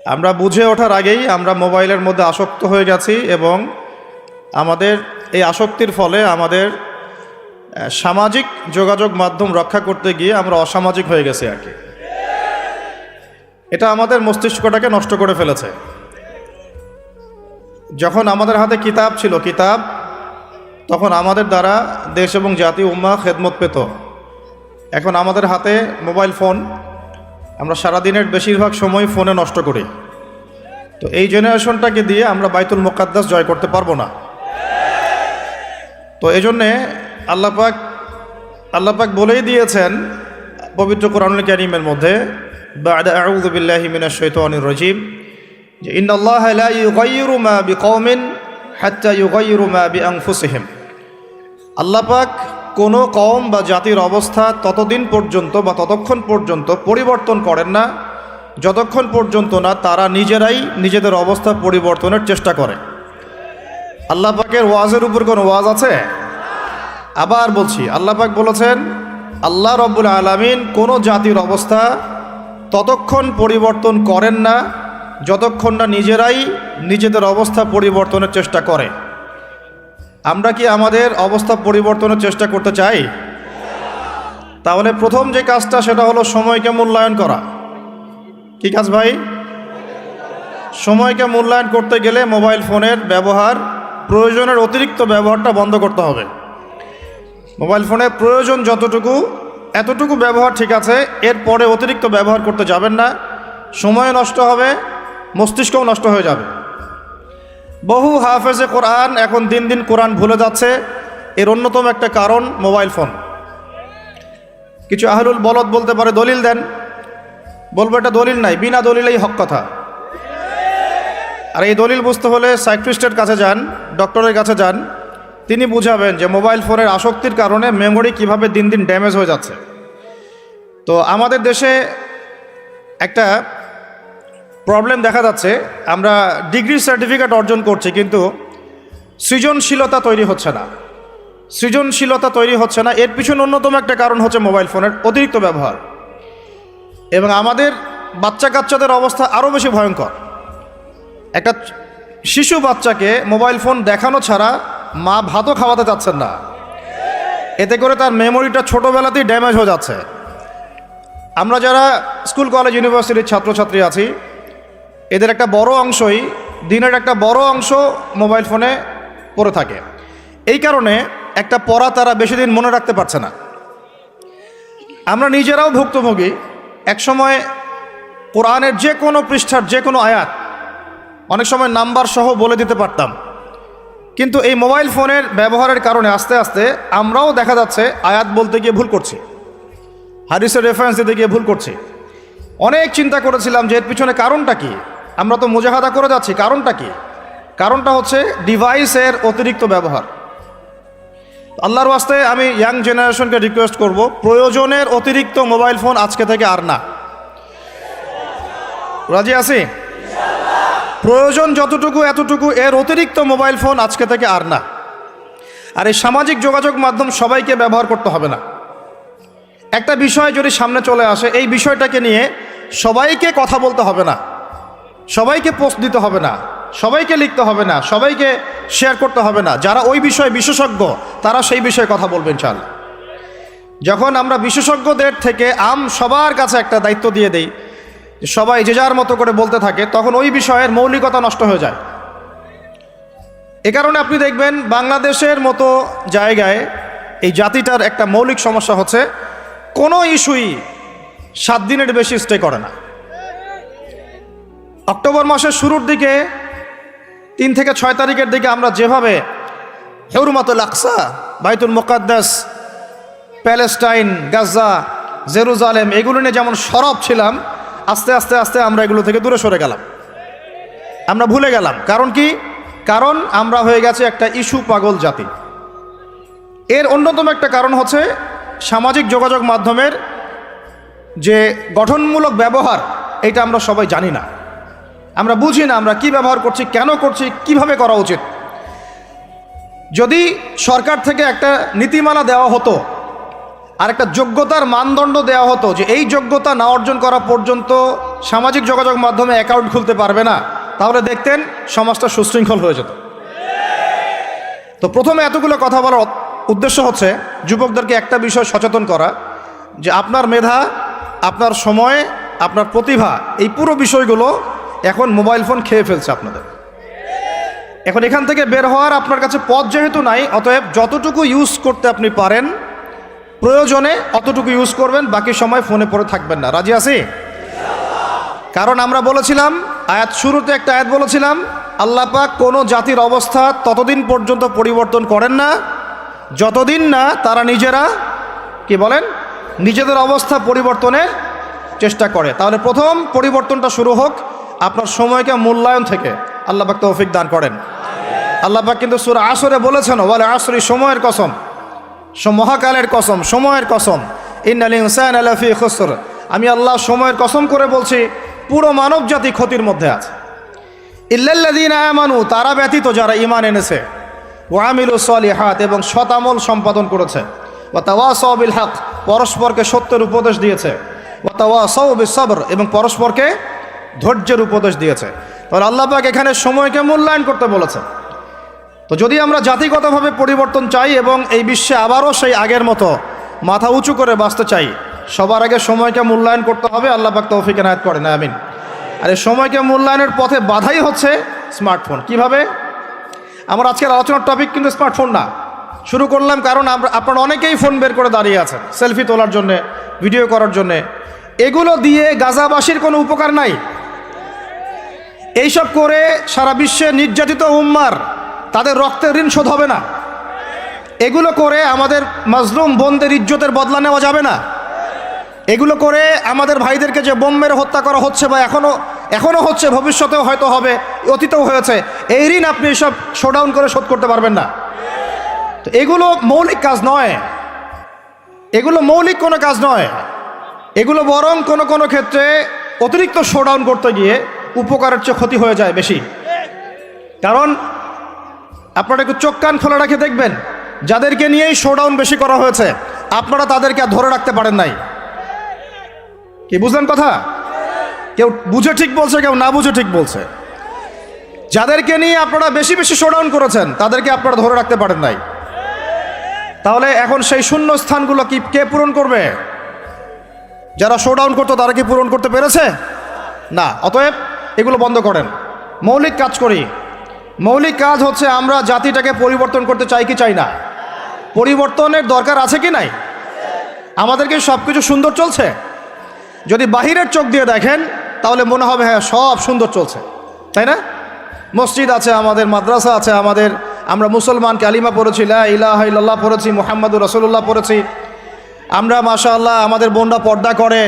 আমরা বুঝে ওঠার আগেই আমরা মোবাইলের মধ্যে আসক্ত হয়ে গেছি এবং আমাদের এই আসক্তির ফলে আমাদের সামাজিক যোগাযোগ মাধ্যম রক্ষা করতে গিয়ে আমরা অসামাজিক হয়ে গেছি আর কি। এটা আমাদের মস্তিষ্কটাকে নষ্ট করে ফেলেছে। যখন আমাদের হাতে কিতাব ছিল, তখন আমাদের দ্বারা দেশ এবং জাতি উম্মাহ খেদমত পেত। এখন আমাদের হাতে মোবাইল ফোন, আমরা সারাদিনের বেশিরভাগ সময় ফোনে নষ্ট করি। তো এই জেনারেশনটাকে দিয়ে আমরা বাইতুল মুকাদ্দাস জয় করতে পারবো না। তো এই জন্যে আল্লাহ পাক বলেই দিয়েছেন পবিত্র কোরআনুল কারীমের মধ্যে, বা'দা আউযু বিল্লাহি মিনাশ শাইতানির রাজীম, যে ইন্নাল্লাহা লা ইউগাইয়িরু মা বিকওমিন হাত্তা ইউগাইয়িরু মা বিআনফুসিহিম। আল্লাহ পাক কোনো কওম বা জাতির অবস্থা ততদিন পর্যন্ত বা ততক্ষণ পর্যন্ত পরিবর্তন করেন না যতক্ষণ পর্যন্ত না তারা নিজেরাই নিজেদের অবস্থা পরিবর্তনের চেষ্টা করে। আল্লাহ পাকের ওয়াজের উপর কোনো ওয়াজ আছে? আবার বলছি, আল্লাহ পাক বলেছেন আল্লাহ রব্বুল আলামিন কোনো জাতির অবস্থা ততক্ষণ পরিবর্তন করেন না যতক্ষণ না নিজেরাই নিজেদের অবস্থা পরিবর্তনের চেষ্টা করে। আমরা কি আমাদের অবস্থা পরিবর্তনের চেষ্টা করতে চাই? তাহলে প্রথম যে কাজটা সেটা হলো সময়কে মূল্যায়ন করা। কি কাজ ভাই? সময়কে মূল্যায়ন করতে গেলে মোবাইল ফোনের ব্যবহার, প্রয়োজনের অতিরিক্ত ব্যবহারটা বন্ধ করতে হবে। মোবাইল ফোনের প্রয়োজন যতটুকু এতটুকু ব্যবহার ঠিক আছে, এরপরে অতিরিক্ত ব্যবহার করতে যাবেন না। সময় নষ্ট হবে, মস্তিষ্কও নষ্ট হয়ে যাবে। বহু হাফেজে কোরআন এখন দিন দিন কোরআন ভুলে যাচ্ছে, এর অন্যতম একটা কারণ মোবাইল ফোন। কিছু আহলুল বলদ বলতে পারে দলিল দেন, বলবো এটা দলিল নাই, বিনা দলিলেই হক কথা। আর এই দলিল বুঝতে হলে সাইকিয়াট্রিস্টের কাছে যান, ডক্টরের কাছে যান, তিনি বুঝাবেন যে মোবাইল ফোনের আসক্তির কারণে মেমোরি কিভাবে দিন দিন ড্যামেজ হয়ে যাচ্ছে। তো আমাদের দেশে একটা প্রবলেম দেখা যাচ্ছে, আমরা ডিগ্রি সার্টিফিকেট অর্জন করছি কিন্তু সৃজনশীলতা তৈরি হচ্ছে না। সৃজনশীলতা তৈরি হচ্ছে না, এর পিছনে অন্যতম একটা কারণ হচ্ছে মোবাইল ফোনের অতিরিক্ত ব্যবহার। এবং আমাদের বাচ্চা কাচ্চাদের অবস্থা আরও বেশি ভয়ঙ্কর। একটা শিশু বাচ্চাকে মোবাইল ফোন দেখানো ছাড়া মা ভাতও খাওয়াতে চাচ্ছেন না, এতে করে তার মেমোরিটা ছোটোবেলাতেই ড্যামেজ হয়ে যাচ্ছে। আমরা যারা স্কুল কলেজ ইউনিভার্সিটির ছাত্রছাত্রী আছি, এদের একটা বড় অংশই, দিনের একটা বড় অংশ মোবাইল ফোনে পড়ে থাকে। এই কারণে একটা পড়া তারা বেশি দিন মনে রাখতে পারছে না। আমরা নিজেরাও ভুক্তভোগী। একসময় কোরআনের যে কোনো পৃষ্ঠার যে কোনো আয়াত অনেক সময় নাম্বার সহ বলে দিতে পারতাম, কিন্তু এই মোবাইল ফোনের ব্যবহারের কারণে আস্তে আস্তে আমরাও দেখা যাচ্ছে আয়াত বলতে গিয়ে ভুল করছি, হাদিসের রেফারেন্স দিতে গিয়ে ভুল করছি। অনেক চিন্তা করেছিলাম যে এর পিছনে কারণটা কি। আমরা তো মুজাহাদা করে যাচ্ছি, কারণটা কি? কারণটা হচ্ছে ডিভাইসের অতিরিক্ত ব্যবহার। আল্লাহর ওয়াস্তে আমি ইয়াং জেনারেশনকে রিকোয়েস্ট করব, প্রয়োজনের অতিরিক্ত মোবাইল ফোন আজকে থেকে আর না। রাজি আছি? প্রয়োজন যতটুকু এতটুকু, এর অতিরিক্ত মোবাইল ফোন আজকে থেকে আর না। আর এই সামাজিক যোগাযোগ মাধ্যম সবাইকে ব্যবহার করতে হবে না। একটা বিষয় যদি সামনে চলে আসে, এই বিষয়টাকে নিয়ে সবাইকে কথা বলতে হবে না, সবাইকে পোস্ট দিতে হবে না, সবাইকে লিখতে হবে না, সবাইকে শেয়ার করতে হবে না। যারা ওই বিষয়ে বিশেষজ্ঞ তারা সেই বিষয়ে কথা বলবেন ইনশাআল্লাহ। যখন আমরা বিশেষজ্ঞদের থেকে সবার কাছে একটা দায়িত্ব দিয়ে দেই, সবাই যে যার মতো করে বলতে থাকে, তখন ওই বিষয়ের মৌলিকতা নষ্ট হয়ে যায়। এ কারণে আপনি দেখবেন বাংলাদেশের মতো জায়গায় এই জাতিটার একটা মৌলিক সমস্যা হচ্ছে, কোনো ইস্যুই 7 দিনের বেশি স্টে করে না। অক্টোবর মাসের শুরুর দিকে 3 থেকে 6 তারিখের দিকে আমরা যেভাবে হুরমাতুল আকসা, বাইতুল মুকাদ্দাস, প্যালেস্টাইন, গাজা, জেরুজালেম এগুলো নিয়ে যেমন সরব ছিলাম, আস্তে আস্তে আস্তে আমরা এগুলো থেকে দূরে সরে গেলাম, আমরা ভুলে গেলাম। কারণ কি? কারণ আমরা হয়ে গেছে একটা ইস্যু পাগল জাতি। এর অন্যতম একটা কারণ হচ্ছে সামাজিক যোগাযোগ মাধ্যমের যে গঠনমূলক ব্যবহার, এটা আমরা সবাই জানি না, আমরা বুঝি না আমরা কি ব্যবহার করছি, কেন করছি, কিভাবে করা উচিত। যদি সরকার থেকে একটা নীতিমালা দেওয়া হতো আর একটা যোগ্যতার মানদণ্ড দেওয়া হতো যে এই যোগ্যতা না অর্জন করা পর্যন্ত সামাজিক যোগাযোগ মাধ্যমে অ্যাকাউন্ট খুলতে পারবে না, তাহলে দেখতেন সমাজটা সুশৃঙ্খল হয়ে যেত। তো প্রথমে এতগুলো কথা বলার উদ্দেশ্য হচ্ছে যুবকদেরকে একটা বিষয় সচেতন করা, যে আপনার মেধা, আপনার সময়, আপনার প্রতিভা, এই পুরো বিষয়গুলো এখন মোবাইল ফোন খেয়ে ফেলছে আপনাদের। এখন এখান থেকে বের হওয়ার আপনার কাছে পথ যেহেতু নাই, অতএব যতটুকু ইউজ করতে আপনি পারেন প্রয়োজনে অতটুকু ইউজ করবেন, বাকি সময় ফোনে পড়ে থাকবেন না। রাজি আছি? কারণ আমরা বলেছিলাম শুরুতে একটা আয়াত বলেছিলাম, আল্লাহ পাক কোনো জাতির অবস্থা ততদিন পর্যন্ত পরিবর্তন করেন না যতদিন না তারা নিজেরা কি বলেন নিজেদের অবস্থা পরিবর্তনের চেষ্টা করে। তাহলে প্রথম পরিবর্তনটা শুরু হোক আপনার সময়কে মূল্যায়ন থেকে। আল্লাহ পাক তৌফিক দান করেন। আল্লাহ পাক কিন্তু সূরা আসরে বলেছেন, ওয়াল আসরি, সময়ের কসম, মহাকালের কসম, সময়ের কসম, ইন্নাল ইনসানা লাফি খুসর, আমি আল্লাহ সময়ের কসম করে বলছি পুরো মানব জাতি ক্ষতির মধ্যে আছে। ইল্লাল্লাযীনা আমানু, তারা ব্যতীত যারা ঈমান এনেছে, ওয়া আমিলুস সলিহাত, এবং সৎ আমল সম্পাদন করেছে, ওয়া তাওয়াসাউ বিল হক, পরস্পরকে সত্যের উপদেশ দিয়েছে, ওয়া তাওয়াসাউ বিস সবর, এবং পরস্পরকে ধৈর্যের উপদেশ দিয়েছে। তাহলে আল্লাহ পাক এখানে সময়কে মূল্যায়ন করতে বলেছে। তো যদি আমরা জাতিগতভাবে পরিবর্তন চাই এবং এই বিশ্বে আবারও সেই আগের মতো মাথা উঁচু করে বাঁচতে চাই, সবার আগে সময়কে মূল্যায়ন করতে হবে। আল্লাহ পাক তৌফিক এনায়েত করেন, আমিন। আর এই সময়কে মূল্যায়নের পথে বাধাই হচ্ছে স্মার্টফোন। কিভাবে? আমার আজকের আলোচনার টপিক কিন্তু স্মার্টফোন না। শুরু করলাম কারণ আপনারা অনেকেই ফোন বের করে দাঁড়িয়ে আছেন সেলফি তোলার জন্যে, ভিডিও করার জন্যে। এগুলো দিয়ে গাজাবাসীর কোনো উপকার নাই। এইসব করে সারা বিশ্বে নির্যাতিত উম্মার তাদের রক্তের ঋণ শোধ হবে না। এগুলো করে আমাদের মাজলুম বোনদের ইজ্জতের বদলা নেওয়া যাবে না। এগুলো করে আমাদের ভাইদেরকে যে বোম মেরে হত্যা করা হচ্ছে বা এখনও হচ্ছে, ভবিষ্যতেও হয়তো হবে, অতীতেও হয়েছে, এই ঋণ আপনি সব শোডাউন করে শোধ করতে পারবেন না। তো এগুলো মৌলিক কাজ নয়, এগুলো মৌলিক কোনো কাজ নয়। এগুলো বরং কোনো ক্ষেত্রে অতিরিক্ত শোডাউন করতে গিয়ে উপকারের চেয়ে ক্ষতি হয়ে যায় বেশি। কারণ আপনারা একটু চোখ কান খোলা রাখে দেখবেন, যাদেরকে নিয়েই শোডাউন বেশি করা হয়েছে আপনারা তাদেরকে আর ধরে রাখতে পারেন নাই। কি বুঝলেন কথা? কেউ বুঝে ঠিক বলছে, কেউ না বুঝে ঠিক বলছে। যাদেরকে নিয়ে আপনারা বেশি শোডাউন করেছেন তাদেরকে আপনারা ধরে রাখতে পারেন নাই। তাহলে এখন সেই শূন্য স্থানগুলো কে পূরণ করবে? যারা শোডাউন করতো তারা কি পূরণ করতে পেরেছে? না। অতএব এগুলো বন্ধ করেন, মৌলিক কাজ করি। মৌলিক কাজ হচ্ছে আমরা জাতিটাকে পরিবর্তন করতে চাই কি চাই না? পরিবর্তনের দরকার আছে কি নাই? আমাদেরকে সব কিছু সুন্দর চলছে? যদি বাহিরের চোখ দিয়ে দেখেন তাহলে মনে হবে হ্যাঁ সব সুন্দর চলছে, তাই না? মসজিদ আছে আমাদের, মাদ্রাসা আছে আমাদের, আমরা মুসলমান কালিমা পড়েছি, লা ইলাহা ইল্লাল্লাহ পড়েছি, মুহাম্মাদুর রাসূলুল্লাহ পড়েছি, আমরা মাশাআল্লাহ আমাদের বোনরা পর্দা করে,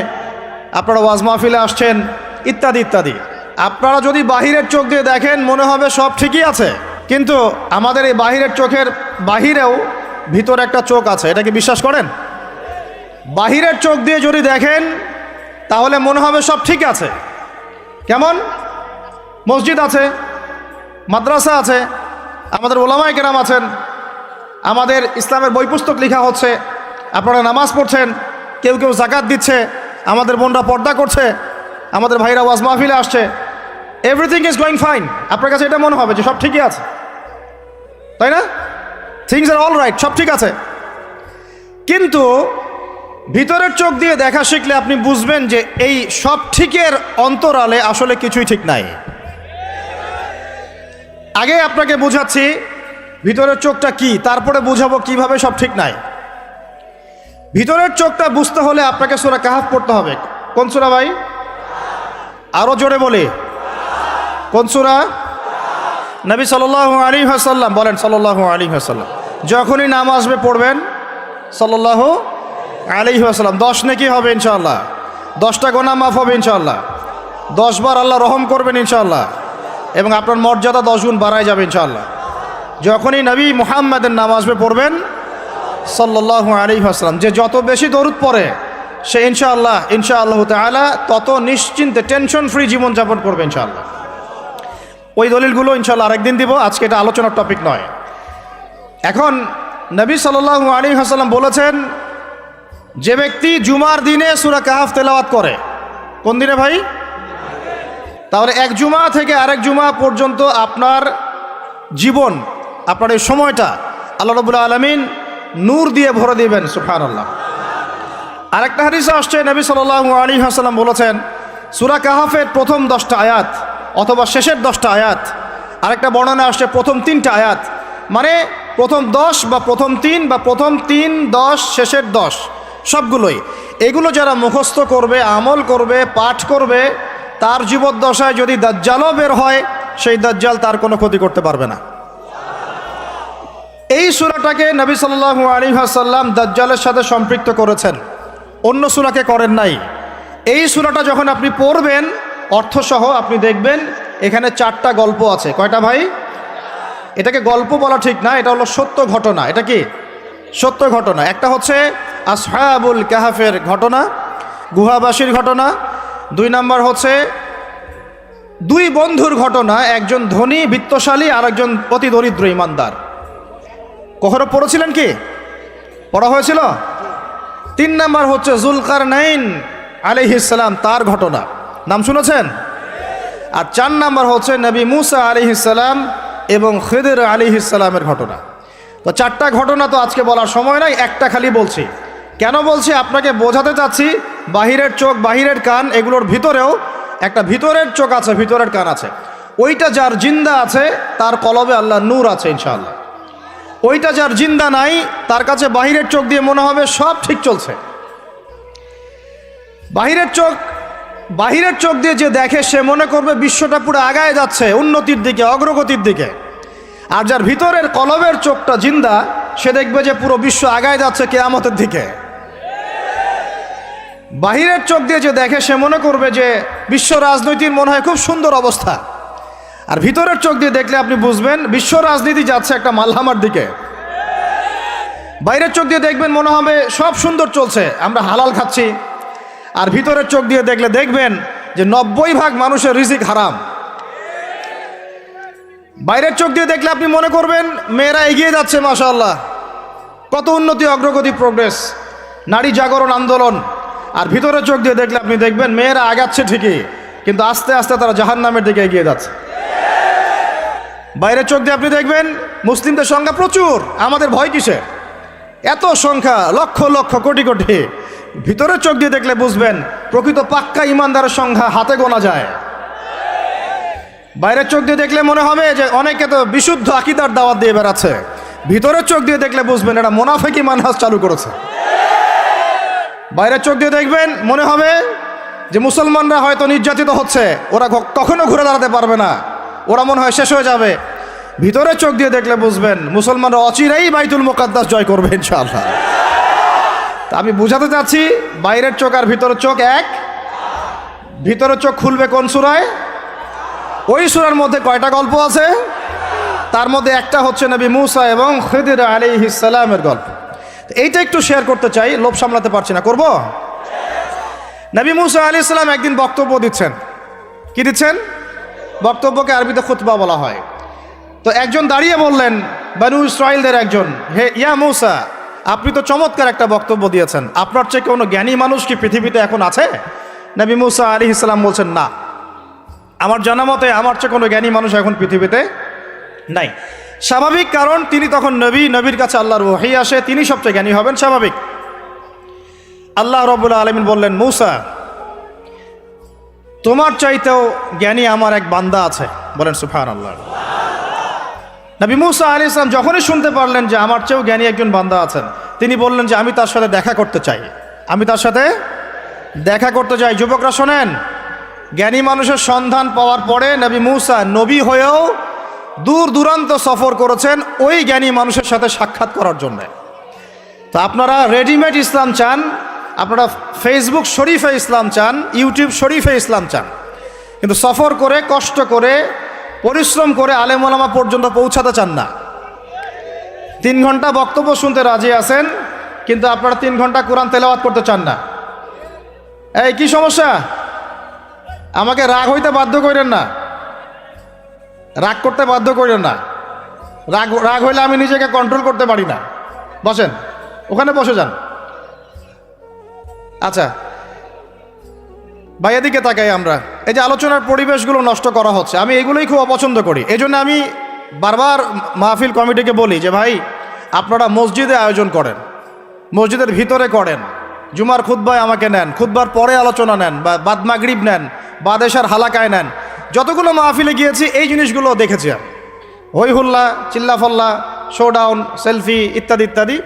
আপনারা ওয়াজ মাহফিলে আসছেন, ইত্যাদি ইত্যাদি। আপনারা যদি বাহিরের চোখ দিয়ে দেখেন মনে হবে সব ঠিকই আছে, কিন্তু আমাদের এই বাহিরের চোখের বাহিরেও ভিতরে একটা চোখ আছে। এটা কি বিশ্বাস করেন? বাহিরের চোখ দিয়ে যদি দেখেন তাহলে মনে হবে সব ঠিক আছে। কেমন? মসজিদ আছে, মাদ্রাসা আছে, আমাদের ওলামায়ে কেরাম আছেন, আমাদের ইসলামের বই পুস্তক লেখা হচ্ছে, আপনারা নামাজ পড়ছেন, কেউ যাকাত দিচ্ছে, আমাদের বোনরা পর্দা করছে, আমাদের ভাইরা ওয়াজ মাহফিলে আসছে, এভরিথিং ইজ গোয়িং ফাইন। আপনার কাছে এটা মনে হবে যে সব ঠিকই আছে, তাই না? থিংস আর অল রাইট, সব ঠিক আছে। কিন্তু ভিতরের চোখ দিয়ে দেখা শিখলে আপনি বুঝবেন যে এই সব ঠিকের অন্তরালে আসলে কিছুই ঠিক নাই। আগে আপনাকে বোঝাচ্ছি ভিতরের চোখটা কি, তারপরে বুঝাবো কিভাবে সব ঠিক নাই। ভিতরের চোখটা বুঝতে হলে আপনাকে সূরা কাহফ পড়তে হবে। কোন সূরা ভাই? আরো জোরে বলি, কোন সূরা? নবী সাল্লাল্লাহু আলাইহি ওয়াসাল্লাম বলেন, সাল্লাল্লাহু আলাইহি ওয়াসাল্লাম যখনই নাম আসবে পড়বেন সাল্লাল্লাহু আলাইহি ওয়াসাল্লাম। 10 নেকি হবে ইনশাআল্লাহ, 10টা গুনাহ মাফ হবে ইনশাআল্লাহ, 10 বার আল্লাহ রহম করবেন ইনশাআল্লাহ, এবং আপনার মর্যাদা 10 গুণ বাড়ায় যাবে ইনশাআল্লাহ। যখনই নবী মুহাম্মাদের নাম আসবে পড়বেন সাল্লাল্লাহু আলাইহি ওয়াসাল্লাম। যে যত বেশি দরুদ পড়ে সে ইনশাআল্লাহ তাআলা তত নিশ্চিন্তে টেনশন ফ্রি জীবনযাপন করবে ইনশাআল্লাহ। ওই দলিলগুলো ইনশাআল্লাহ আরেকদিন দিব, আজকে এটা আলোচনার টপিক নয়। এখন নবী সাল্লাল্লাহু আলাইহি ওয়াসাল্লাম বলেছেন, যে ব্যক্তি জুমার দিনে সূরা কাহফ তেলাওয়াত করে, কোন দিনে ভাই? তাহলে এক জুমা থেকে আরেক জুমা পর্যন্ত আপনার জীবন, আপনার এই সময়টা আল্লাহ রাব্বুল আলামিন নূর দিয়ে ভরে দিবেন। সুবহানাল্লাহ। আরেকটা হাদিসে আসছে, নবী সাল্লাল্লাহু আলাইহি ওয়াসাল্লাম বলেছেন, সূরা কাহাফের প্রথম 10টা আয়াত অথবা শেষের 10টা আয়াত, আরেকটা বর্ণনা আসছে প্রথম 3টা আয়াত, মানে প্রথম 10 বা প্রথম 3 বা প্রথম 3, 10, শেষের 10 সবগুলোই, এগুলো যারা মুখস্থ করবে, আমল করবে, পাঠ করবে, তার জীবদ্দশায় যদি দাজ্জালও বের হয়, সেই দাজ্জাল তার কোনো ক্ষতি করতে পারবে না। এই সূরাটাকে নবী সাল্লাল্লাহু আলাইহি ওয়াসাল্লাম দাজ্জালের সাথে সম্পৃক্ত করেছেন, অন্য সূরাকে করেন নাই। এই সূরাটা যখন আপনি পড়বেন অর্থসহ, আপনি দেখবেন এখানে 4টা গল্প আছে। কয়টা ভাই? এটাকে গল্প বলা ঠিক না, এটা হলো সত্য ঘটনা। এটা কি সত্য ঘটনা? একটা হচ্ছে আসহাবুল কাহাফের ঘটনা, গুহাবাসীর ঘটনা। 2 নাম্বার হচ্ছে 2 বন্ধুর ঘটনা, একজন ধনী বিত্তশালী আর একজন অতি দরিদ্র ইমানদার। কখনো পড়েছিলেন কি? পড়া হয়েছিল? 3 নাম্বার হচ্ছে যুলকারনাইন আলাইহিস সালাম, তার ঘটনা, নাম শুনেছেন? আর 4 নাম্বার হচ্ছে নবী মুসা আলাইহিস সালাম এবং খিদির আলাইহিস সালামের ঘটনা। তো 4টা ঘটনা তো আজকে বলার সময় নাই, একটা খালি বলছি। কেন বলছি? আপনাকে বোঝাতে চাচ্ছি বাহিরের চোখ, বাহিরের কান, এগুলোর ভিতরেও একটা ভিতরের চোখ আছে, ভিতরের কান আছে। ওইটা যার জিন্দা আছে তার কলবে আল্লাহ নূর আছে ইনশাআল্লাহ। ওইটা যার জিন্দা নাই তার কাছে বাহিরের চোখ দিয়ে মনে হবে সব ঠিক চলছে। বাহিরের চোখ দিয়ে যে দেখে সে মনে করবে বিশ্বটা পুরো আগায় যাচ্ছে, উন্নতির দিকে, অগ্রগতির দিকে। আর যার ভিতরের কলবের চোখটা জিন্দা, সে দেখবে যে পুরো বিশ্ব আগায় যাচ্ছে কিয়ামতের দিকে। বাহিরের চোখ দিয়ে যে দেখে সে মনে করবে যে বিশ্ব রাজনীতির মনে হয় খুব সুন্দর অবস্থা, আর ভিতরের চোখ দিয়ে দেখলে আপনি বুঝবেন বিশ্ব রাজনীতি যাচ্ছে একটা মালহামার দিকে। বাইরের চোখ দিয়ে দেখবেন মনে হবে সব সুন্দর চলছে, আমরা হালাল খাচ্ছি। আর ভিতরের চোখ দিয়ে দেখলে দেখবেন যে 90% মানুষের রিজিক হারাম। বাইরের চোখ দিয়ে দেখলে আপনি মনে করবেন মেয়েরা এগিয়ে যাচ্ছে, মাশাআল্লাহ, কত উন্নতি, অগ্রগতি, প্রোগ্রেস, নারী জাগরণ আন্দোলন। আর ভিতরের চোখ দিয়ে দেখলে আপনি দেখবেন মেয়েরা আগাচ্ছে ঠিকই, কিন্তু আস্তে আস্তে তারা জাহান্নামের দিকে এগিয়ে যাচ্ছে। বাইরের চোখ দিয়ে আপনি দেখবেন মুসলিমদের সংখ্যা প্রচুর, আমাদের ভয় কিসে, এত সংখ্যা, লক্ষ লক্ষ, কোটি কোটি। ভিতরের চোখ দিয়ে দেখলে বুঝবেন প্রকৃত পাক্কা ইমানদারের সংখ্যা হাতে গোনা যায়। বাইরের চোখ দিয়ে দেখলে মনে হবে যে অনেকে তো বিশুদ্ধ আকীদার দাওয়াত দিয়ে বেড়াচ্ছে। ভিতরের চোখ দিয়ে দেখলে বুঝবেন এটা মুনাফিকি মানহাজ চালু করেছে। বাইরের চোখ দিয়ে দেখবেন মনে হবে যে মুসলমানরা হয়তো নির্যাতিত হচ্ছে, ওরা কখনো ঘুরে দাঁড়াতে পারবে না, ওরা মনে হয় শেষ হয়ে যাবে। ভিতরের চোখ দিয়ে দেখলে বুঝবেন মুসলমানরা অচিরেই বাইতুল মুকাদ্দাস জয় করবে ইনশাআল্লাহ। তা আমি বুঝাতে চাচ্ছি বাইরের চোখ আর ভিতরের চোখ এক। ভিতরের চোখ খুলবে কোন সূরায়? ওই সূরার মধ্যে কয়টা গল্প আছে? তার মধ্যে একটা হচ্ছে নবী মুসা এবং খিদির আলাইহিস সালামের গল্প। এইটা একটু শেয়ার করতে চাই, লোভ সামলাতে পারছি না, করব। নবী মুসা আলাইহিস সালাম একদিন বক্তব্য দিচ্ছেন। কি দিচ্ছেন? বক্তব্যকে আরবিতে খুতবা বলা হয়। তো একজন দাঁড়িয়ে বললেন, বনু ইসরাইলদের একজন, হে ইয়া মুসা, আপনি তো চমৎকার একটা বক্তব্য দিয়েছেন, আপনার চেয়ে কোনো জ্ঞানী মানুষ কি পৃথিবীতে এখন আছে? নবী মুসা আলাইহিস সালাম বলছেন, না, আমার জানা মতে আমার চেয়ে কোনো জ্ঞানী মানুষ এখন পৃথিবীতে নাই। স্বাভাবিক, কারণ তিনি তখন নবী, নবীর কাছে আল্লাহর ওহী আসে, তিনি সবচেয়ে জ্ঞানী হবেন, স্বাভাবিক। আল্লাহ রাব্বুল আলামিন বললেন, মুসা, তোমার চাইতেও জ্ঞানী আমার এক বান্দা আছে। বলেন সুবহানাল্লাহ। নবী মুসা আলাইহিস সালাম যখনই শুনতে পারলেন যে আমার চেয়েও জ্ঞানী একজন বান্দা আছেন, তিনি বললেন যে আমি তার সাথে দেখা করতে চাই, আমি তার সাথে দেখা করতে চাই। যুবকরা শোনেন, জ্ঞানী মানুষের সন্ধান পাওয়ার পরে নবী মুসা নবী হয়েও দূর দূরান্ত সফর করেছেন ওই জ্ঞানী মানুষের সাথে সাক্ষাৎ করার জন্য। তো আপনারা রেডিমেড ইসলাম চান, আপনারা ফেসবুক শরীফে ইসলাম চান, ইউটিউব শরীফে ইসলাম চান, কিন্তু সফর করে, কষ্ট করে, পরিশ্রম করে আলেম ওলামা পর্যন্ত পৌঁছাতে চান না। 3 ঘন্টা বক্তব্য শুনতে রাজি আছেন, কিন্তু আপনারা 3 ঘন্টা কোরআন তেলাওয়াত করতে চান না। এই কি সমস্যা? আমাকে রাগ হইতে বাধ্য করেন না, রাগ করতে বাধ্য করেন না। রাগ হইলে আমি নিজেকে কন্ট্রোল করতে পারি না। বসেন, ওখানে বসে যান। আচ্ছা, বা এদিকে তাকাই আমরা, এই যে আলোচনার পরিবেশগুলো নষ্ট করা হচ্ছে, আমি এগুলোই খুব অপছন্দ করি। এই জন্য আমি বারবার মাহফিল কমিটিকে বলি যে ভাই, আপনারা মসজিদে আয়োজন করেন, মসজিদের ভিতরে করেন, জুমার খুতবায় আমাকে নেন, খুতবার পরে আলোচনা নেন, বা বাদ মাগরিব নেন, বাদেশার হালাকায় নেন। যতগুলো মাহফিলে গিয়েছি এই জিনিসগুলো দেখেছি আমি, হই হুল্লা, চিল্লাফল্লা, শোডাউন, সেলফি ইত্যাদি ইত্যাদি।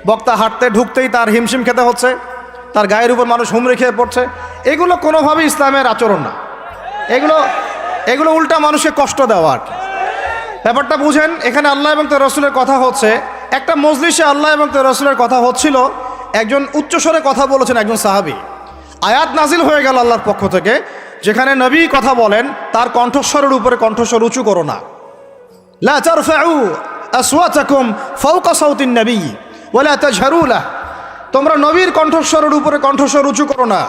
বক্তা হাঁটতে ঢুকতেই তার হিমশিম খেতে হচ্ছে, তার গায়ের উপর মানুষ হুমড়ি খেয়ে পড়ছে। এগুলো কোনোভাবেই ইসলামের আচরণ না, এগুলো উল্টা মানুষকে কষ্ট দেওয়া আর কি। ব্যাপারটা বুঝেন, এখানে আল্লাহ এবং তার রসুলের কথা হচ্ছে, একটা মজলিসে আল্লাহ এবং তার রসুলের কথা হচ্ছিল, একজন উচ্চস্বরে কথা বলেছেন একজন সাহাবী, আয়াত নাজিল হয়ে গেল আল্লাহর পক্ষ থেকে, যেখানে নবী কথা বলেন তার কণ্ঠস্বরের উপরে কণ্ঠস্বর উঁচু করো না। লা তারফাউ আসওয়াতাকুম ফাওকা সাউতিন নবী ওয়ালা তাজহারু লাহু, তোমরা নবীর কণ্ঠস্বরের উপরে কণ্ঠস্বর উঁচু করো না,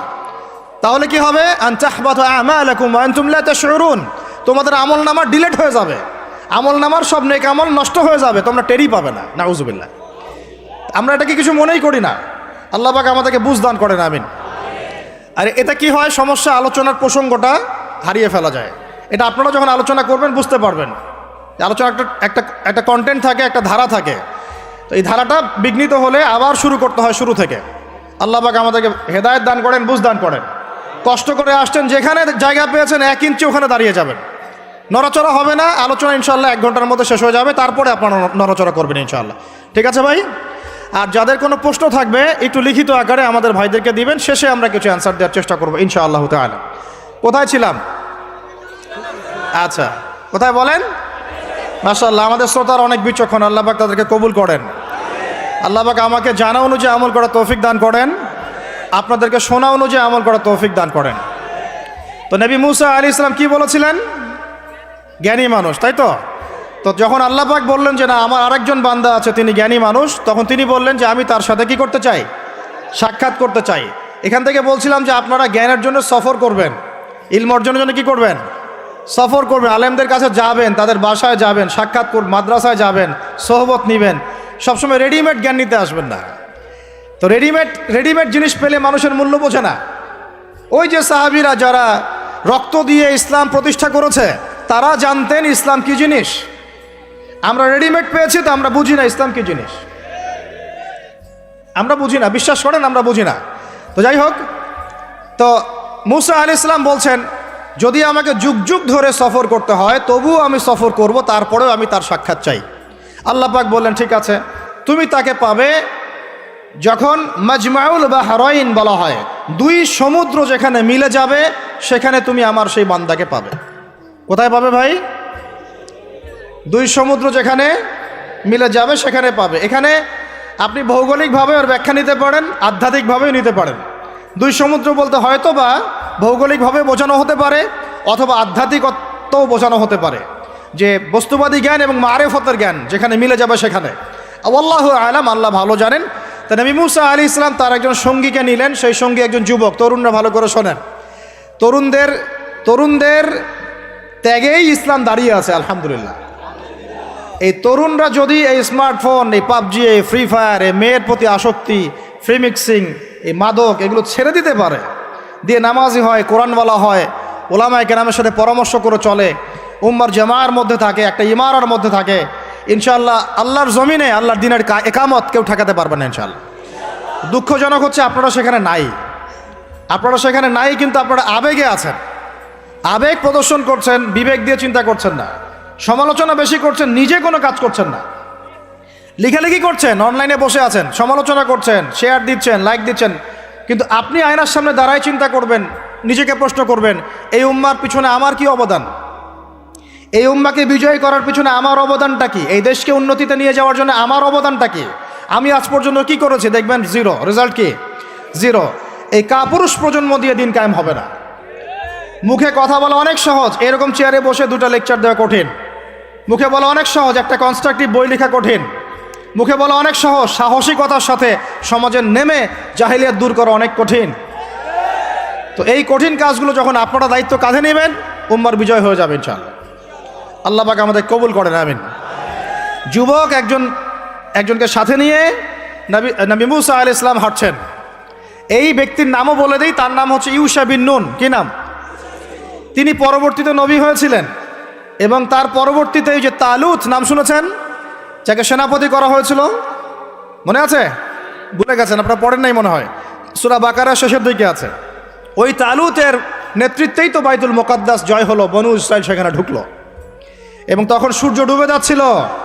তাহলে কি হবে? আন তাহবাতা আমালাকুম ওয়া আনতুম লা তাশউরুন, তোমাদের আমলনামা ডিলিট হয়ে যাবে, আমলনামার সব নেক আমল নষ্ট হয়ে যাবে, তোমরা টেরই পাবে না। নাউজুবিল্লাহ। আমরা এটাকে কিছু মনেই করি না। আল্লাহ পাক আমাদেরকে বুঝ দান করেন, আমিন। আর এটা কি হয়, সমস্যা, আলোচনার প্রসঙ্গটা হারিয়ে ফেলা যায়। এটা আপনারা যখন আলোচনা করবেন বুঝতে পারবেন। আলোচনা একটা কন্টেন্ট থাকে, একটা ধারা থাকে, তো এই ধারাটা বিঘ্নিত হলে আবার শুরু করতে হয় শুরু থেকে। আল্লাহ পাক আমাদেরকে হেদায়েত দান করেন, বুঝ দান করেন। কষ্ট করে আসছেন, যেখানে জায়গা পেয়েছেন 1 ইঞ্চি ওখানে দাঁড়িয়ে যাবেন, নড়াচড়া হবে না। আলোচনা ইনশাআল্লাহ 1 ঘন্টার মধ্যে শেষ হয়ে যাবে, তারপরে আপনারা নড়াচড়া করবেন ইনশাআল্লাহ। ঠিক আছে ভাই? আর যাদের কোনো প্রশ্ন থাকবে একটু লিখিত আকারে আমাদের ভাইদেরকে দিবেন, শেষে আমরা কিছু অ্যান্সার দেওয়ার চেষ্টা করবো ইনশাআল্লাহ তাআলা। কোথায় ছিলাম? আচ্ছা, কোথায় বলেন? মাশাআল্লাহ, আমাদের শ্রোতার অনেক বিচক্ষণ, আল্লাহ পাক তাদেরকে কবুল করেন। আল্লাহ পাক আমাকে জানা অনুযায়ী আমল করার তৌফিক দান করেন, আপনাদেরকে শোনা অনুযায়ী আমল করার তৌফিক দান করেন। তো নবী মুসা আলাইহিস সালাম কি বলেছিলেন? জ্ঞানী মানুষ, তাই তো? তো যখন আল্লাহ পাক বললেন যে না, আমার আরেকজন বান্দা আছে, তিনি জ্ঞানী মানুষ, তখন তিনি বললেন যে আমি তার সাথে কি করতে চাই? সাক্ষাৎ করতে চাই। এখান থেকে বলছিলাম যে আপনারা জ্ঞানের জন্য সফর করবেন, ইলম অর্জনের জন্য কি করবেন? সফর করবেন, আলেমদের কাছে যাবেন, তাদের বাসায় যাবেন, সাক্ষাৎ করবেন, মাদ্রাসায় যাবেন, সোহবত নেবেন। সবসময় রেডিমেড জ্ঞান নিতে আসবেন না। তো রেডিমেড জিনিস পেলে মানুষের মূল্য বোঝে না। ওই যে সাহাবীরা যারা রক্ত দিয়ে ইসলাম প্রতিষ্ঠা করেছে, তারা জানতেন ইসলাম কি জিনিস। আমরা রেডিমেড পেয়েছি, তো আমরা বুঝি না ইসলাম কি জিনিস, আমরা বুঝি না, বিশ্বাস করেন আমরা বুঝি না। তো যাই হোক, তো মুসা আলাইহিস সালাম বলছেন যদি আমাকে যুগ যুগ ধরে সফর করতে হয় তবুও আমি সফর করব, তারপরেও আমি তার সাক্ষাৎ চাই। আল্লাহ পাক বললেন ঠিক আছে, তুমি তাকে পাবে যখন মাজমাউল বাহরাইন বলা হয়, 2 সমুদ্র যেখানে মিলে যাবে সেখানে তুমি আমার সেই বান্দাকে পাবে। কোথায় পাবে ভাই? 2 সমুদ্র যেখানে মিলে যাবে সেখানে পাবে। এখানে আপনি ভৌগোলিকভাবে ওর ব্যাখ্যা নিতে পারেন, আধ্যাত্মিকভাবেও নিতে পারেন। 2 সমুদ্র বলতে হয়তো বা ভৌগোলিকভাবে বোঝানো হতে পারে, অথবা আধ্যাত্মিকত্বও বোঝানো হতে পারে, যে বস্তুবাদী জ্ঞান এবং মারেফতের জ্ঞান যেখানে মিলে যাবে সেখানে। আল্লাহু আলাম, আল্লাহ ভালো জানেন। তা নবী মুসা আলাইহিস সালাম তার একজন সঙ্গীকে নিলেন, সেই সঙ্গী একজন যুবক। তরুণরা ভালো করে শোনেন, তরুণদের ত্যাগেই ইসলাম দাঁড়িয়ে আছে আলহামদুলিল্লাহ। এই তরুণরা যদি এই স্মার্টফোন, এই পাবজি, এই ফ্রি ফায়ার, এই মেয়ের প্রতি আসক্তি, ফ্রি মিক্সিং, এই মাদক, এগুলো ছেড়ে দিতে পারে, দিয়ে নামাজি হয়, কোরআনওয়ালা হয়, ওলামায়ে কেরামের সাথে পরামর্শ করে চলে, উম্মার জামার মধ্যে থাকে, একটা ইমারার মধ্যে থাকে, ইনশাআল্লাহ আল্লাহর জমিনে আল্লাহর দিনের একামত কেউ ঠেকাতে পারবে না ইনশাআল্লাহ। দুঃখজনক হচ্ছে আপনারা সেখানে নাই, কিন্তু আপনারা আবেগে আছেন, আবেগ প্রদর্শন করছেন, বিবেক দিয়ে চিন্তা করছেন না, সমালোচনা বেশি করছেন, নিজে কোনো কাজ করছেন না, লেখালেখি করছেন, অনলাইনে বসে আছেন, সমালোচনা করছেন, শেয়ার দিচ্ছেন, লাইক দিচ্ছেন, কিন্তু আপনি আয়নার সামনে দাঁড়ায় চিন্তা করবেন, নিজেকে প্রশ্ন করবেন, এই উম্মার পিছনে আমার কি অবদান? এই উম্মাকে বিজয় করার পিছনে আমার অবদানটা কি? এই দেশকে উন্নতিতে নিয়ে যাওয়ার জন্য আমার অবদানটা কি? আমি আজ পর্যন্ত কি করেছি? দেখবেন জিরো, রেজাল্ট কি? জিরো। এই কাপুরুষ প্রজন্ম দিয়ে দিন কায়েম হবে না। মুখে কথা বলা অনেক সহজ, এরকম চেয়ারে বসে 2টা লেকচার দেওয়া কঠিন। মুখে বলা অনেক সহজ, একটা কনস্ট্রাকটিভ বই লেখা কঠিন। মুখে বলা অনেক সহজ, সাহসিকতার সাথে সমাজের নেমে জাহিলিয়াত দূর করা অনেক কঠিন। তো এই কঠিন কাজগুলো যখন আপনারা দায়িত্ব কাঁধে নেবেন, উম্মার বিজয় হয়ে যাবে ইনশাআল্লাহ। আল্লাহ পাক আমাদের কবুল করেন, আমিন। যুবক একজনকে সাথে নিয়ে নবী মুসা আলাইহিস সালাম হাঁটছেন। এই ব্যক্তির নামও বলে দেই, তার নাম হচ্ছে ইউশা বিন নুন। কি নাম? তিনি পরবর্তীতে নবী হয়েছিলেন এবং তার পরবর্তীতে এই যে তালুত নাম শুনেছেন, যাকে সেনাপতি করা হয়েছিল, মনে আছে? ভুলে গেছেন, আপনারা পড়েন নাই মনে হয়, সূরা বাকারা শেষের দিকে আছে। ওই তালুতের নেতৃত্বেই তো বাইতুল মুকাদ্দাস জয় হলো, বনু ইসরাইল সেখানে ঢুকলো এবং তখন সূর্য ডুবে যাচ্ছিল।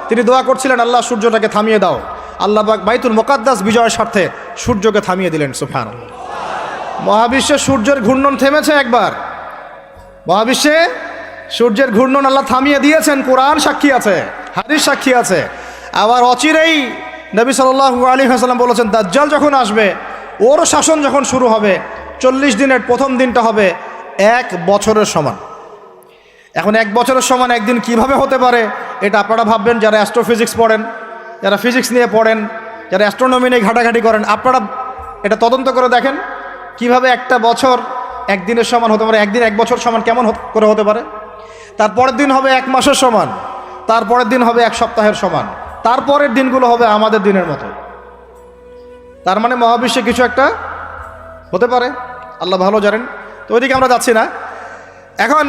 তিনি দোয়া করছিলেন, আল্লাহ সূর্যটাকে থামিয়ে দাও। আল্লাহ পাক বাইতুল মুকাদ্দাস বিজয়ের স্বার্থে সূর্যকে থামিয়ে দিলেন। সুবহানাল্লাহ। মহাবিশ্বে সূর্যের ঘূর্ণন থেমেছে একবার, মহাবিশ্বে সূর্যের ঘূর্ণন আল্লাহ থামিয়ে দিয়েছেন। কোরআন সাক্ষী আছে, হাদিস সাক্ষী আছে। আবার অচিরেই নবী সাল্লাল্লাহু আলাইহি ওয়াসাল্লাম বলেছেন, দাজ্জাল যখন আসবে, ওর শাসন যখন শুরু হবে, 40 দিনের প্রথম দিনটা হবে 1 বছরের সমান। এখন 1 বছরের সমান একদিন কিভাবে হতে পারে, এটা আপনারা ভাববেন যারা অ্যাস্ট্রোফিজিক্স পড়েন, যারা ফিজিক্স নিয়ে পড়েন, যারা অ্যাস্ট্রোনমি নিয়ে ঘাটাঘাটি করেন, আপনারা এটা তদন্ত করে দেখেন কিভাবে একটা বছর একদিনের সমান হতে পারে, একদিন 1 বছর সমান কেমন করে হতে পারে। তারপরের দিন হবে 1 মাসের সমান, তারপরের দিন হবে 1 সপ্তাহের সমান, তারপরের দিনগুলো হবে আমাদের দিনের মতো। তার মানে মহাবিশ্বে কিছু একটা হতে পারে, আল্লাহ ভালো জানেন। তো ওইদিকে আমরা যাচ্ছি না। এখন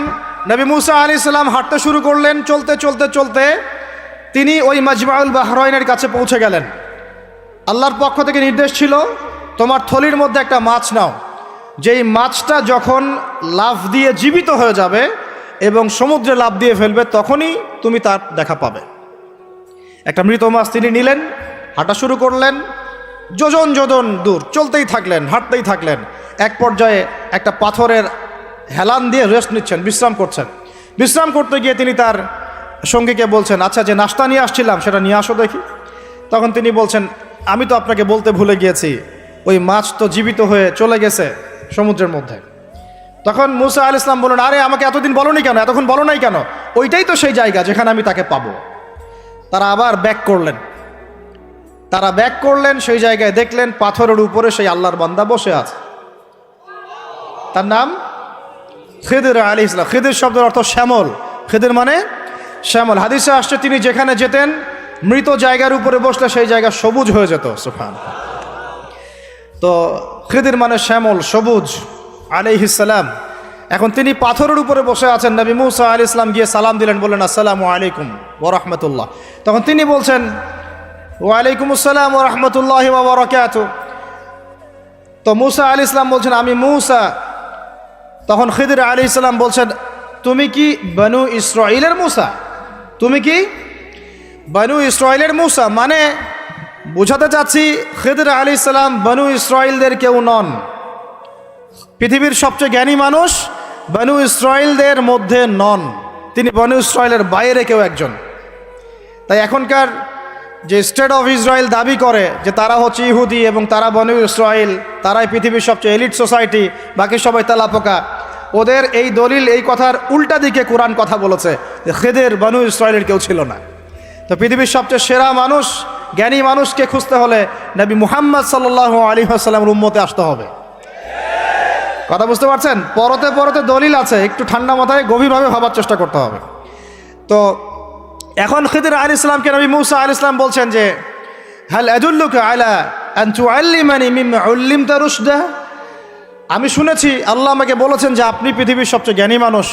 নবী মুসা আলাইহিস সালাম হাঁটতে শুরু করলেন। চলতে চলতে চলতে তিনি ওই মাজমাউল বাহরাইনের কাছে পৌঁছে গেলেন। আল্লাহর পক্ষ থেকে নির্দেশ ছিল, তোমার থলির মধ্যে একটা মাছ নাও, যেই মাছটা যখন লাফ দিয়ে জীবিত হয়ে যাবে এবং সমুদ্রে লাফ দিয়ে ফেলবে, তখনই তুমি তার দেখা পাবে। একটা মৃত মাছ তিনি নিলেন, হাঁটা শুরু করলেন। যোজন যোজন দূর চলতেই থাকলেন, হাঁটতেই থাকলেন। এক পর্যায়ে একটা পাথরের হেলান দিয়ে রেস্ট নিচ্ছেন, বিশ্রাম করছেন। বিশ্রাম করতে গিয়ে তিনি তার সঙ্গীকে বলছেন, আচ্ছা, যে নাস্তা নিয়ে আসছিলাম সেটা নিয়ে আসো দেখি। তখন তিনি বলছেন, আমি তো আপনাকে বলতে ভুলে গিয়েছি, ওই মাছ তো জীবিত হয়ে চলে গেছে সমুদ্রের মধ্যে। তখন মুসা আলাইহিস সালাম বললেন, আরে আমাকে এতদিন বলোনি কেন, এতক্ষণ বলো নাই কেন? ওইটাই তো সেই জায়গা যেখানে আমি তাকে পাবো। তারা আবার ব্যাক করলেন। তারা ব্যাক করলেন, সেই জায়গায় দেখলেন পাথরের উপরে সেই আল্লাহর বান্দা বসে আছে। তার নাম খিদির আলাইহিস সালাম। খিদির শব্দের অর্থ শ্যামল। খিদির মানে শ্যামল। হাদিসে আসছে, তিনি যেখানে যেতেন মৃত জায়গার উপরে বসলে সেই জায়গা সবুজ হয়ে যেত। সুবহানাল্লাহ। তো খিদির মানে শ্যামল, সবুজ আলাইহিস সালাম। এখন তিনি পাথরের উপরে বসে আছেন। নবী মুসা আলাইহিস সালাম গিয়ে সালাম দিলেন, বললেন, আসসালামু আলাইকুম ওয়া রাহমাতুল্লাহ। তখন তিনি বলছেন, ওয়ালাইকুম আসসালাম ওয়া রাহমাতুল্লাহি ওয়া বারাকাতুহু। তো মুসা আলাইহিস সালাম বলছেন, আমি মুসা। তখন খিদির আলাইহিস সালাম বলছেন, তুমি কি বনু ইসরাইলের মুসা? তুমি কি বনু ইসরাইলের মুসা? মানে বোঝাতে চাচ্ছি, খিদির আলাইহিস সালাম বনু ইসরাইলদের কেউ নন। পৃথিবীর সবচেয়ে জ্ঞানী মানুষ বনু ইসরাইলদের মধ্যে নন, তিনি বনু ইসরাইলের বাইরে কেউ একজন। তাই এখনকার যে স্টেট অফ ইসরায়েল দাবি করে যে তারা হচ্ছে ইহুদি এবং তারা বনু ইসরাইল, তারাই পৃথিবীর সবচেয়ে এলিট সোসাইটি, বাকি সবাই তেলাপোকা, ওদের এই দলিল, এই কথার উল্টা দিকে কোরআন কথা বলেছে যে খিদির বনু ইসরাইলের কেউ ছিল না। তো পৃথিবীর সবচেয়ে সেরা মানুষ, জ্ঞানী মানুষকে খুঁজতে হলে নবী মুহাম্মদ সাল্লাল্লাহু আলাইহি ওয়াসাল্লামের উম্মতে আসতে হবে। কথা বুঝতে পারছেন? পরতে পরতে দলিল আছে, একটু ঠান্ডা মাথায় গভীরভাবে ভাবার চেষ্টা করতে হবে। তো এখন খিদির আলাইহিস সালামকে নবী মুসা আলাইহিস সালাম বলছেন যে, হাল আদুল্লুকা আলা আন তুআল্লিমানি মিম্মা উল্লিমতা রুশদা। আমি শুনেছি আল্লাহ আমাকে বলেছেন যে আপনি পৃথিবীর সবচেয়ে জ্ঞানী মানুষ,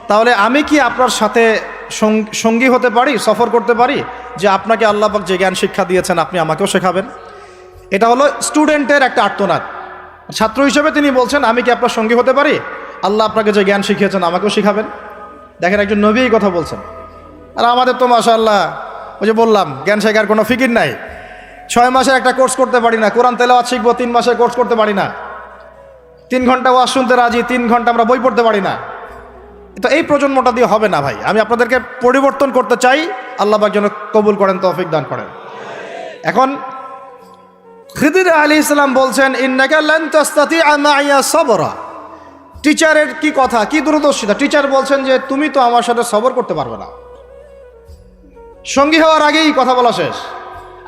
তাহলে আমি কি আপনার সাথে সঙ্গী হতে পারি, সফর করতে পারি, যে আপনাকে আল্লাহ পাক যে জ্ঞান শিক্ষা দিয়েছেন আপনি আমাকেও শেখাবেন? এটা হলো স্টুডেন্টের একটা আর্তনাদ। ছাত্র হিসেবে তিনি বলছেন, আমি কি আপনার সঙ্গী হতে পারি? আল্লাহ আপনাকে যে জ্ঞান শিখিয়েছেন আমাকেও শিখাবেন। দেখেন, একজন নবী এই কথা বলছেন। আর আমাদের তো মাশাআল্লাহ, ওই যে বললাম, জ্ঞান শেখার কোনো ফিকির নাই। 6 মাসের একটা কোর্স করতে পারি না, কোরআন তেলাওয়াত শিখবো 3 মাসের কোর্স করতে পারি না, 3 ঘন্টা ওয়াজ শুনতে রাজি, 3 ঘন্টা আমরা বই পড়তে পারি না। তো এই প্রজন্মটা দিয়ে হবে না ভাই। আমি আপনাদেরকে পরিবর্তন করতে চাই, আল্লাহ পাক যেন কবুল করেন, তৌফিক দান করেন। এখন খিদির আলাইহিস সালাম বলছেন, ইন্নাকা লান তাস্তাতিআ মাইয়া সাবরা। টিচারের কি কথা, কি দূরদর্শিতা! টিচার বলছেন যে তুমি তো আমার সাথে সবর করতে পারবে না। সঙ্গী হওয়ার আগেই কথা বলা শেষ।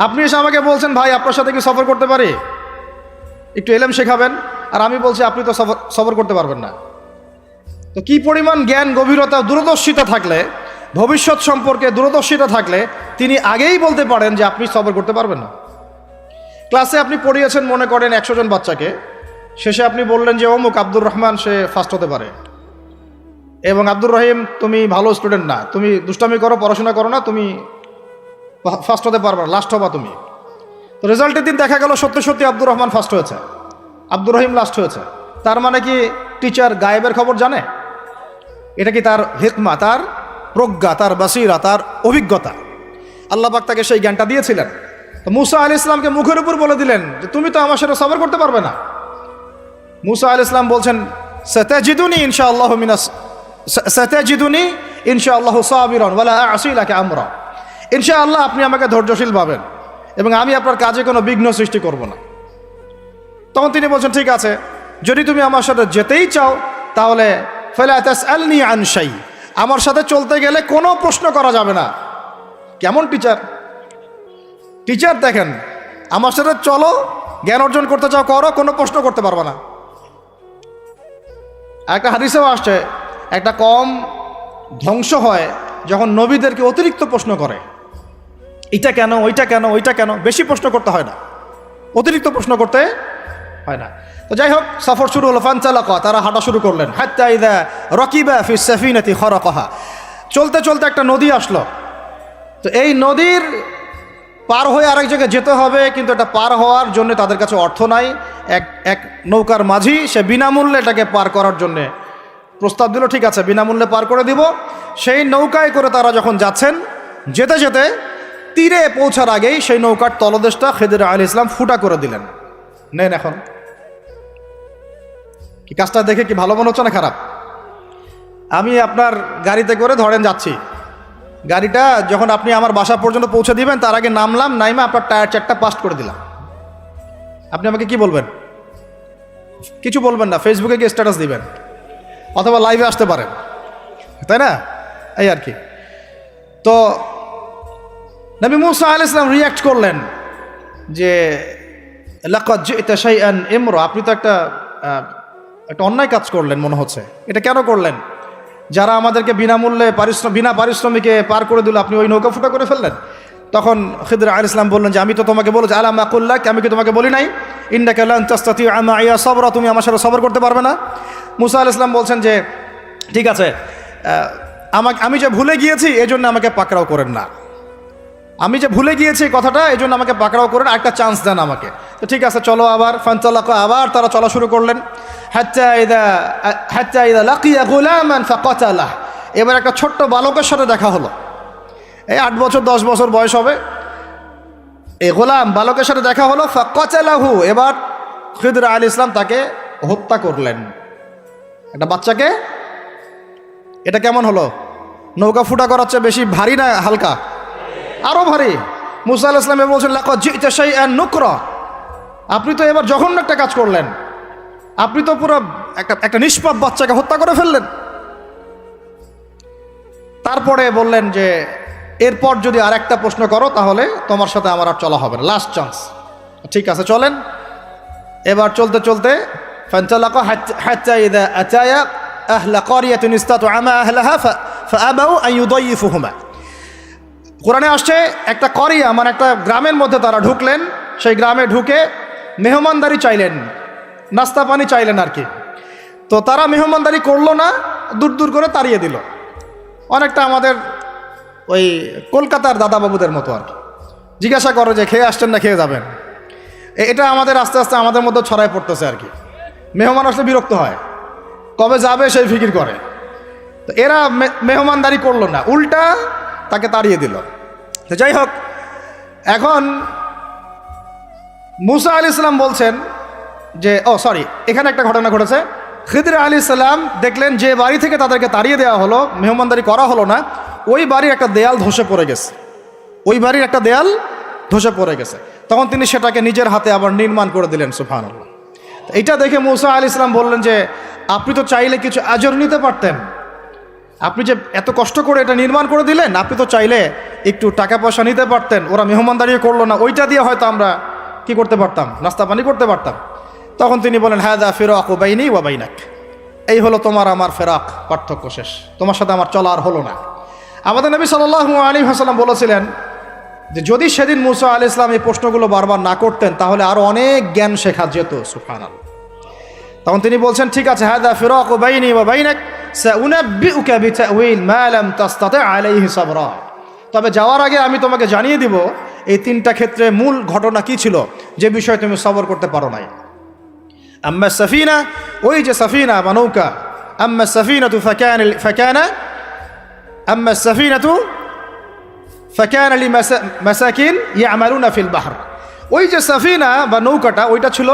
আপনি এসে আমাকে বলছেন, ভাই আপনার সাথে কি সফর করতে পারি, একটু এলেম শেখাবেন, আর আমি বলছি আপনি তো সফর করতে পারবেন না। তো কি পরিমাণ জ্ঞান, গভীরতা, দূরদর্শিতা থাকলে, ভবিষ্যৎ সম্পর্কে দূরদর্শিতা থাকলে তিনি আগেই বলতে পারেন যে আপনি সবর করতে পারবেন না। ক্লাসে আপনি পড়িয়েছেন মনে করেন 100 জন বাচ্চাকে, শেষে আপনি বললেন যে অমুক আব্দুর রহমান সে ফার্স্ট হতে পারে, এবং আব্দুর রহিম তুমি ভালো স্টুডেন্ট না, তুমি দুষ্টামি করো, পড়াশোনা করো না, তুমি ফার্স্ট হতে পারবে না, লাস্ট হবা তুমি। তো রেজাল্টের দিন দেখা গেল সত্যি সত্যি আব্দুর রহমান ফার্স্ট হয়েছে, আব্দুর রহিম লাস্ট হয়েছে। তার মানে কি টিচার গায়েবের খবর জানে? এটা কি তার হিকমা, তার প্রজ্ঞা, তার বাসিরা, তার অভিজ্ঞতা? আল্লাহ পাক তাকে সেই জ্ঞানটা দিয়েছিলেন। তো মুসা আলাইহিস সালামকে মুখের উপর বলে দিলেন যে তুমি তো আমার সাথে সবর করতে পারবে না। মুসা আলাইহিস সালাম বলছেন সাতাজিদুনি ইনশাআল্লাহু মিনাস সাতাজিদুনি ইনশাআল্লাহু সাবিরান ওয়ালা আ'সি লাকা আমরা। ইনশাআল্লাহ আপনি আমাকে ধৈর্যশীল পাবেন এবং আমি আপনার কাজে কোনো বিঘ্ন সৃষ্টি করব না। তখন তিনি বলছেন ঠিক আছে, যদি তুমি আমার সাথে যেতেই চাও তাহলে ফালা তাসআলনি আন শাই, আমার সাথে চলতে গেলে কোনো প্রশ্ন করা যাবে না। কেমন টিচার! টিচার দেখেন, আমার সাথে চলো, জ্ঞান অর্জন করতে চাও করো, কোনো প্রশ্ন করতে পারবে না। একটা হাদিসেও আসছে একটা কম ধ্বংস হয় যখন নবীদেরকে অতিরিক্ত প্রশ্ন করে, এটা কেন, ওইটা কেন, ওইটা কেন। বেশি প্রশ্ন করতে হয় না, অতিরিক্ত প্রশ্ন করতে হয় না। তো যাই হোক, সফর শুরু হলো। ফানতালাকা, তারা হাঁটা শুরু করলেন। হাত্তা ইযা রাকিবা ফি সাফিনাতি খারাকাহা, চলতে চলতে একটা নদী আসলো। তো এই নদীর পার হয়ে আরেক জায়গায় যেতে হবে, কিন্তু এটা পার হওয়ার জন্য তাদের কাছে অর্থ নাই। এক নৌকার মাঝি সে বিনামূল্যে এটাকে পার করার জন্যে প্রস্তাব দিল, ঠিক আছে বিনামূল্যে পার করে দিব। সেই নৌকায় করে তারা যখন যাচ্ছেন, যেতে যেতে তীরে পৌঁছার আগেই সেই নৌকার তলদেশটা খিদির আলাইহিস সালাম ফুটা করে দিলেন। নেন এখন, কি কাজটা দেখে কি ভালো মনে হচ্ছে না খারাপ? আমি আপনার গাড়িতে করে ধরেন যাচ্ছি, গাড়িটা যখন আপনি আমার বাসা পর্যন্ত পৌঁছে দিবেন তার আগে নামলাম, নাইমা আপনার টায়ার চারটা পাস্ট করে দিলাম, আপনি আমাকে কি বলবেন? কিছু বলবেন না, ফেসবুকে গিয়ে স্ট্যাটাস দিবেন অথবা লাইভে আসতে পারেন, তাই না? এই আর কি। তো নবী মুসা আলাইহিস সালাম রিয়্যাক্ট করলেন যে লাকাদ জি'তা শাইআন ইমরা, আপনি তো একটা অন্যায় কাজ করলেন মনে হচ্ছে। এটা কেন করলেন? যারা আমাদেরকে বিনামূল্যে বিনা পারিশ্রমিকে পার করে দিল, আপনি ওই নৌকা ফুটা করে ফেললেন। তখন খিদির আলাইহিস সালাম বললেন যে আমি তো তোমাকে বলেছি, আলা মা কুল্লাক, আমি কি তোমাকে বলি নাই ইন্নাকা লান তাসতাতিআ মাইয়া সাবরা, তুমি আমার সাথে সবর করতে পারবে না? মুসা আলাইহিস সালাম বলছেন যে ঠিক আছে, আমি যে ভুলে গিয়েছি এজন্য আমাকে পাকড়াও করেন না, আমি যে ভুলে গিয়েছি কথাটা, এই জন্য আমাকে পাকড়াও করেন, একটা চান্স দেন আমাকে। তো ঠিক আছে চলো আবার। ফানতালাকা, আবার তারা চলা শুরু করলেন। হাত্তা ইযা লাকিয়া গুলামান ফাকাতালাহ, এবার একটা ছোট্ট বালকের সাথে দেখা হলো। এই 8 বছর 10 বছর বয়স হবে, এই গোলাম বালকের সাথে দেখা হলো। ফাকাতালাহু, এবার খিদির আলাইহিস সালাম তাকে হত্যা করলেন। একটা বাচ্চাকে, এটা কেমন হলো? নৌকা ফুটা করার চেয়ে বেশি ভারী না হালকা? আরো ভারী। মুসা আলাইহিস সালাম বলছেন লাকাদ জি'তা শাইআন নুকরা, আপনি তো এবার জঘন্য একটা কাজ করলেন, আপনি তো পুরো একটা নিষ্পাপ বাচ্চাকে হত্যা করে ফেললেন। তারপরে বললেন যে এরপর যদি আর একটা প্রশ্ন করো তাহলে তোমার সাথে আমার আর চলা হবে না, লাস্ট চান্স। ঠিক আছে চলেন। এবার চলতে চলতে ফানতালাকা হাত্তা ইযা আতায়া আহলা ক্বরিয়াতিন ইসতাতআমা আহলাহা ফাআবাউ আন ইউদাইফুহুমা। কোরআনে আসছে একটা করিয়া মানে একটা গ্রামের মধ্যে তারা ঢুকলেন। সেই গ্রামে ঢুকে মেহমানদারি চাইলেন, নাস্তা পানি চাইলেন আর কি। তো তারা মেহমানদারি করলো না, দূর দূর করে তাড়িয়ে দিল। অনেকটা আমাদের ওই কলকাতার দাদাবাবুদের মতো আর কি। জিজ্ঞাসা করে যে খেয়ে আসছেন না খেয়ে যাবেন। এটা আমাদের আস্তে আস্তে আমাদের মধ্যে ছড়ায় পড়তেছে আর কি। মেহমান আসলে বিরক্ত হয়, কবে যাবে সেই ফিকির করে। তো এরা মেহমানদারি করলো না, উল্টা তাকে তাড়িয়ে দিল। তো যাই হোক, এখন মুসা আলাইহিস সালাম বলছেন যে এখানে একটা ঘটনা ঘটেছে। খিদির আলাইহিস সালাম দেখলেন যে বাড়ি থেকে তাদেরকে তাড়িয়ে দেওয়া হলো, মেহমানদারি করা হলো না, ওই বাড়ির একটা দেয়াল ধসে পড়ে গেছে, ওই বাড়ির একটা দেয়াল ধসে পড়ে গেছে। তখন তিনি সেটাকে নিজের হাতে আবার নির্মাণ করে দিলেন। সুবহানাল্লাহ। এটা দেখে মুসা আলাইহিস সালাম বললেন যে আপনি তো চাইলে কিছু আজর নিতে পারতেন, আপনি যে এত কষ্ট করে এটা নির্মাণ করে দিলেন, আপনি তো চাইলে একটু টাকা পয়সা নিতে পারতেন। ওরা মেহমানদারি করলো না, ওইটা দিয়ে হয়তো আমরা কি করতে পারতাম, নাস্তা পানি করতে পারতাম। তখন তিনি বলেন হাযা ফিরাকু বাইনি ওয়া বাইনাক, এই হলো তোমার আমার ফেরাক, পার্থক্য শেষ, তোমার সাথে আমার চলা আর হলো না। আমাদের নবী সাল্লাল্লাহু আলাইহি ওয়াসাল্লাম বলেছিলেন যে যদি সেদিন মুসা আলাইহিস সালাম এই প্রশ্নগুলো বারবার না করতেন তাহলে আরো অনেক জ্ঞান শেখা যেত। সুবহানাল্লাহ। তখন তিনি বলছেন, ঠিক আছে, হাদা ফিরাকু বাইনি ওয়া বাইনাক সাউনাব্বিউকা বিতাউইল মা লাম তাসতাতি' আলাইহি সাবরা। তবে যাওয়ার আগে আমি তোমাকে জানিয়ে দিব এই তিনটা ক্ষেত্রে মূল ঘটনা কি ছিল যে বিষয়ে তুমি সবর করতে পারো নাই। আম্মা সাফিনা, ওই যে সাফিনা বা নৌকা, আম্মা সাফিনাতু আম্মা সাফিনাতু ফাকানা লিমাসাকিন ইয়ামালুনা ফিল বাহর। ওই যে সাফিনা বা নৌকাটা, ওইটা ছিল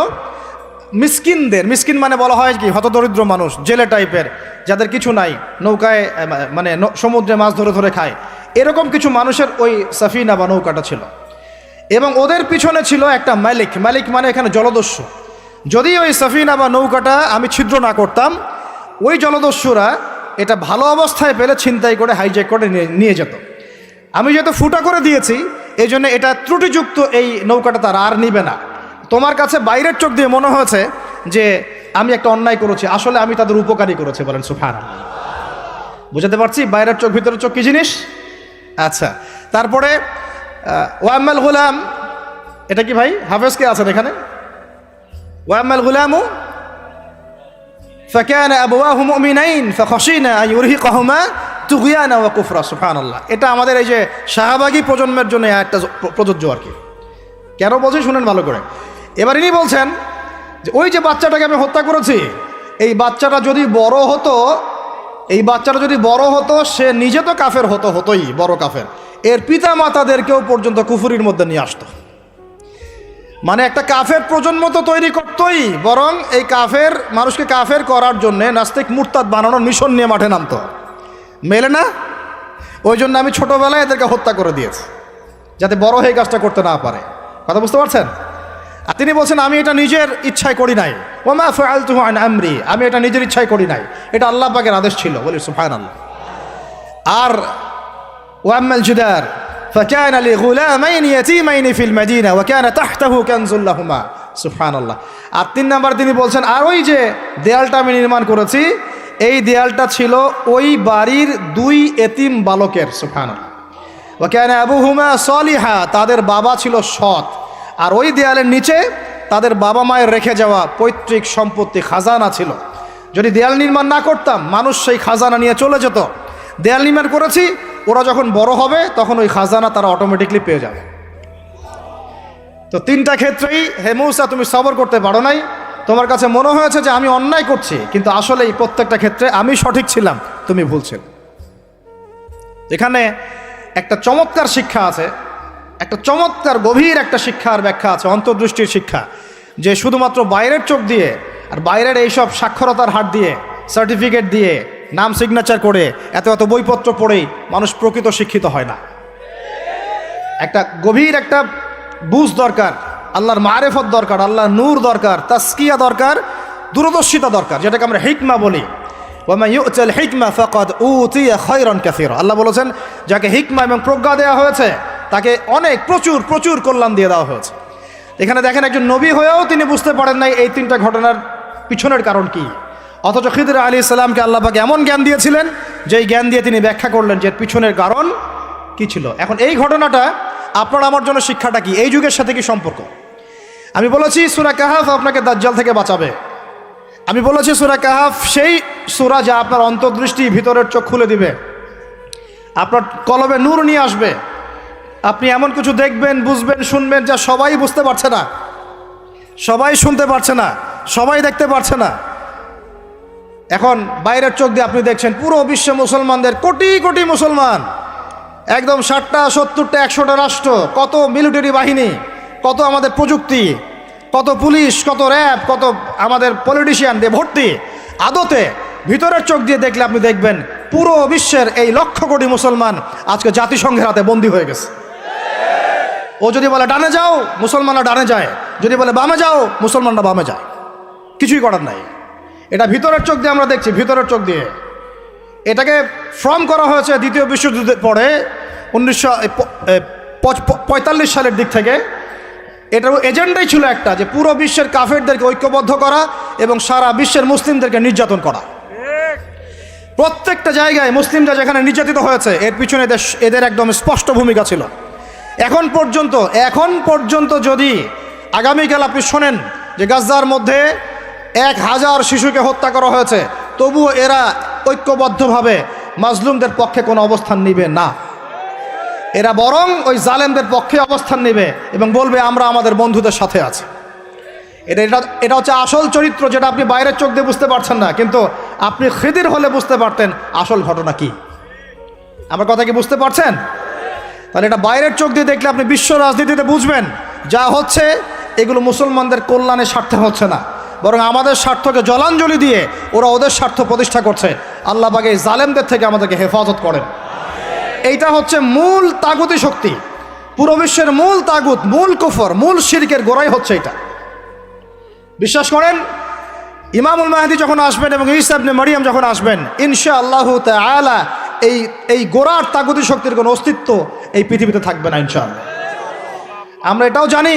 মিসকিনদের, মিসকিন মানে বলা হয় কি হতদরিদ্র মানুষ, জেলে টাইপের, যাদের কিছু নাই, নৌকায় মানে সমুদ্রে মাছ ধরে ধরে খায়, এরকম কিছু মানুষের ওই সাফিনা বা নৌকাটা ছিল। এবং ওদের পিছনে ছিল একটা মালিক, মালিক মানে এখানে জলদস্যু। যদি ওই সাফিনা বা নৌকাটা আমি ছিদ্র না করতাম, ওই জলদস্যুরা এটা ভালো অবস্থায় পেলে ছিনতাই করে হাইজ্যাক করে নিয়ে যেত। আমি যেহেতু ফুটা করে দিয়েছি, এই জন্য এটা ত্রুটিযুক্ত এই নৌকাটা তারা আর নিবে না। তোমার কাছে বাইরের চোখ দিয়ে মনে হয়েছে যে আমি একটা অন্যায় করেছি, আসলে আমি তাদের উপকারী করেছি। বলেন সুবহানাল্লাহ। বুঝাতে পারছি বাইরের চোখ ভিতরের চোখ কি জিনিস? আচ্ছা, তারপরে ওয়াম্মাল গুলাম, এটা কি ভাই হাফেজ কে আছেন এখানে? ওয়াম্মাল গুলামু ফাকানা আবওয়াহু মুমিনাইন ফাখাশিনা আন ইউরহিকাহুমা তুগয়ানা ওয়া কুফরা। সুবহানাল্লাহ। এটা আমাদের এই যে শাহবাগী প্রজন্মের জন্য একটা প্রযোজ্য আর কি। কেন বলছি শুনেন ভালো করে। এবার ইনি বলছেন যে ওই যে বাচ্চাটাকে আমি হত্যা করেছি, এই বাচ্চাটা যদি বড় হতো, এই বাচ্চাটা যদি বড় হতো, সে নিজে তো কাফের হতোই, বড় কাফের, এর পিতা মাতাদেরকেও পর্যন্ত কুফরির মধ্যে নিয়ে আসতো। মানে একটা কাফের প্রজন্ম তো তৈরি করতোই, বরং এই কাফের মানুষকে কাফের করার জন্য নাস্তিক মুরতাদ বানানোর মিশন নিয়ে মাঠে নামতো। মেলে না? ওই জন্য আমি ছোটবেলায় এদেরকে হত্যা করে দিয়েছি, যাতে বড় হয়ে কাজটা করতে না পারে। কথা বুঝতে পারছেন? আর তিনি বলছেন আমি এটা নিজের ইচ্ছায় করি নাই, ওমা ফাআলতুহু আন আমরি, আমি এটা নিজের ইচ্ছায় করি নাই, এটা আল্লাহ পাকের আদেশ ছিল। বলি সুবহানাল্লাহ। আর ওয়াম্মাল জিদার ফাকানা লিগুলামাইন ইয়াতীমাইন ফিল মাদিনা ওয়া কানা তাহতাহু কানজুল লাহুমা। সুবহানাল্লাহ। আর 3 নাম্বার তিনি বলছেন, আর ওই যে দেয়ালটা আমি নির্মাণ করেছি, এই দেয়ালটা ছিল ওই বাড়ির 2 এতিম বালকের। সুবহানাল্লাহ। ওয়া কানা আবুহুমা সালিহা, তাদের বাবা ছিল সৎ। আর ওই দেয়ালের নিচে তাদের বাবা মায়ের রেখে যাওয়া পৈতৃক সম্পত্তি খাজানা ছিল। যদি দেয়াল নির্মাণ না করতাম, মানুষ সেই খাজানা নিয়ে চলে যেত। দেয়াল নির্মাণ করেছি, ওরা যখন বড় হবে তখন ওই খাজানা তারা অটোমেটিকলি পেয়ে যাবে। তো 3টা ক্ষেত্রেই হে মূসা তুমি সবর করতে পারো নাই, তোমার কাছে মনে হয়েছে যে আমি অন্যায় করছি, কিন্তু আসলে এই প্রত্যেকটা ক্ষেত্রে আমি সঠিক ছিলাম, তুমি ভুল ছিল। এখানে একটা চমৎকার শিক্ষা আছে, একটা চমৎকার গভীর একটা শিক্ষার ব্যাখ্যা আছে, অন্তর্দৃষ্টির শিক্ষা, যে শুধুমাত্র বাইরের চোখ দিয়ে আর বাইরের এইসব সাক্ষরতার হাত দিয়ে, সার্টিফিকেট দিয়ে, নাম সিগনেচার করে, এত বইপত্র পড়েই মানুষ প্রকৃত শিক্ষিত হয় না। একটা গভীর একটা বুঝ দরকার, আল্লাহর মারেফত দরকার, আল্লাহর নূর দরকার, তাসকিয়া দরকার, দূরদর্শিতা দরকার, যেটাকে আমরা হিকমা বলি। ওয়ামা ইউতাল হিকমা ফাকাদ উতিয়া খায়রান কাসীরা। আল্লাহ বলেছেন যাকে হিকমা এবং প্রজ্ঞা দেওয়া হয়েছে তাকে অনেক প্রচুর কল্যাণ দিয়ে দেওয়া হয়েছে। এখানে দেখেন একজন নবী হয়েও তিনি বুঝতে পারেন নাই এই 3টা ঘটনার পিছনের কারণ কি, অথচ খিদর আলাইহিস সালামকে আল্লাহ পাক এমন জ্ঞান দিয়েছিলেন যেই জ্ঞান দিয়ে তিনি ব্যাখ্যা করলেন যে পিছনের কারণ কি ছিল। এখন এই ঘটনাটা আপনার আমার জন্য শিক্ষাটা কি, এই যুগের সাথে কি সম্পর্ক? আমি বলেছি সূরা কাহাফ আপনাকে দাজ্জাল থেকে বাঁচাবে। আমি বলেছি সূরা কাহাফ সেই সূরা যা আপনার অন্তর্দৃষ্টি, ভিতরের চোখ খুলে দিবে, আপনার কলবে নূর নিয়ে আসবে। আপনি এমন কিছু দেখবেন, বুঝবেন, শুনবেন যা সবাই বুঝতে পারছে না, সবাই শুনতে পারছে না, সবাই দেখতে পারছে না। এখন বাইরের চোখ দিয়ে আপনি দেখছেন পুরো বিশ্বে মুসলমানদের, কোটি কোটি মুসলমান, একদম 60টা 70টা 100টা রাষ্ট্র, কত মিলিটারি বাহিনী, কত আমাদের প্রযুক্তি, কত পুলিশ, কত র্যাব, কত আমাদের পলিটিশিয়ান দিয়ে ভর্তি। আদতে ভিতরের চোখ দিয়ে দেখলে আপনি দেখবেন পুরো বিশ্বের এই লক্ষ কোটি মুসলমান আজকে জাতিসংঘের হাতে বন্দী হয়ে গেছে। ও যদি বলে ডানে যাও, মুসলমানরা ডানে যায়, যদি বলে বামে যাও, মুসলমানরা বামে যায়, কিছুই করার নাই। এটা ভিতরের চোখ দিয়ে আমরা দেখছি, ভিতরের চোখ দিয়ে। এটাকে ফর্ম করা হয়েছে 2য় বিশ্বযুদ্ধের পরে 1945 সালের দিক থেকে। এটার এজেন্ডাই ছিল একটা, যে পুরো বিশ্বের কাফেরদেরকে ঐক্যবদ্ধ করা এবং সারা বিশ্বের মুসলিমদেরকে নির্যাতন করা। প্রত্যেকটা জায়গায় মুসলিমরা যেখানে নির্যাতিত হয়েছে এর পিছনে এদের একদম স্পষ্ট ভূমিকা ছিল। এখন পর্যন্ত যদি আগামীকাল আপনি শোনেন যে গাজার মধ্যে 1000 শিশুকে হত্যা করা হয়েছে, তবুও এরা ঐক্যবদ্ধভাবে মাজলুমদের পক্ষে কোনো অবস্থান নিবে না। এরা বরং ওই জালেমদের পক্ষে অবস্থান নেবে এবং বলবে আমরা আমাদের বন্ধুদের সাথে আছি। এটা হচ্ছে আসল চরিত্র, যেটা আপনি বাইরের চোখ দিয়ে বুঝতে পারছেন না, কিন্তু আপনি খিদির হলে বুঝতে পারতেন আসল ঘটনা কি। আমার কথা কি বুঝতে পারছেন? তাহলে এটা বাইরের চোখ দিয়ে দেখলে আপনি বিশ্ব রাজনীতিতে বুঝবেন যা হচ্ছে এগুলো মুসলমানদের কল্যাণের স্বার্থে হচ্ছে না, বরং আমাদের স্বার্থকে জলাঞ্জলি দিয়ে ওরা ওদের স্বার্থ প্রতিষ্ঠা করছে। আল্লাহ পাক এই জালেমদের থেকে আমাদেরকে হেফাজত করেন। এইটা হচ্ছে মূল তাগুতি শক্তি, পুরো বিশ্বের মূল তাগুত, মূল কুফর, মূল শিরকের গোড়াই হচ্ছে এটা। বিশ্বাস করেন ইমামুল মাহদী যখন আসবেন এবং ঈসা ইবনে মারিয়াম যখন আসবেন, ইনশাআল্লাহু তাআলা এই গোড়ার তাগুতি শক্তির কোনো অস্তিত্ব এই পৃথিবীতে থাকবে না ইনশাআল্লাহ। আমরা এটাও জানি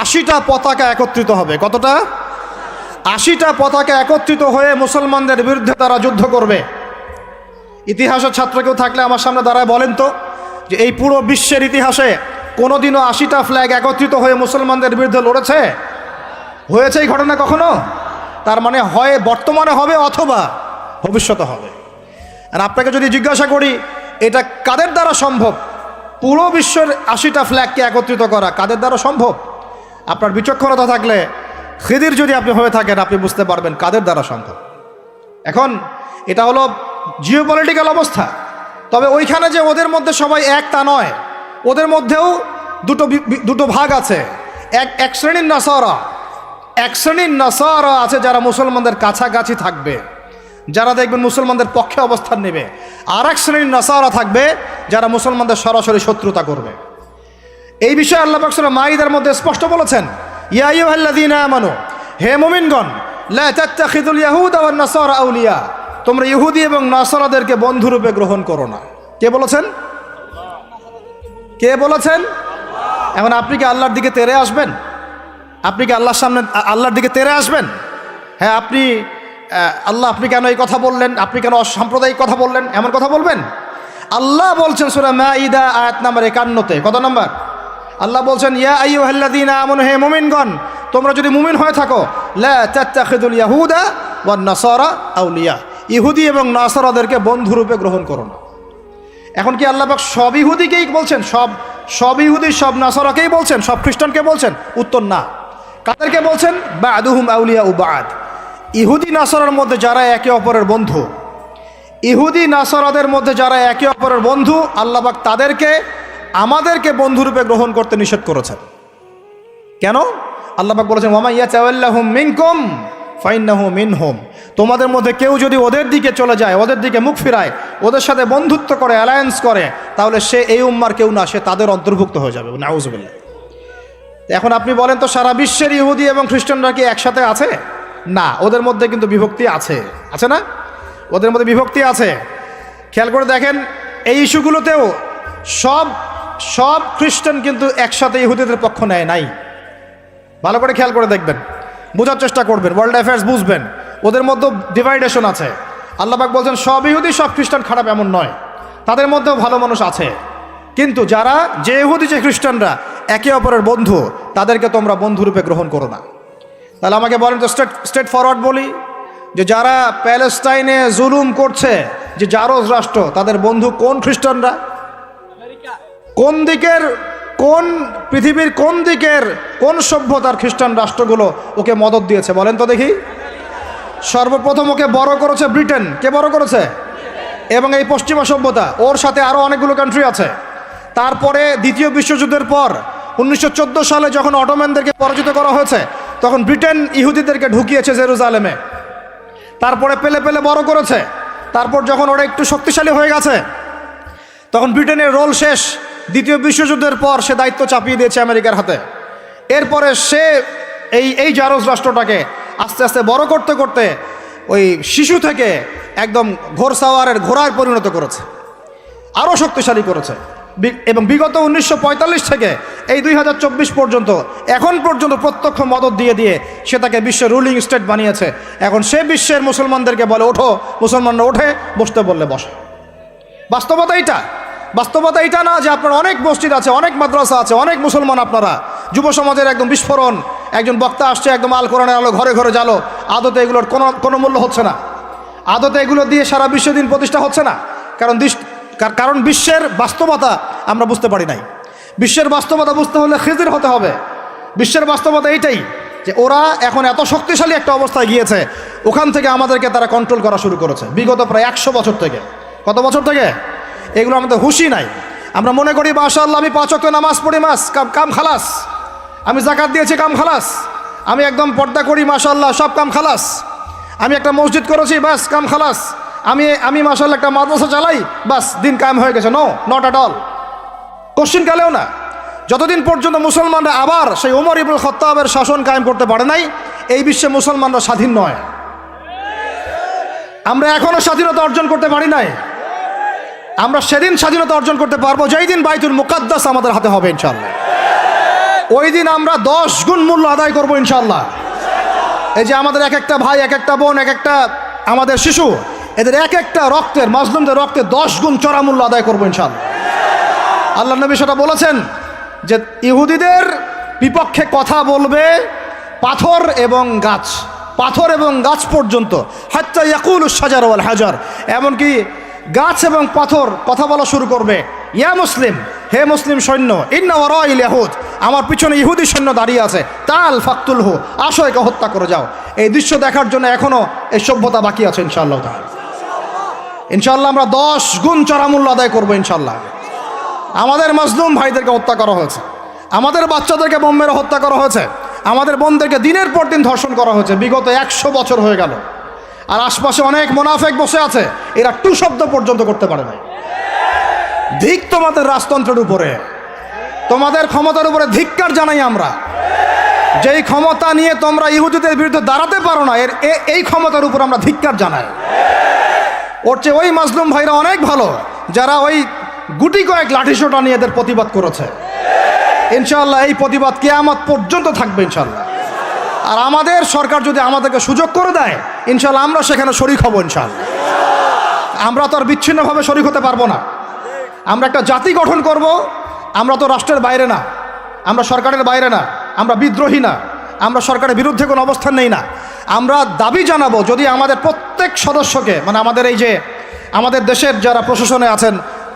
80টা পতাকা একত্রিত হবে। কতটা? 80টা পতাকা একত্রিত হয়ে মুসলমানদের বিরুদ্ধে তারা যুদ্ধ করবে। ইতিহাসের ছাত্র কেউ থাকলে আমার সামনে দাঁড়ায় বলেন তো যে এই পুরো বিশ্বের ইতিহাসে কোনোদিনও 80টা ফ্ল্যাগ একত্রিত হয়ে মুসলমানদের বিরুদ্ধে লড়েছে? হয়েছে এই ঘটনা কখনো? তার মানে হয় বর্তমানে হবে অথবা ভবিষ্যতে হবে। আর আপনাকে যদি জিজ্ঞাসা করি এটা কাদের দ্বারা সম্ভব, পুরো বিশ্বের 80টা ফ্ল্যাগকে একত্রিত করা কাদের দ্বারা সম্ভব? আপনার বিচক্ষণতা থাকলে, খিদির যদি আপনি হয়ে থাকেন, আপনি বুঝতে পারবেন কাদের দ্বারা সম্ভব। এখন এটা হলো জিওপলিটিক্যাল অবস্থা। তবে ওইখানে যে ওদের মধ্যে সবাই এক তা নয়, ওদের মধ্যেও দুটো ভাগ আছে। এক শ্রেণীর নাসারা আছে যারা মুসলমানদের কাছাকাছি থাকবে, যারা দেখবেন মুসলমানদের পক্ষে অবস্থান নেবে। আর এক শ্রেণীর নাসারা থাকবে যারা মুসলমানদের সরাসরি শত্রুতা করবে। এই বিষয়ে আল্লাহ পাক সূরা মাইদার মধ্যে স্পষ্ট বলেছেন, ইয়া আইয়ুহাল্লাযীনা আমানু, হে মুমিনগণ, লা তাত্তাখিযুল ইয়াহুদা ওয়ান নাসারা আউলিয়া, তোমরা ইহুদি এবং নাসারাদেরকে বন্ধুরূপে গ্রহণ করো না। কে বলেছেন? কে বলেছেন? এখন আপনি কি আল্লাহর দিকে তেরে আসবেন? আপনি কি আল্লাহর সামনে আল্লাহর দিকে তেরে আসবেন? হ্যাঁ, আল্লাহ আপনি কেন এই কথা বললেন, আপনি কেন অসাম্প্রদায়িক কথা বললেন, এমন কথা বলবেন? আল্লাহ বলছেন সূরা মাইদা আয়াত নাম্বার 51-তে, কত নাম্বার? আল্লাহ বলছেন, ইয়া আইয়ুহাল্লাযীনা আমানু, হে মুমিনগণ, তোমরা যদি মুমিন হয়ে থাকো, লা তাত্তাখিযুল ইয়াহুদা ওয়ান নাসারা আউলিয়া, ইহুদি এবং নাসারাদেরকে বন্ধুরূপে গ্রহণ করো না। এখন কি আল্লাহ পাক সব ইহুদিকেই বলছেন, সব ইহুদি সব নাসারাকেই বলছেন, সব খ্রিস্টানকে বলছেন? উত্তর না। কাদেরকে বলছেন? বা'দুহুম আউলিয়াউ বা'দ। ইহুদি নাসারার মধ্যে যারা একে অপরের বন্ধু, ইহুদি নাসারাদের মধ্যে যারা একে অপরের বন্ধু, আল্লাহ পাক তাদেরকে আমাদেরকে বন্ধুরূপে গ্রহণ করতে নিষেধ করেছেন। কেন? আল্লাহ পাক বলেছেন, ওয়া মান ইয়াতাওয়াল্লাহুম মিনকুম ফাইন্নাহু মিনহুম, তোমাদের মধ্যে কেউ যদি ওদের দিকে চলে যায়, ওদের দিকে মুখ ফিরায়, ওদের সাথে বন্ধুত্ব করে, অ্যালায়েন্স করে, তাহলে সে এই উম্মার কেউ না, সে তাদের অন্তর্ভুক্ত হয়ে যাবে। নাউযুবিল্লাহ। এখন আপনি বলেন তো সারা বিশ্বের ইহুদি এবং খ্রিস্টানরা কি একসাথে আছে? না, ওদের মধ্যে কিন্তু বিভক্তি আছে, আছে না? ওদের মধ্যে বিভক্তি আছে। খেয়াল করে দেখেন, এই ইস্যুগুলোতেও সব খ্রিস্টান কিন্তু একসাথে ইহুদিদের পক্ষ নেয় নাই। ভালো করে খেয়াল করে দেখবেন, বোঝার চেষ্টা করবেন, ওয়ার্ল্ড অ্যাফেয়ার্স বুঝবেন। ওদের মধ্যে ডিভাইডেশন আছে। আল্লাহ পাক বলছেন সব ইহুদি সব খ্রিস্টান খারাপ এমন নয়, তাদের মধ্যেও ভালো মানুষ আছে। কিন্তু যে ইহুদি যে খ্রিস্টানরা একে অপরের বন্ধু, তাদেরকে তোমরা বন্ধুরূপে গ্রহণ করো না। তাহলে আমাকে বলেন তো, স্ট্রেট ফরওয়ার্ড বলি, যে যারা প্যালেস্টাইনে জুলুম করছে, যে জারজ রাষ্ট্র, তাদের বন্ধু কোন খ্রিস্টানরা? কোন দিকের, কোন পৃথিবীর কোন দিকের, কোন সভ্যতার খ্রিস্টান রাষ্ট্রগুলো ওকে মদদ দিয়েছে বলেন তো দেখি? সর্বপ্রথম ওকে বড় করেছে ব্রিটেন। কে বড় করেছে? এবং এই পশ্চিমা সভ্যতা, ওর সাথে আরও অনেকগুলো কান্ট্রি আছে। তারপরে দ্বিতীয় বিশ্বযুদ্ধের পর 1914 সালে যখন অটোম্যানদেরকে পরাজিত করা হয়েছে, তখন ব্রিটেন ইহুদিদেরকে ঢুকিয়েছে জেরুজালেমে। তারপরে পেলে বড় করেছে। তারপর যখন ওরা একটু শক্তিশালী হয়ে গেছে, তখন ব্রিটেনের রোল শেষ। দ্বিতীয় বিশ্বযুদ্ধের পর সে দায়িত্ব চাপিয়ে দিয়েছে আমেরিকার হাতে। এরপরে সে এই জারজ রাষ্ট্রটাকে আস্তে আস্তে বড় করতে করতে ওই শিশু থেকে একদম ঘোড়সাওয়ারের ঘোড়ায় পরিণত করেছে, আরও শক্তিশালী করেছে। এবং বিগত 1945 থেকে এই 2024 পর্যন্ত, এখন পর্যন্ত প্রত্যক্ষ মদত দিয়ে সে তাকে বিশ্বের রুলিং স্টেট বানিয়েছে। এখন সে বিশ্বের মুসলমানদেরকে বলে, ওঠো, মুসলমানরা ওঠে, বসতে বললে বসে। বাস্তবতা এটা না যে আপনার অনেক মসজিদ আছে, অনেক মাদ্রাসা আছে, অনেক মুসলমান, আপনারা যুব সমাজের একদম বিস্ফোরণ, একজন বক্তা আসছে একদম আল কোরআনের আলো ঘরে ঘরে জ্বালো, আদতে এগুলোর কোনো মূল্য হচ্ছে না। আদতে এগুলো দিয়ে সারা বিশ্ব দিন প্রতিষ্ঠা হচ্ছে না। কারণ বিশ্বের বাস্তবতা আমরা বুঝতে পারি নাই। বিশ্বের বাস্তবতা বুঝতে হলে খিজির হতে হবে। বিশ্বের বাস্তবতা এইটাই যে ওরা এখন এত শক্তিশালী একটা অবস্থায় গিয়েছে, ওখান থেকে আমাদেরকে তারা কন্ট্রোল করা শুরু করেছে বিগত প্রায় 100 বছর থেকে। কত বছর থেকে? এগুলো আমাদের হুঁশই নাই। আমরা মনে করি মাশাআল্লাহ আমি 5 ওয়াক্ত নামাজ পড়ি, কাম খালাস, আমি যাকাত দিয়েছি, কাম খালাস, আমি একদম পর্দা করি, মাশাআল্লাহ সব কাম খালাস, আমি একটা মসজিদ করেছি, বাস কাম খালাস, আমি মাশাআল্লাহ একটা মাদ্রাসা চালাই, বাস দিন কায়েম হয়ে গেছে। No, not at all. Question কালেও না। যতদিন পর্যন্ত মুসলমানরা আবার সেই ওমর ইবনুল খাত্তাবের শাসন কায়েম করতে পারে নাই, এই বিশ্বে মুসলমানরা স্বাধীন নয়। আমরা এখনো স্বাধীনতা অর্জন করতে পারি নাই। আমরা সেদিন স্বাধীনতা অর্জন করতে পারবো যেই দিন বাইতুল মুকাদ্দাস আমাদের হাতে হবে ইনশাআল্লাহ। ওই দিন আমরা 10 গুণ মূল্য আদায় করবো ইনশাআল্লাহ। এই যে আমাদের এক একটা ভাই, এক একটা বোন, এক একটা আমাদের শিশু, এদের এক একটা রক্তের, মাজলুমদের রক্তে 10 গুণ চড়া মূল্য আদায় করবো ইনশাআল্লাহ। আল্লাহ নবী সেটা বলেছেন যে ইহুদিদের বিপক্ষে কথা বলবে পাথর এবং গাছ, পাথর এবং গাছ পর্যন্ত, হাত্তা ইয়াকুলুশ শাজার ওয়াল হাজার, এমনকি গাছ এবং পাথর কথা বলা শুরু করবে, ইয়া মুসলিম, হে মুসলিম সৈন্য, ইন্না ওয়ারাইল ইয়াহুদ, আমার পিছনে ইহুদি সৈন্য দাঁড়িয়ে আছে, তাল ফাকতুলহু, আসো একে হত্যা করে যাও। এই দৃশ্য দেখার জন্য এখনো এই সভ্যতা বাকি আছে ইনশাআল্লাহ তাআলা। ইনশাআল্লাহ আমরা 10 গুণ চড়া মূল্য আদায় করবো ইনশাআল্লাহ। আমাদের মাজলুম ভাইদেরকে হত্যা করা হয়েছে, আমাদের বাচ্চাদেরকে বোম মেরে হত্যা করা হয়েছে, আমাদের বোনদেরকে দিনের পর দিন ধর্ষণ করা হয়েছে, বিগত 100 বছর হয়ে গেল। আর আশপাশে অনেক মুনাফিক বসে আছে, এরা টু শব্দ পর্যন্ত করতে পারে না। ধিক তোমাদের রাজতন্ত্রের উপরে, তোমাদের ক্ষমতার উপরে ধিক্কার জানাই আমরা। যেই ক্ষমতা নিয়ে তোমরা ইহুদিদের বিরুদ্ধে দাঁড়াতে পারো না, এই ক্ষমতার উপর আমরা ধিক্কার জানাই। ওর চেয়ে ওই মাজলুম ভাইরা অনেক ভালো যারা ওই গুটি কয়েক লাঠিসোঁটা নিয়ে এদের প্রতিবাদ করেছে। ইনশাআল্লাহ এই প্রতিবাদ কিয়ামত পর্যন্ত থাকবে ইনশাআল্লাহ। আর আমাদের সরকার যদি আমাদেরকে সুযোগ করে দেয়, ইনশাআল্লাহ আমরা সেখানে শরিক হব ইনশাআল্লাহ। আমরা তো আর বিচ্ছিন্নভাবে শরিক হতে পারবো না। আমরা একটা জাতি গঠন করব। আমরা তো রাষ্ট্রের বাইরে না, আমরা সরকারের বাইরে না, আমরা বিদ্রোহী না, আমরা সরকারের বিরুদ্ধে কোনো অবস্থান নেই না। আমরা দাবি জানাবো যদি আমাদের প্রত্যেক সদস্যকে, মানে আমাদের এই যে আমাদের দেশের যারা প্রশাসনে আছেন,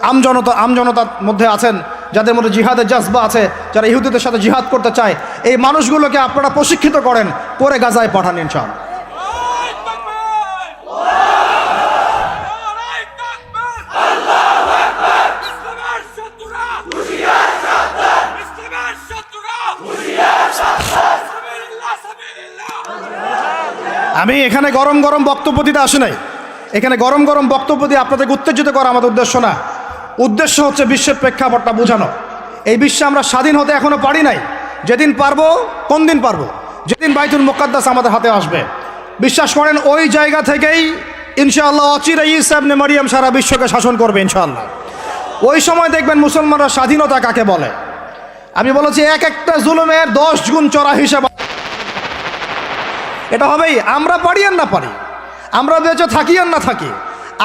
আমজনতার মধ্যে আছেন, যাদের মধ্যে জিহাদের জাজবা আছে, যারা ইহুদিদের সাথে জিহাদ করতে চায়, এই মানুষগুলোকে আপনারা প্রশিক্ষিত করেন, করে গাজায় পাঠান ইনশাআল্লাহ। আমি এখানে গরম গরম বক্তব্য দিতে আসি নাই। এখানে গরম গরম বক্তব্য দিয়ে আপনাদেরকে উত্তেজিত করা আমাদের উদ্দেশ্য না। উদ্দেশ্য হচ্ছে বিশ্বের প্রেক্ষাপটটা বোঝানো। এই বিশ্বে আমরা স্বাধীন হতে এখনো পারি নাই। যেদিন পারবো, কোন দিন পারবো? যেদিন বাইতুল মুকাদ্দাস আমাদের হাতে আসবে। বিশ্বাস করেন ওই জায়গা থেকেই ইনশাআল্লাহ অচিরে ঈসা ইবনে মারিয়াম সারা বিশ্বকে শাসন করবে ইনশাআল্লাহ। ওই সময় দেখবেন মুসলমানরা স্বাধীনতা কাকে বলে। আমি বলেছি এক একটা জুলুমের 10 গুণ চড়া হিসাব এটা হবেই। আমরা পারি আর না পারি, আমরা বেঁচে থাকি আর না থাকি,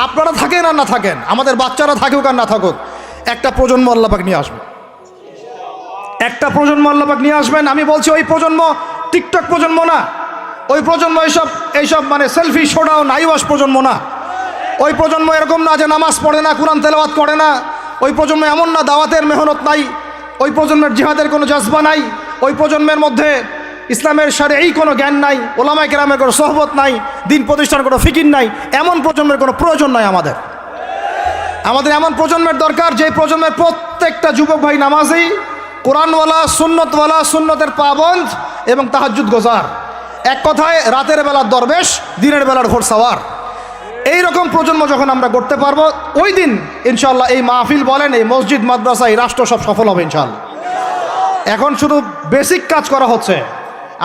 আপনারা থাকেন আর না থাকেন, আমাদের বাচ্চারা থাকুক আর না থাকুক, একটা প্রজন্ম আল্লাহ পাক নিয়ে আসবেন। একটা প্রজন্ম আল্লাহ পাক নিয়ে আসবেন। আমি বলছি ওই প্রজন্ম টিকটক প্রজন্ম না, ওই প্রজন্ম এইসব মানে সেলফি শোডাও নাইওয়াস প্রজন্ম না। ওই প্রজন্ম এরকম না যে নামাজ পড়ে না, কোরআন তেলাওয়াত করে না। ওই প্রজন্ম এমন না দাওয়াতের মেহনত নাই, ওই প্রজন্মের জিহাদের কোনো জজবা নাই, ওই প্রজন্মের মধ্যে ইসলামের শারঈ কোনো জ্ঞান নাই, ওলামায়ে কেরামের কোনো সোহবত নাই, দিন প্রতিষ্ঠার কোনো ফিকির নাই। এমন প্রজন্মের কোনো প্রয়োজন নাই আমাদের। আমাদের এমন প্রজন্মের দরকার যে প্রজন্মের প্রত্যেকটা যুবক ভাই নামাজি, কোরআনওয়ালা, সুন্নতওয়ালা, সুন্নতের পাবন্দ এবং তাহাজ্জুদ গোজার। এক কথায় রাতের বেলার দরবেশ, দিনের বেলার ঘোড়সাওয়ার। এইরকম প্রজন্ম যখন আমরা করতে পারবো, ওই দিন ইনশাআল্লাহ এই মাহফিল বলেন, এই মসজিদ, মাদ্রাসা, এই রাষ্ট্র সব সফল হবে ইনশাআল্লাহ। এখন শুধু বেসিক কাজ করা হচ্ছে।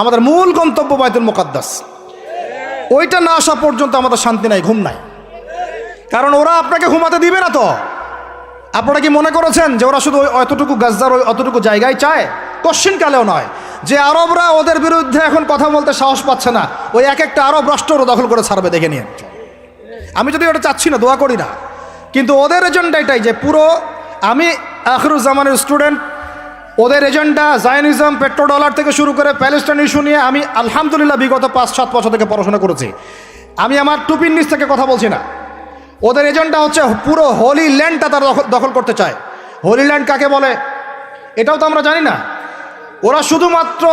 আমাদের মূল গন্তব্য বাইতুল মুকাদ্দাস। ওইটা না আসা পর্যন্ত আমাদের শান্তি নাই, ঘুম নাই। কারণ ওরা আপনাকে ঘুমাতে দিবে না তো। আপনারা কি মনে করেছেন যে ওরা শুধু অতটুকু গাজার ওই অতটুকু জায়গায় চায়? কোশ্চিন কালেও নয়। যে আরবরা ওদের বিরুদ্ধে এখন কথা বলতে সাহস পাচ্ছে না, ওই এক একটা আরব রাষ্ট্রও দখল করে ছাড়বে, দেখে নিয়ে। আমি যদি ওটা চাচ্ছি না, দোয়া করি না, কিন্তু ওদের এজেন্ডা এটাই যে পুরো, আমি আখিরুজ্জামানের স্টুডেন্ট, ওদের এজেন্ডা জায়নিজম, পেট্রোডলার থেকে শুরু করে প্যালেস্টাইন ইস্যু নিয়ে আমি আলহামদুলিল্লাহ বিগত 5-7 বছর থেকে পড়াশোনা করেছি। আমি আমার টুপির নিচ থেকে কথা বলছি না। ওদের এজেন্ডা হচ্ছে পুরো হোলি ল্যান্ডটা তারা দখল করতে চায়। হোলি ল্যান্ড কাকে বলে এটাও তো আমরা জানি না। ওরা শুধুমাত্র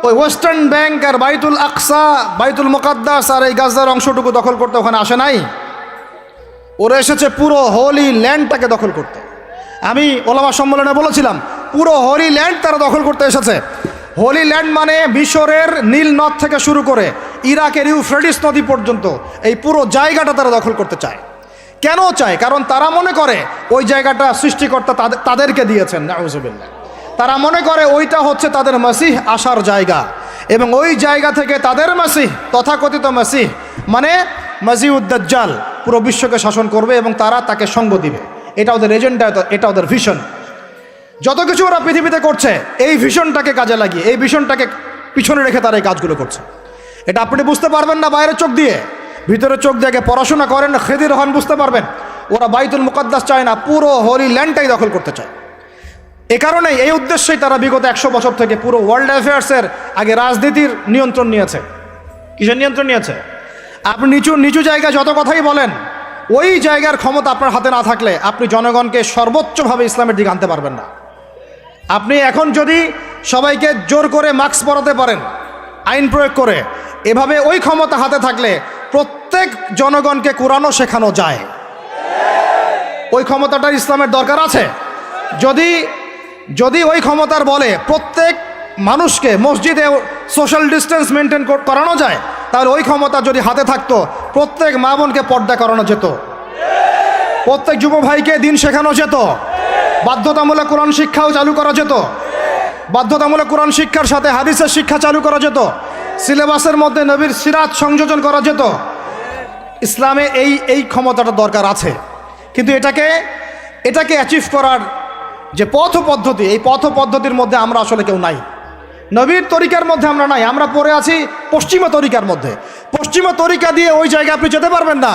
ওই ওয়েস্টার্ন ব্যাংক আর বাইতুল আকসা, বাইতুল মুকাদ্দাস আর এই গাজার অংশটুকু দখল করতে ওখানে আসে নাই। ওরা এসেছে পুরো হোলি ল্যান্ডটাকে দখল করতে। আমি ওলামা সম্মেলনে বলেছিলাম পুরো হোলি ল্যান্ড তারা দখল করতে এসেছে। হোলি ল্যান্ড মানে মিশরের নীল নদ থেকে শুরু করে ইরাকের ইউফ্রেটিস নদী পর্যন্ত এই পুরো জায়গাটা তারা দখল করতে চায়। কেন চায়? কারণ তারা মনে করে ওই জায়গাটা সৃষ্টিকর্তা তাদেরকে দিয়েছেন, নাউজুবিল্লাহ। তারা মনে করে ওইটা হচ্ছে তাদের মাসিহ আসার জায়গা, এবং ওই জায়গা থেকে তাদের মাসিহ, তথাকথিত মাসিহ মানে মাসিহুদ দাজ্জাল, পুরো বিশ্বকে শাসন করবে এবং তারা তাকে সঙ্গ দিবে। এটা ওদের এজেন্ডা, এটা ওদের ভিশন। যত কিছু ওরা পৃথিবীতে করছে এই ভিশনটাকে কাজে লাগিয়ে, এই ভিশনটাকে পিছনে রেখে তারা এই কাজগুলো করছে। এটা আপনি বুঝতে পারবেন না বাইরের চোখ দিয়ে, ভিতরের চোখ দিয়ে পড়াশোনা করেন, খেদির হন, বুঝতে পারবেন। ওরা বাইতুল মুকাদ্দাস চায় না, পুরো হোলি ল্যান্ডটাই দখল করতে চায়। এ কারণেই, এই উদ্দেশ্যেই তারা বিগত 100 বছর থেকে পুরো ওয়ার্ল্ড অ্যাফেয়ার্সের আগে রাজনীতির নিয়ন্ত্রণ নিয়েছে। কিসের নিয়ন্ত্রণ নিয়েছে? আপনি নিচু নিচু জায়গায় যত কথাই বলেন, ওই জায়গার ক্ষমতা আপনার হাতে না থাকলে আপনি জনগণকে সর্বোচ্চভাবে ইসলামের দিকে আনতে পারবেন না। আপনি এখন যদি সবাইকে জোর করে মাস্ক পরাতে পারেন আইন প্রয়োগ করে, এভাবে ওই ক্ষমতা হাতে থাকলে প্রত্যেক জনগণকে কোরআনও শেখানো যায়। ওই ক্ষমতাটা ইসলামের দরকার আছে। যদি ওই ক্ষমতার বলে প্রত্যেক মানুষকে মসজিদে সোশ্যাল ডিস্টেন্স মেনটেন করানো যায়, তাহলে ওই ক্ষমতা যদি হাতে থাকতো প্রত্যেক মা বোনকে পর্দা করানো যেত, প্রত্যেক যুব ভাইকে দিন শেখানো যেত, বাধ্যতামূলক কোরআন শিক্ষাও চালু করা যেত, বাধ্যতামূলক কোরআন শিক্ষার সাথে হাদিসের শিক্ষা চালু করা যেত, সিলেবাসের মধ্যে নবীর সিরাত সংযোজন করা যেত। ইসলামে এই ক্ষমতাটা দরকার আছে। কিন্তু এটাকে অ্যাচিভ করার যে পথ পদ্ধতি, এই পথ পদ্ধতির মধ্যে আমরা আসলে কেউ নাই। নবীর তরিকার মধ্যে আমরা নাই, আমরা পড়ে আছি পশ্চিমা তরিকার মধ্যে। পশ্চিমা তরিকা দিয়ে ওই জায়গায় আপনি যেতে পারবেন না।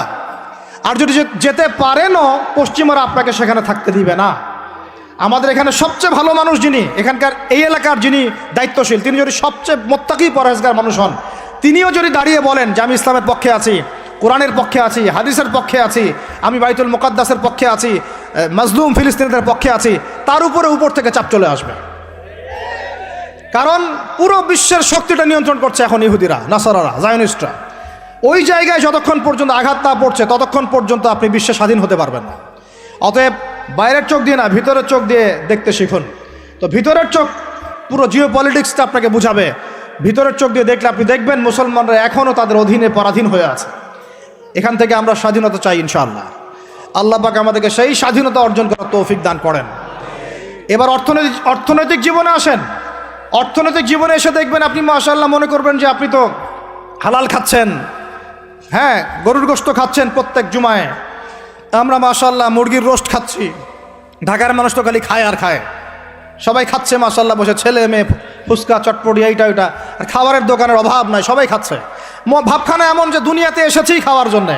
আর যদি যেতে পারেনও, পশ্চিমারা আপনাকে সেখানে থাকতে দিবে না। আমাদের এখানে সবচেয়ে ভালো মানুষ যিনি, এখানকার এই এলাকার যিনি দায়িত্বশীল, তিনি যদি সবচেয়ে মোত্তাকি পরহেজগার মানুষ হন, তিনিও যদি দাঁড়িয়ে বলেন যে আমি ইসলামের পক্ষে আছি, কোরআনের পক্ষে আছি, হাদিসের পক্ষে আছি, আমি বাইতুল মুকাদ্দাসের পক্ষে আছি, মাজলুম ফিলিস্তিনিদের পক্ষে আছি, তার উপর থেকে চাপ চলে আসবে। কারণ পুরো বিশ্বের শক্তিটা নিয়ন্ত্রণ করছে এখন ইহুদিরা, নাসারারা, জায়নিস্টরা। ওই জায়গায় যতক্ষণ পর্যন্ত আঘাত না পড়ছে ততক্ষণ পর্যন্ত আপনি বিশ্বে স্বাধীন হতে পারবেন না। অতএব বাইরের চোখ দিয়ে না, ভিতরের চোখ দিয়ে দেখতে শিখুন। তো ভিতরের চোখ পুরো জিও পলিটিক্সটা আপনাকে বুঝাবে। ভিতরের চোখ দিয়ে দেখলে আপনি দেখবেন মুসলমানরা এখনও তাদের অধীনে পরাধীন হয়ে আছে। এখান থেকে আমরা স্বাধীনতা চাই ইনশাআল্লাহ। আল্লাহ পাক আমাদেরকে সেই স্বাধীনতা অর্জন করার তৌফিক দান করেন। এবার অর্থনৈতিক জীবনে আসেন। অর্থনৈতিক জীবনে এসে দেখবেন আপনি মাশাআল্লাহ মনে করবেন যে আপনি তো হালাল খাচ্ছেন, হ্যাঁ গরুর গোশত খাচ্ছেন প্রত্যেক জুমায়। আমরা মাশাআল্লাহ মুরগির রোস্ট খাচ্ছি। ঢাকার মানুষ তো খালি খায় আর খায়, সবাই খাচ্ছে মাশাআল্লাহ বসে, ছেলে মেয়ে, ফুচকা চটপটি এইটা ওইটা, আর খাবারের দোকানের অভাব নাই, সবাই খাচ্ছে। ভাবখানা এমন যে দুনিয়াতে এসেছি খাওয়ার জন্যে।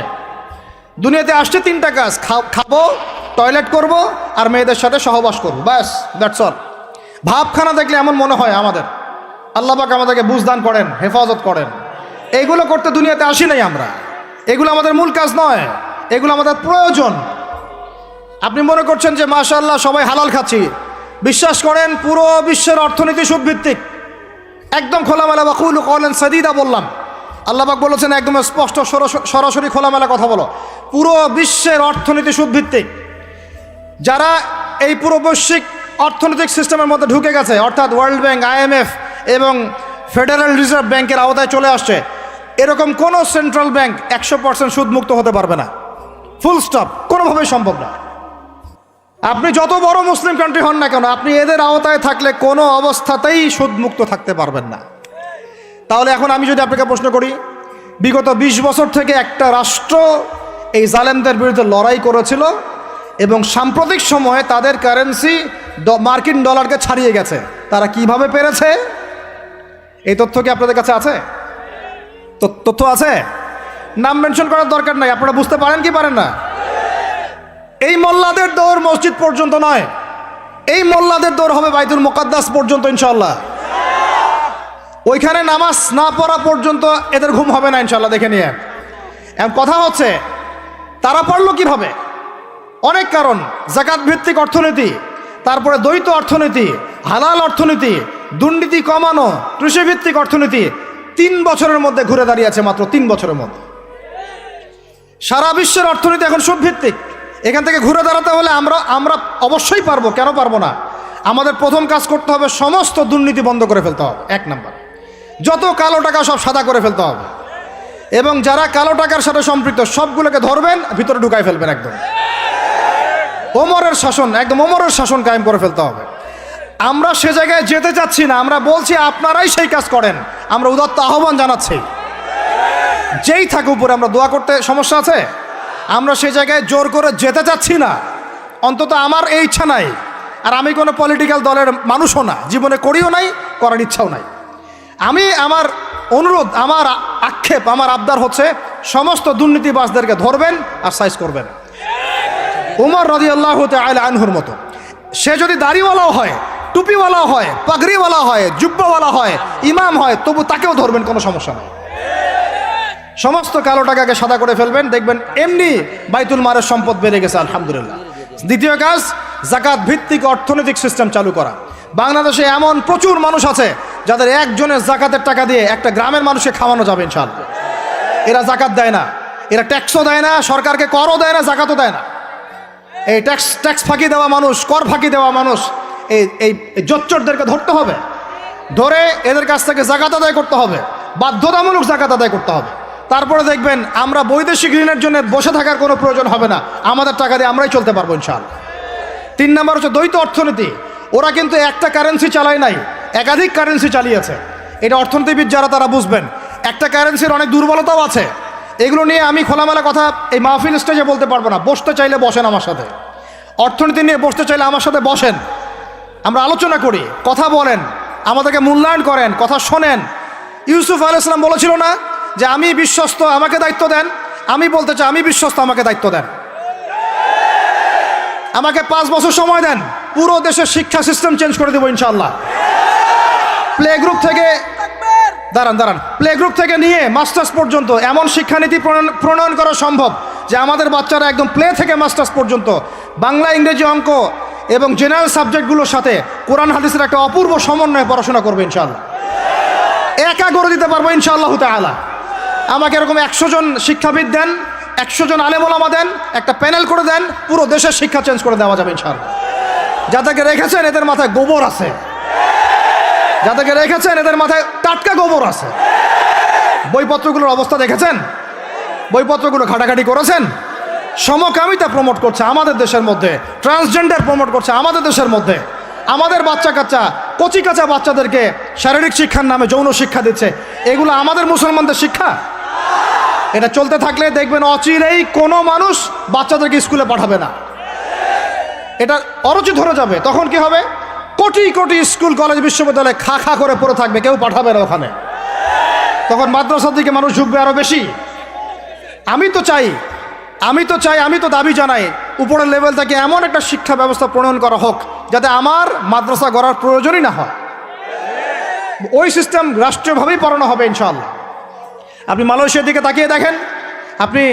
দুনিয়াতে আসছে 3টা কাজ, খাবো, টয়লেট করব, আর মেয়েদের সাথে সহবাস করবো, ব্যাস, দ্যাটস অল। ভাবখানা দেখলে এমন মনে হয় আমাদের। আল্লাহ পাক আমাদেরকে বুঝদান করেন, হেফাজত করেন। এইগুলো করতে দুনিয়াতে আসি নাই আমরা। এগুলো আমাদের মূল কাজ নয়, এগুলো আমাদের প্রয়োজন। আপনি মনে করছেন যে মাশাআল্লাহ সবাই হালাল খাচ্ছি, বিশ্বাস করেন পুরো বিশ্বের অর্থনীতি সুদভিত্তিক। একদম খোলামেলা ওয়াকুলু কওলান সাদীদা বললাম। আল্লাহ পাক বলেছেন একদম স্পষ্ট সরাসরি খোলামেলা কথা বলো। পুরো বিশ্বের অর্থনীতি সুদভিত্তিক। যারা এই পুরো বৈশ্বিক অর্থনৈতিক সিস্টেমের মধ্যে ঢুকে গেছে, অর্থাৎ ওয়ার্ল্ড ব্যাংক, IMF এবং ফেডারেল রিজার্ভ ব্যাংকের আওতায় চলে আসছে, এরকম কোনো সেন্ট্রাল ব্যাংক 100% সুদমুক্ত হতে পারবে না। ফুল স্টপ, কোনোভাবেই সম্ভব না। আপনি যত বড় মুসলিম কান্ট্রি হন না কেন, আপনি এদের আওতায় থাকলে কোনো অবস্থাতেই সুদমুক্ত থাকতে পারবেন না। তাহলে এখন আমি যদি আপনাকে প্রশ্ন করি, বিগত 20 বছর থেকে একটা রাষ্ট্র এই জালেমদের বিরুদ্ধে লড়াই করেছিল এবং সাম্প্রতিক সময়ে তাদের কারেন্সি মার্কিন ডলারকে ছাড়িয়ে গেছে। তারা কিভাবে পেরেছে? এই তথ্য কি আপনাদের কাছে আছে? তথ্য আছে? নাম মেনশন করার দরকার নাই, আপনারা বুঝতে পারেন কি পারেন না? এই মোল্লাদের দৌড় মসজিদ পর্যন্ত নয়, এই মোল্লাদের দৌড় হবে বাইতুল মুকাদ্দাস পর্যন্ত ইনশাআল্লাহ। ওইখানে নামাজ না পড়া পর্যন্ত এদের ঘুম হবে না ইনশাআল্লাহ, দেখে নিয়ে। এখন কথা হচ্ছে তারা পড়লো কিভাবে? অনেক কারণ, যাকাত ভিত্তিক অর্থনীতি, তারপরে দ্বৈত অর্থনীতি, হালাল অর্থনীতি, দুর্নীতি কমানো, কৃষিভিত্তিক অর্থনীতি। 3 বছরের মধ্যে ঘুরে দাঁড়িয়েছে, মাত্র 3 বছরের মধ্যে। সারা বিশ্বের অর্থনীতি এখন সুদভিত্তিক। এখান থেকে ঘুরে দাঁড়াতে হলে আমরা অবশ্যই পারবো, কেন পারবো না? আমাদের প্রথম কাজ করতে হবে, সমস্ত দুর্নীতি বন্ধ করে ফেলতে হবে। 1 নাম্বার, যত কালো টাকা সব সাদা করে ফেলতে হবে, এবং যারা কালো টাকার সাথে সম্পৃক্ত সবগুলোকে ধরবেন, ভিতরে ঢুকাই ফেলবেন একদম। ওমরের শাসন, একদম ওমরের শাসন কায়েম করে ফেলতে হবে। আমরা সে জায়গায় যেতে চাচ্ছি না, আমরা বলছি আপনারাই সেই কাজ করেন। আমরা উদাত্ত আহ্বান জানাচ্ছি, যেই থাকে উপরে। আমরা দোয়া করতে সমস্যা আছে? আমরা সেই জায়গায় জোর করে যেতে চাচ্ছি না, অন্তত আমার এই ইচ্ছা নাই। আর আমি কোনো পলিটিক্যাল দলের মানুষও না, জীবনে করিও নাই, করার ইচ্ছাও নাই। আমি আমার অনুরোধ, আমার আক্ষেপ, আমার আবদার হচ্ছে সমস্ত দুর্নীতিবাজদেরকে ধরবেন আর সাইজ করবেন। উমর রাদিয়াল্লাহু তাআলা আনহুর মতো সে যদি দাড়িওয়ালাও হয়, টুপিওয়ালাও হয়, পাগড়িওয়ালা হয়, জুব্বাওয়ালা হয়, ইমাম হয়, তবু তাকেও ধরবেন, কোনো সমস্যা নেই। সমস্ত কালো টাকাকে সাদা করে ফেলবেন, দেখবেন এমনি বাইতুল মালের সম্পদ বেড়ে গেছে আলহামদুলিল্লাহ। দ্বিতীয় কাজ, যাকাত ভিত্তিক অর্থনৈতিক সিস্টেম চালু করা। বাংলাদেশে এমন প্রচুর মানুষ আছে যাদের একজনের যাকাতের টাকা দিয়ে একটা গ্রামের মানুষকে খাওয়ানো যাবে ইনশাআল্লাহ। এরা যাকাত দেয় না, এরা ট্যাক্সও দেয় না, সরকারকে করও দেয় না, যাকাতও দেয় না। এই ট্যাক্স ফাঁকি দেওয়া মানুষ, কর ফাঁকি দেওয়া মানুষ, এই জোচ্চরদেরকে ধরতে হবে, ধরে এদের কাছ থেকে যাকাত আদায় করতে হবে, বাধ্যতামূলক যাকাত আদায় করতে হবে। তারপরে দেখবেন আমরা বৈদেশিক ঋণের জন্য বসে থাকার কোনো প্রয়োজন হবে না, আমাদের টাকা দিয়ে আমরাই চলতে পারবো ইনশাআল্লাহ। 3 নাম্বার হচ্ছে দ্বৈত অর্থনীতি। ওরা কিন্তু একটা কারেন্সি চালায় নাই, একাধিক কারেন্সি চালিয়েছে। এটা অর্থনীতিবিদ যারা তারা বুঝবেন। একটা কারেন্সির অনেক দুর্বলতাও আছে, এগুলো নিয়ে আমি খোলামেলা কথা এই মাহফিল স্টেজে বলতে পারবো না। বসতে চাইলে বসেন আমার সাথে, অর্থনীতি নিয়ে বসতে চাইলে আমার সাথে বসেন, আমরা আলোচনা করি, কথা বলেন, আমাদেরকে মূল্যায়ন করেন, কথা শোনেন। ইউসুফ আলাইহিস সালাম বলেছিল না যে আমি বিশ্বস্ত, আমাকে দায়িত্ব দেন? আমি বলতে চাই আমি বিশ্বস্ত, আমাকে দায়িত্ব দেন। আমাকে 5 বছর সময় দেন, পুরো দেশের শিক্ষা সিস্টেম চেঞ্জ করে দেবো ইনশাআল্লাহ। প্লে গ্রুপ থেকে প্লে গ্রুপ থেকে নিয়ে মাস্টার্স পর্যন্ত এমন শিক্ষানীতি প্রণয়ন করা সম্ভব যে আমাদের বাচ্চারা একদম প্লে থেকে মাস্টার্স পর্যন্ত বাংলা, ইংরেজি, অঙ্ক এবং জেনারেল সাবজেক্টগুলোর সাথে কোরআন হাদিসের একটা অপূর্ব সমন্বয়ে পড়াশোনা করবে ইনশাআল্লাহ। একা করে দিতে পারবো ইনশাআল্লাহ তাআলা। আমাকে এরকম 100 জন শিক্ষাবিদ দেন, 100 জন আলেম ওলামা দেন, একটা প্যানেল করে দেন, পুরো দেশের শিক্ষা চেঞ্জ করে দেওয়া যাবে ইনশাআল্লাহ। যাদেরকে রেখেছেন এদের মাথায় গোবর আছে, যাদেরকে রেখেছেন এদের মাথায় টাটকা গোবর আছে। বইপত্রগুলোর অবস্থা দেখেছেন? বইপত্রগুলো ঘাটাঘাটি করেছেন? সমকামিতা প্রমোট করছে আমাদের দেশের মধ্যে, ট্রান্সজেন্ডার প্রমোট করছে আমাদের দেশের মধ্যে। আমাদের বাচ্চা কাচ্চা, কচি কাঁচা বাচ্চাদেরকে শারীরিক শিক্ষার নামে যৌন শিক্ষা দিচ্ছে। এগুলো আমাদের মুসলমানদের শিক্ষা? এটা চলতে থাকলে দেখবেন অচিরেই কোনো মানুষ বাচ্চাদেরকে স্কুলে পাঠাবে না, এটা অরুচি ধরে যাবে। তখন কি হবে? কোটি কোটি স্কুল, কলেজ, বিশ্ববিদ্যালয় খা খা করে পড়ে থাকবে, কেউ পাঠাবে না ওখানে। তখন মাদ্রাসার দিকে মানুষ ঝুঁকবে আরো বেশি। আমি তো দাবি জানাই উপরের লেভেল থেকে এমন একটা শিক্ষা ব্যবস্থা প্রণয়ন করা হোক যাতে আমার মাদ্রাসা গড়ার প্রয়োজনই না হয়। ওই সিস্টেম রাষ্ট্রীয়ভাবেই পড়ানো হবে ইনশাআল্লাহ। আপনি মালয়েশিয়ার দিকে তাকিয়ে দেখেন, আপনি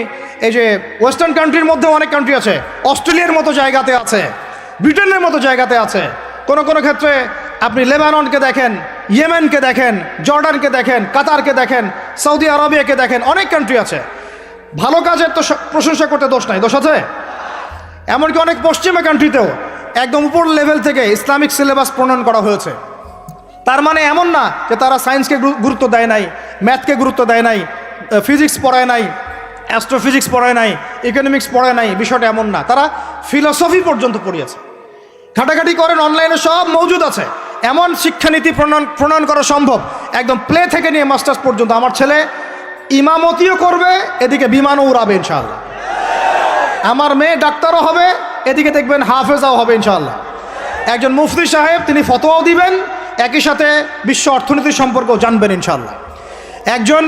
এই যে ওয়েস্টার্ন কান্ট্রির মধ্যে অনেক কান্ট্রি আছে, অস্ট্রেলিয়ার মতো জায়গাতে আছে, ব্রিটেনের মতো জায়গাতে আছে, কোনো কোনো ক্ষেত্রে আপনি লেবাননকে দেখেন, ইয়েমেনকে দেখেন, জর্ডানকে দেখেন, কাতারকে দেখেন, সৌদি আরবিয়াকে দেখেন, অনেক কান্ট্রি আছে। ভালো কাজের তো প্রশংসা করতে দোষ নাই, দোষ আছে? এমনকি অনেক পশ্চিমা কান্ট্রিতেও একদম উপর লেভেল থেকে ইসলামিক সিলেবাস প্রণয়ন করা হয়েছে। তার মানে এমন না যে তারা সায়েন্সকে গুরুত্ব দেয় নাই, ম্যাথকে গুরুত্ব দেয় নাই, ফিজিক্স পড়ায় নাই, অ্যাস্ট্রোফিজিক্স পড়ায় নাই, ইকোনমিক্স পড়ায় নাই, বিষয়টা এমন না। তারা ফিলসফি পর্যন্ত পড়িয়েছে। ঘাটাঘাটি করেন, অনলাইনে সব মজুদ আছে। এমন শিক্ষানীতি প্রণয়ন করা সম্ভব, একদম প্লে থেকে নিয়ে মাস্টার্স পর্যন্ত। আমার ছেলে ইমামতিও করবে, এদিকে বিমানও উড়াবে ইনশাআল্লাহ। আমার মেয়ে ডাক্তারও হবে, এদিকে দেখবেন হাফেজাও হবে ইনশাআল্লাহ। একজন মুফতি সাহেব, তিনি ফতোয়াও দিবেন, একই সাথে বিশ্ব অর্থনীতির সম্পর্কেও জানবেন ইনশাআল্লাহ। একজন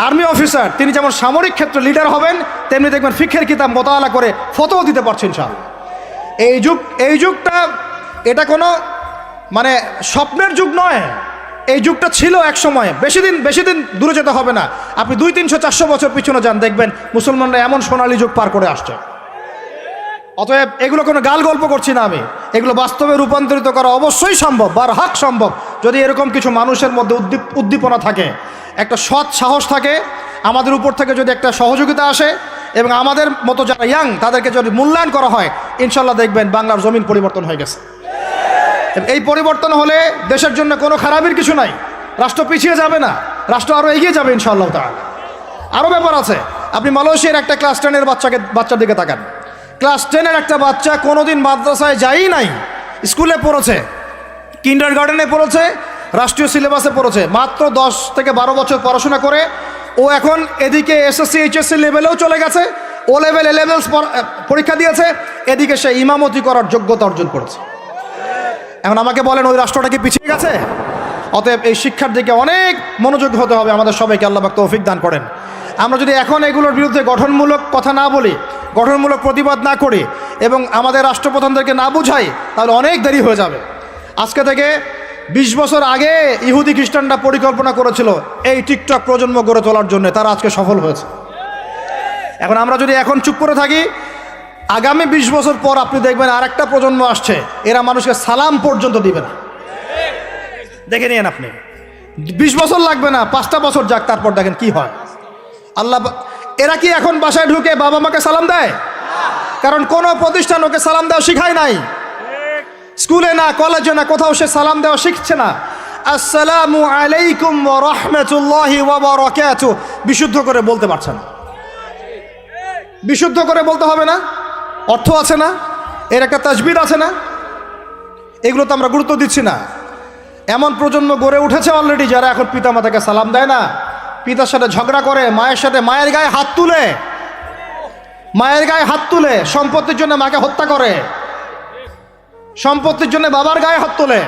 আর্মি অফিসার, তিনি যেমন সামরিক ক্ষেত্রে লিডার হবেন, তেমনি দেখবেন ফিকহের কিতাব মোতালা করে ফতোয়া দিতে পারছেন ইনশাআল্লাহ। এই যুগটা এটা কোনো মানে স্বপ্নের যুগ নয়, এই যুগটা ছিল এক সময়। বেশি দিন দূরে যেতে হবে না, আপনি 200, 300, 400 বছর পিছনে যান, দেখবেন মুসলমানরা এমন সোনালী যুগ পার করে আসছে। অতএব এগুলো কোনো গাল গল্প করছি না আমি, এগুলো বাস্তবে রূপান্তরিত করা অবশ্যই সম্ভব, বারহাক সম্ভব, যদি এরকম কিছু মানুষের মধ্যে উদ্দীপনা থাকে, একটা সৎ সাহস থাকে, আমাদের উপর থেকে যদি একটা সহযোগিতা আসে এবং আমাদের মতো যারা ইয়াং তাদেরকে যদি মূল্যায়ন করা হয়, ইনশাল্লাহ দেখবেন বাংলার জমিন পরিবর্তন হয়ে গেছে। এই পরিবর্তন হলে দেশের জন্য কোনো খারাপের কিছু নাই, রাষ্ট্র পিছিয়ে যাবে না, রাষ্ট্র আরও এগিয়ে যাবে ইনশাআল্লাহ তাআলা। আরও ব্যাপার আছে, আপনি মালয়েশিয়ার একটা ক্লাস 10-এর বাচ্চার দিকে তাকান। ক্লাস 10-এর একটা বাচ্চা কোনোদিন মাদ্রাসায় যায়ই নাই, স্কুলে পড়েছে, কিন্ডারগার্টেনে পড়েছে, রাষ্ট্রীয় সিলেবাসে পড়েছে, মাত্র 10 থেকে 12 বছর পড়াশোনা করে ও এখন এদিকে এসএসসি এইচএসসি লেভেলেও চলে গেছে, ও লেভেল এ লেভেলস পরীক্ষা দিয়েছে, এদিকে সে ইমামতি করার যোগ্যতা অর্জন করেছে। এখন আমাকে বলেন ওই রাষ্ট্রটা কি পিছিয়ে গেছে? অতএব এই শিক্ষার দিকে অনেক মনোযোগ হতে হবে আমাদের সবাইকে, আল্লাহ পাক তৌফিক দান করেন। আমরা যদি এখন এগুলোর বিরুদ্ধে গঠনমূলক কথা না বলি, গঠনমূলক প্রতিবাদ না করি এবং আমাদের রাষ্ট্রপ্রধানদেরকে না বুঝাই, তাহলে অনেক দেরি হয়ে যাবে। আজকে থেকে 20 বছর আগে ইহুদি খ্রিস্টানরা পরিকল্পনা করেছিল এই টিকটক প্রজন্ম গড়ে তোলার জন্য, তারা আজকে সফল হয়েছে। এখন আমরা যদি এখন চুপ করে থাকি, আগামী 20 বছর পর আপনি দেখবেন আরেকটা প্রজন্ম আসছে, এরা মানুষকে সালাম পর্যন্ত দিবে না। দেখে নিন আপনি, 20 বছর লাগবে না, 5টা বছর যাক, তারপর দেখেন কি হয়। এরা কি এখন বাসায় ঢুকে বাবা মাকে সালাম দেয়? কারণ কোনো প্রতিষ্ঠান ওকে সালাম দেওয়া শিখায় নাই, স্কুলে না, কলেজে না, কোথাও সে সালাম দেওয়া শিখছে না। আসসালামু আলাইকুম ওয়া রাহমাতুল্লাহি ওয়া বারাকাতুহু বিশুদ্ধ করে বলতে পারছে না। বিশুদ্ধ করে বলতে হবে না? অর্থ আছে না? এর একটা তাজবির আছে না? এগুলো তো আমরা গুরুত্ব দিচ্ছি না। এমন প্রজন্ম গড়ে উঠেছে অলরেডি যারা এখন পিতামাতাকে সালাম দেয় না, পিতার সাথে ঝগড়া করে, মায়ের সাথে, মায়ের গায়ে হাত তুলে, সম্পত্তির জন্য মাকে হত্যা করে, সম্পত্তির জন্য বাবার গায়ে হাত তোলে।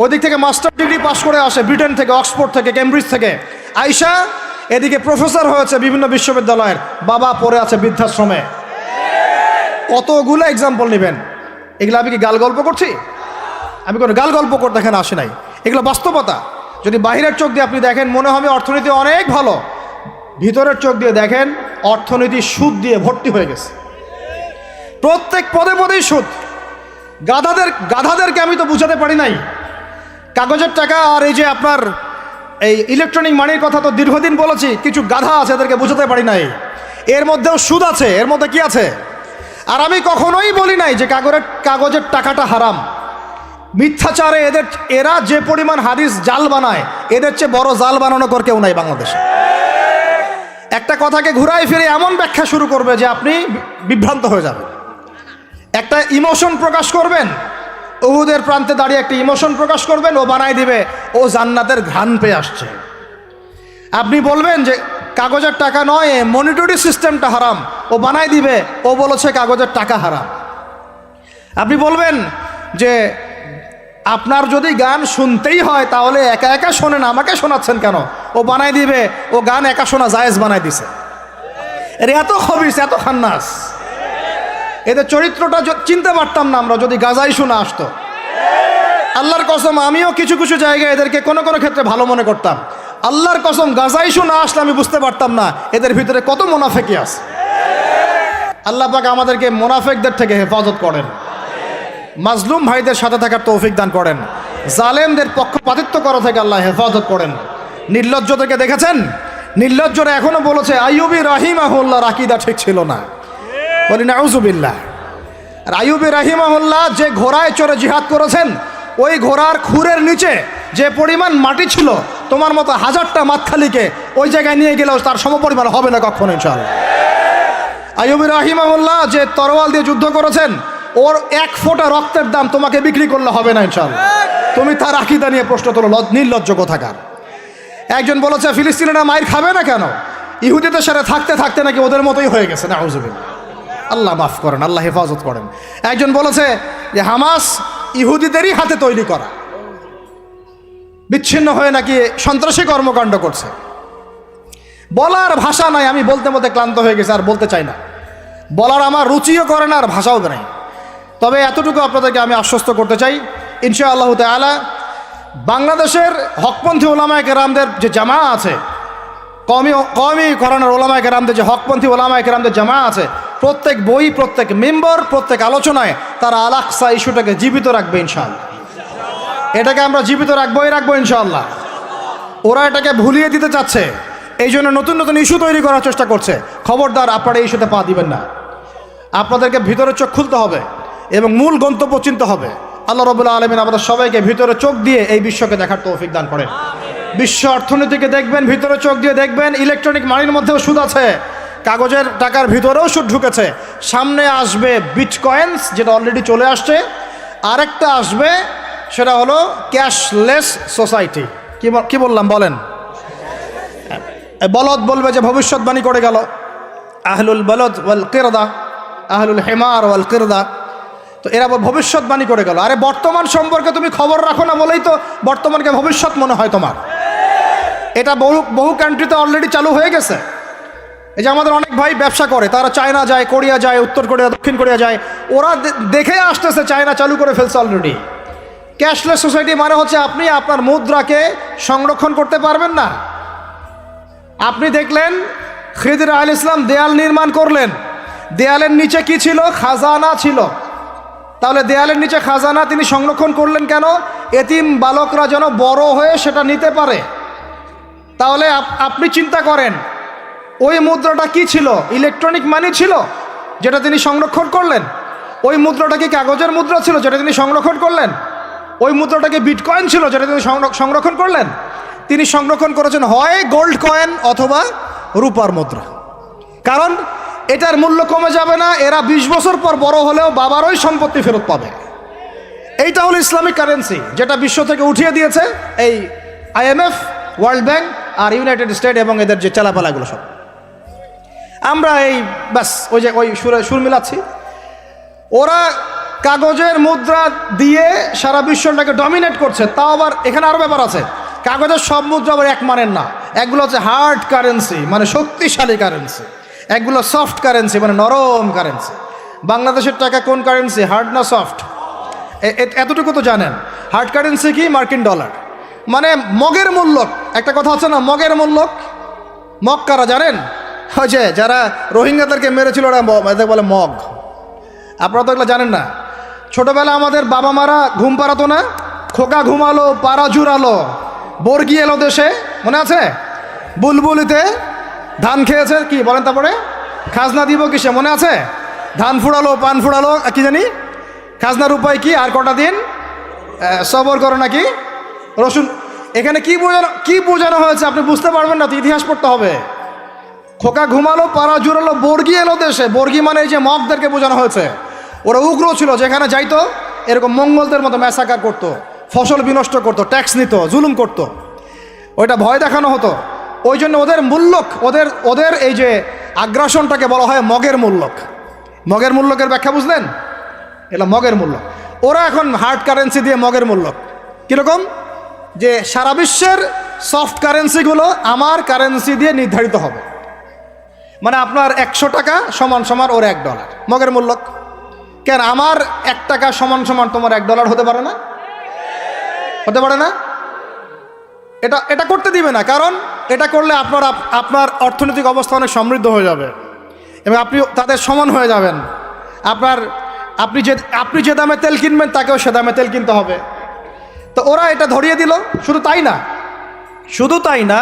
ওদিক থেকে মাস্টার ডিগ্রি পাশ করে আসে ব্রিটেন থেকে, অক্সফোর্ড থেকে, কেমব্রিজ থেকে আইসা এদিকে প্রফেসর হয়েছে বিভিন্ন বিশ্ববিদ্যালয়ের, বাবা পড়ে আছে বৃদ্ধাশ্রমে। কতগুলো এক্সাম্পল নেবেন। এগুলো আমি কি গাল গল্প করছি? আমি কোনো গাল গল্প করতে এখানে আসি নাই, এগুলো বাস্তবতা। যদি বাহিরের চোখ দিয়ে আপনি দেখেন মনে হবে অর্থনীতি অনেক ভালো, ভিতরের চোখ দিয়ে দেখেন অর্থনীতি সুদ দিয়ে ভর্তি হয়ে গেছে, প্রত্যেক পদে পদেই সুদ। গাধাদেরকে আমি তো বুঝাতে পারি নাই, কাগজের টাকা আর এই যে আপনার এই ইলেকট্রনিক মানির কথা তো দীর্ঘদিন বলেছি, কিছু গাধা আছে এদেরকে বুঝাতে পারি নাই, এর মধ্যেও সুদ আছে, এর মধ্যে কি আছে। আর আমি কখনোই বলি নাই যে কাগজের টাকাটা হারাম। মিথ্যাচারে এরা যে পরিমাণ হাদিস জাল বানায়, এদের চেয়ে বড় জাল বানানো কর কেউ নাই বাংলাদেশে। একটা কথাকে ঘুরাই ফিরে এমন ব্যাখ্যা শুরু করবে যে আপনি বিভ্রান্ত হয়ে যাবেন। একটা ইমোশন প্রকাশ করবেন, উহুদের প্রান্তে দাঁড়িয়ে একটা ইমোশন প্রকাশ করবেন, ও বানাই দিবে ও জান্নাতের ঘ্রাণ পেয়ে আসছে। আপনি বলবেন যে কাগজের টাকা নয়, মনিটরি সিস্টেমটা হারাম, ও বানাই দিবে ও বলেছে কাগজের টাকা হারাম। আপনি বলবেন যে আপনার যদি গান শুনতেই হয় তাহলে একা একা শোনেন, আমাকে শোনাচ্ছেন কেন, ও বানাই দিবে ও গান একা শোনা জায়েজ বানাই দিছে। এর এত খবিস, এত খান্নাস, এদের চরিত্রটা চিনতে পারতাম না আমরা যদি গাজাই শোনা আসতো। আল্লাহর কসম আমিও কিছু কিছু জায়গায় এদেরকে কোনো কোনো ক্ষেত্রে ভালো মনে করতাম। আল্লাহর কসম গাজাই শোনা আসলে আমি বুঝতে পারতাম না এদের ভিতরে কত মোনাফেকি আছে। আল্লাহ পাক আমাদেরকে মোনাফেকদের থেকে হেফাজত করেন, মাজলুম ভাইদের সাথে থাকার তৌফিক দান করেন, জালেমদের পক্ষপাতিত্ব করা থেকে আল্লাহ হেফাজত করেন। নির্লজ্জদেরকে দেখেছেন? নির্লজ্জরা এখনো বলেছে আইয়ুবী রাহিমাহুল্লাহর আকীদা ঠিক ছিল না। বলি নাউযুবিল্লাহ। আর আইয়ুবী রাহিমাহুল্লাহ যে ঘোড়ায় চড়ে জিহাদ করেছেন, ওই ঘোড়ার খুরের নিচে যে পরিমাণ মাটি ছিল, তোমার মতো হাজারটা মাতখালিকে ওই জায়গায় নিয়ে গেলেও তার সমপরিমাণ হবে না কখনো ইনশাআল্লাহ। আইয়ুবী রাহিমাহুল্লাহ যে তরোয়াল দিয়ে যুদ্ধ করেছেন, ওর 1 ফোঁটা রক্তের দাম তোমাকে বিক্রি করলে হবে না ইনশাআল্লাহ। তুমি তার আকীদা নিয়ে প্রশ্ন তোলো, নির্লজ্জ কোথাকার। একজন বলেছে ফিলিস্তিনিরা মাইর খাবে না কেন, ইহুদিদের সাথে থাকতে থাকতে নাকি ওদের মতোই হয়ে গেছে। নাউযুবিল্লাহ, আল্লাহ মাফ করেন, আল্লাহ হেফাজত করেন। একজন বলেছে যে হামাস ইহুদিদেরই হাতে তৈরি করা, বিচ্ছিন্ন হয়ে নাকি সন্ত্রাসী কর্মকাণ্ড করছে। বলার ভাষা নাই, আমি বলতে বলতে ক্লান্ত হয়ে গেছি, আর বলতে চাই না। বলার আমার রুচিও করে না, আর ভাষাও নাই। তবে এতটুকু আপনাদেরকে আমি আশ্বস্ত করতে চাই, ইনশাআল্লাহ তাআলা বাংলাদেশের হকপন্থী ওলামায়ে কেরামদের যে জামা আছে, কওমি ঘরানার ওলামায়ে কেরামদের যে হকপন্থী ওলামায়ে কেরামদের জামা আছে, প্রত্যেক বই, প্রত্যেক মেম্বার, প্রত্যেক আলোচনায় তারা আল আকসা ইস্যুটাকে জীবিত রাখবে ইনশাআল্লাহ। এটাকে আমরা জীবিত রাখবো ইনশাআল্লাহ। ওরা এটাকে ভুলিয়ে দিতে চাচ্ছে, এই জন্য নতুন নতুন ইস্যু তৈরি করার চেষ্টা করছে। খবরদার, আপনারা এই ইস্যুতে পা দিবেন না। আপনাদেরকে ভিতরে চোখ খুলতে হবে এবং মূল গন্তব্য চিনতে হবে। আল্লাহ রাব্বুল আলামিন আমাদের সবাইকে ভিতরে চোখ দিয়ে এই বিশ্বকে দেখার তৌফিক দান করেন। বিশ্ব অর্থনীতিকে দেখবেন, ভিতরে চোখ দিয়ে দেখবেন। ইলেকট্রনিক মানির মধ্যেও সুদ আছে, কাগজের টাকার ভিতরেও সুদ ঢুকেছে। সামনে আসবে বিটকয়েন্স, যেটা অলরেডি চলে আসছে। আরেকটা আসবে, সেটা হলো ক্যাশলেস সোসাইটি। কি বললাম বলেন? বলদ বলবে যে ভবিষ্যৎবাণী করে গেল, আহলুল বলদ ওয়াল কিরদা, আহলুল হিমার ওয়াল কিরদা। তো এরা ভবিষ্যৎবাণী করে গেল। আরে বর্তমান সম্পর্কে তুমি খবর রাখো না বলেই তো বর্তমানকে ভবিষ্যৎ মনে হয় তোমার। এটা বহু কান্ট্রিতে অলরেডি চালু হয়ে গেছে। এই যে আমাদের অনেক ভাই ব্যবসা করে, তারা চায়না যায়, কোরিয়া যায়, উত্তর কোরিয়া, দক্ষিণ কোরিয়া যায়। ওরা দেখে আসতেছে চায়না চালু করে ফেলছে অলরেডি। ক্যাশলেস সোসাইটি মানে হচ্ছে আপনি আপনার মুদ্রাকে সংরক্ষণ করতে পারবেন না। আপনি দেখলেন খিদির আলাইহিস সালাম দেয়াল নির্মাণ করলেন, দেয়ালের নিচে কি ছিল? খাজানা ছিল। তাহলে দেয়ালের নিচে খাজানা তিনি সংরক্ষণ করলেন কেন? এতিম বালকরা যেন বড় হয়ে সেটা নিতে পারে। তাহলে আপনি চিন্তা করেন, ওই মুদ্রাটা কি ছিল? ইলেকট্রনিক মানি ছিল, যেটা তিনি সংরক্ষণ করলেন। ওই মুদ্রাটা কি কাগজের মুদ্রা ছিল, যেটা তিনি সংরক্ষণ করলেন? ওই মুদ্রাটাকে বিটকয়েন ছিল, যেটা তিনি সংরক্ষণ করলেন? তিনি সংরক্ষণ করেছেন হয় গোল্ড কয়েন অথবা রূপার মুদ্রা। কারণ এটার মূল্য কমে যাবে না। এরা 20 বছর পর বড় হলেও বাবারই সম্পত্তি ফেরত পাবে। এইটা হলো ইসলামিক কারেন্সি, যেটা বিশ্ব থেকে উঠিয়ে দিয়েছে এই IMF, ওয়ার্ল্ড ব্যাংক আর ইউনাইটেড স্টেট এবং এদের যে চালাপালাগুলো সব। আমরা এই ব্যাস ওই সুর মিলাচ্ছি। ওরা কাগজের মুদ্রা দিয়ে সারা বিশ্বটাকে ডমিনেট করছে। তাও আবার এখানে আরও ব্যাপার আছে, কাগজের সব মুদ্রা আবার এক মানের না। একগুলো হচ্ছে হার্ড কারেন্সি, মানে শক্তিশালী কারেন্সি। একগুলো সফট কারেন্সি, মানে নরম কারেন্সি। বাংলাদেশের টাকা কোন কারেন্সি, হার্ড না সফট? এতটুকু তো জানেন। হার্ড কারেন্সি কি? মার্কিন ডলার, মানে মগের মূল্যক। একটা কথা আছে না, মগের মূল্যক। মগ কারা জানেন? ওই যে যারা রোহিঙ্গাদেরকে মেরেছিল, ওরা এদের বলে মগ। আপনারা তো এগুলো জানেন না। ছোটবেলা আমাদের বাবা মারা ঘুম পাড়াতো না, খোকা ঘুমালো, পাড়া জুড়ালো, বর্গি এলো দেশে, মনে আছে? বুলবুলিতে ধান খেয়েছে, কি বলেন? তারপরে খাজনা দিব কিসে, মনে আছে? ধান ফুড়ালো, পান ফুড়ালো, কি জানি খাজনার উপায় কি? আর কটা দিন সবর করো নাকি রসুন। এখানে কি বোঝানো হয়েছে আপনি বুঝতে পারবেন না, তো ইতিহাস পড়তে হবে। খোকা ঘুমালো, পাড়া জুড়ালো, বর্গি এলো দেশে। বর্গি মানে এই যে মগদেরকে বোঝানো হয়েছে। ওরা উগ্র ছিল, যেখানে যাইতো এরকম মঙ্গলদের মতো ম্যাসাকার করতো, ফসল বিনষ্ট করতো, ট্যাক্স নিত, জুলুম করতো। ওইটা ভয় দেখানো হতো। ওই জন্য ওদের মূল্যক, ওদের এই যে আগ্রাসনটাকে বলা হয় মগের মূল্যক। মগের মূল্যকের ব্যাখ্যা বুঝলেন? এটা মগের মূল্য। ওরা এখন হার্ড কারেন্সি দিয়ে মগের মূল্যক। কীরকম? যে সারা বিশ্বের সফট কারেন্সিগুলো আমার কারেন্সি দিয়ে নির্ধারিত হবে। মানে আপনার 100 টাকা সমান সমান ওর $1, মগের মূল্যক। কেন আমার 1 টাকা সমান সমান তোমার $1 হতে পারে না? হতে পারে না? এটা করতে দিবে না, কারণ এটা করলে আপনার অর্থনৈতিক অবস্থা অনেক সমৃদ্ধ হয়ে যাবে এবং আপনি তাদের সমান হয়ে যাবেন। আপনি যে দামে তেল কিনবেন তাকেও সে দামে তেল কিনতে হবে। তো ওরা এটা ধরিয়ে দিল। শুধু তাই না,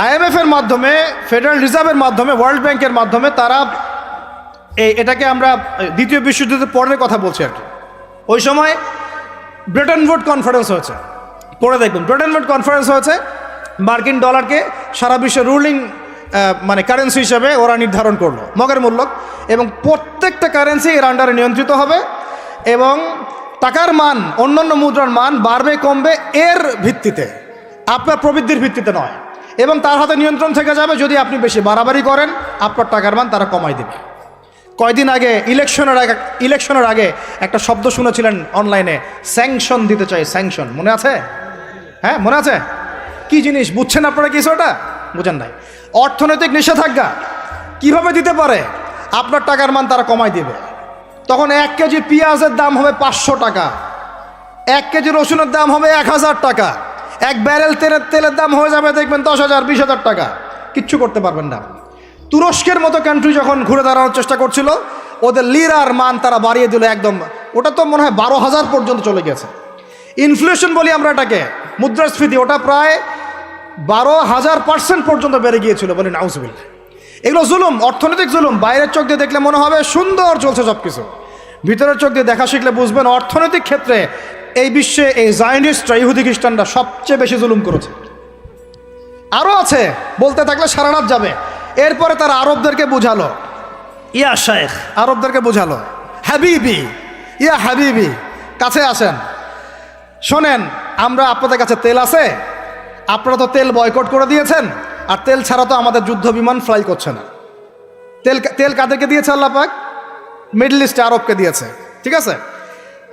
IMF এর মাধ্যমে, ফেডারেল রিজার্ভের মাধ্যমে, ওয়ার্ল্ড ব্যাংকের মাধ্যমে তারা এটাকে আমরা দ্বিতীয় বিশ্বযুদ্ধের পরের কথা বলছি আর কি। ওই সময় ব্রেটন উড কনফারেন্স হয়েছে, পড়ে দেখবেন। ব্রেটন উড কনফারেন্স হয়েছে, মার্কিন ডলারকে সারা বিশ্বের রুলিং মানে কারেন্সি হিসেবে ওরা নির্ধারণ করলো, মগের মূল্যক। এবং প্রত্যেকটা কারেন্সি এর আন্ডারে নিয়ন্ত্রিত হবে এবং টাকার মান, অন্যান্য মুদ্রার মান বাড়বে কমবে এর ভিত্তিতে, আপনার প্রবৃদ্ধির ভিত্তিতে নয়। এবং তার হাতে নিয়ন্ত্রণ থেকে যাবে। যদি আপনি বেশি বাড়াবাড়ি করেন, আপনার টাকার মান তারা কমাই দেবে। কয়দিন আগে ইলেকশনের আগে একটা শব্দ শুনেছিলেন অনলাইনে, স্যাংশন দিতে চাই, স্যাংশন, মনে আছে? হ্যাঁ, মনে আছে? কি জিনিস বুঝছেন আপনারা? কিছু ওটা বুঝেন নাই। অর্থনৈতিক নিষেধাজ্ঞা কিভাবে দিতে পারে? আপনার টাকার মান তারা কমাই দিবে। তখন 1 কেজি পেঁয়াজের দাম হবে 500 টাকা, 1 কেজি রসুনের দাম হবে 1000 টাকা, 1 ব্যারেল তেলের দাম হয়ে যাবে দেখবেন 10,000 20,000 টাকা। কিচ্ছু করতে পারবেন না। তুরস্কের মতো কান্ট্রি যখন ঘুরে দাঁড়ানোর চেষ্টা করছিল, ওদের লিরার মান তারা বাড়িয়ে দিল একদম, ওটা তো মনে হয় 12,000 পর্যন্ত চলে গেছে। ইনফ্লেশন বলি আমরা এটাকে, মুদ্রাস্ফীতি, ওটা প্রায় 12,000% পর্যন্ত বেড়ে গিয়েছিল, বলি নাউজুবিল্লাহ। এগুলো জুলুম, অর্থনৈতিক জুলুম। বাইরের চোখ দিয়ে দেখলে মনে হবে সুন্দর চলছে সব কিছু, ভিতরের চোখ দিয়ে দেখা শিখলে বুঝবেন অর্থনৈতিক ক্ষেত্রে এই বিশ্বে এই জায়নিস্টরা, ইহুদি খ্রিস্টানরা সবচেয়ে বেশি জুলুম করেছে। আরও আছে, বলতে থাকলে সারা রাত যাবে। এরপরে তারা আরবদেরকে বুঝালো, ইয়া শাইখ, আরবদেরকে বুঝালো, হাবিবি, ইয়া হাবিবি, কাছে আসেন, শোনেন, আমরা আপনাদের কাছে তেল আছে, আপনারা তো তেল বয়কট করে দিয়েছেন, আর তেল ছাড়া তো আমাদের যুদ্ধ বিমান ফ্লাই করছে না। তেল কাদেরকে দিয়েছে আল্লাহ পাক? মিডল ইস্টে আরবকে দিয়েছে, ঠিক আছে।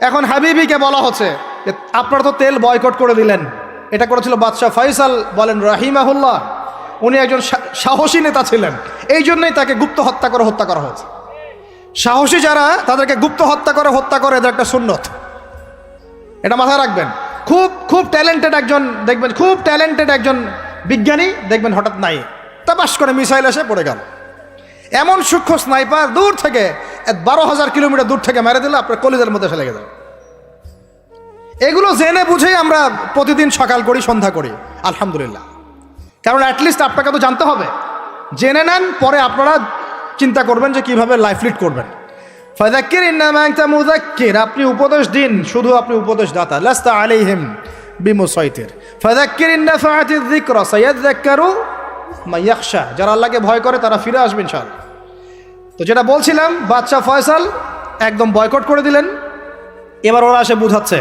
এখন হাবিবিকে বলা হচ্ছে যে আপনারা তো তেল বয়কট করে দিলেন। এটা করেছিল বাদশাহ ফয়সাল, বলেন রাহিমাহুল্লাহ, উনি একজন সাহসী নেতা ছিলেন, এই জন্যই তাকে গুপ্ত হত্যা করা হয়েছে। সাহসী যারা, তাদেরকে গুপ্ত হত্যা করে এদের একটা সুন্নত, এটা মাথায় রাখবেন। খুব ট্যালেন্টেড একজন দেখবেন, খুব ট্যালেন্টেড একজন বিজ্ঞানী দেখবেন, হঠাৎ নাই, তাপাস করে মিসাইল এসে পড়ে গেল। এমন সূক্ষ্ম স্নাইপার দূর থেকে 12,000 কিলোমিটার দূর থেকে মেরে দিলে আপনার কলিজার মধ্যে ফেলে গেল। এগুলো জেনে বুঝেই আমরা প্রতিদিন সকাল করি, সন্ধ্যা করি, আলহামদুলিল্লাহ। কারণ অ্যাটলিস্ট আপনাকে তো জানতে হবে, জেনে নেন, পরে আপনারা চিন্তা করবেন যে কিভাবে লাইফ লিড করবেন। ফাযাক্কির ইন্নামা আনতা মুযাক্কির, আপনি উপদেশ দিন, শুধু আপনি উপদেশ দাতা, লাস্তা আলাইহিম বিমুসাইতির। ফাযাক্কির ইন নাফাআতিয যিকরা সায়াযাক্কারু মা ইয়াখশা, যারা আল্লাহকে ভয় করে তারা ফিরে আসবে ইনশাআল্লাহ। তো যেটা বলছিলাম, বাদশাহ ফয়সাল একদম বয়কট করে দিলেন। এবার ওরা এসে বুঝাচ্ছে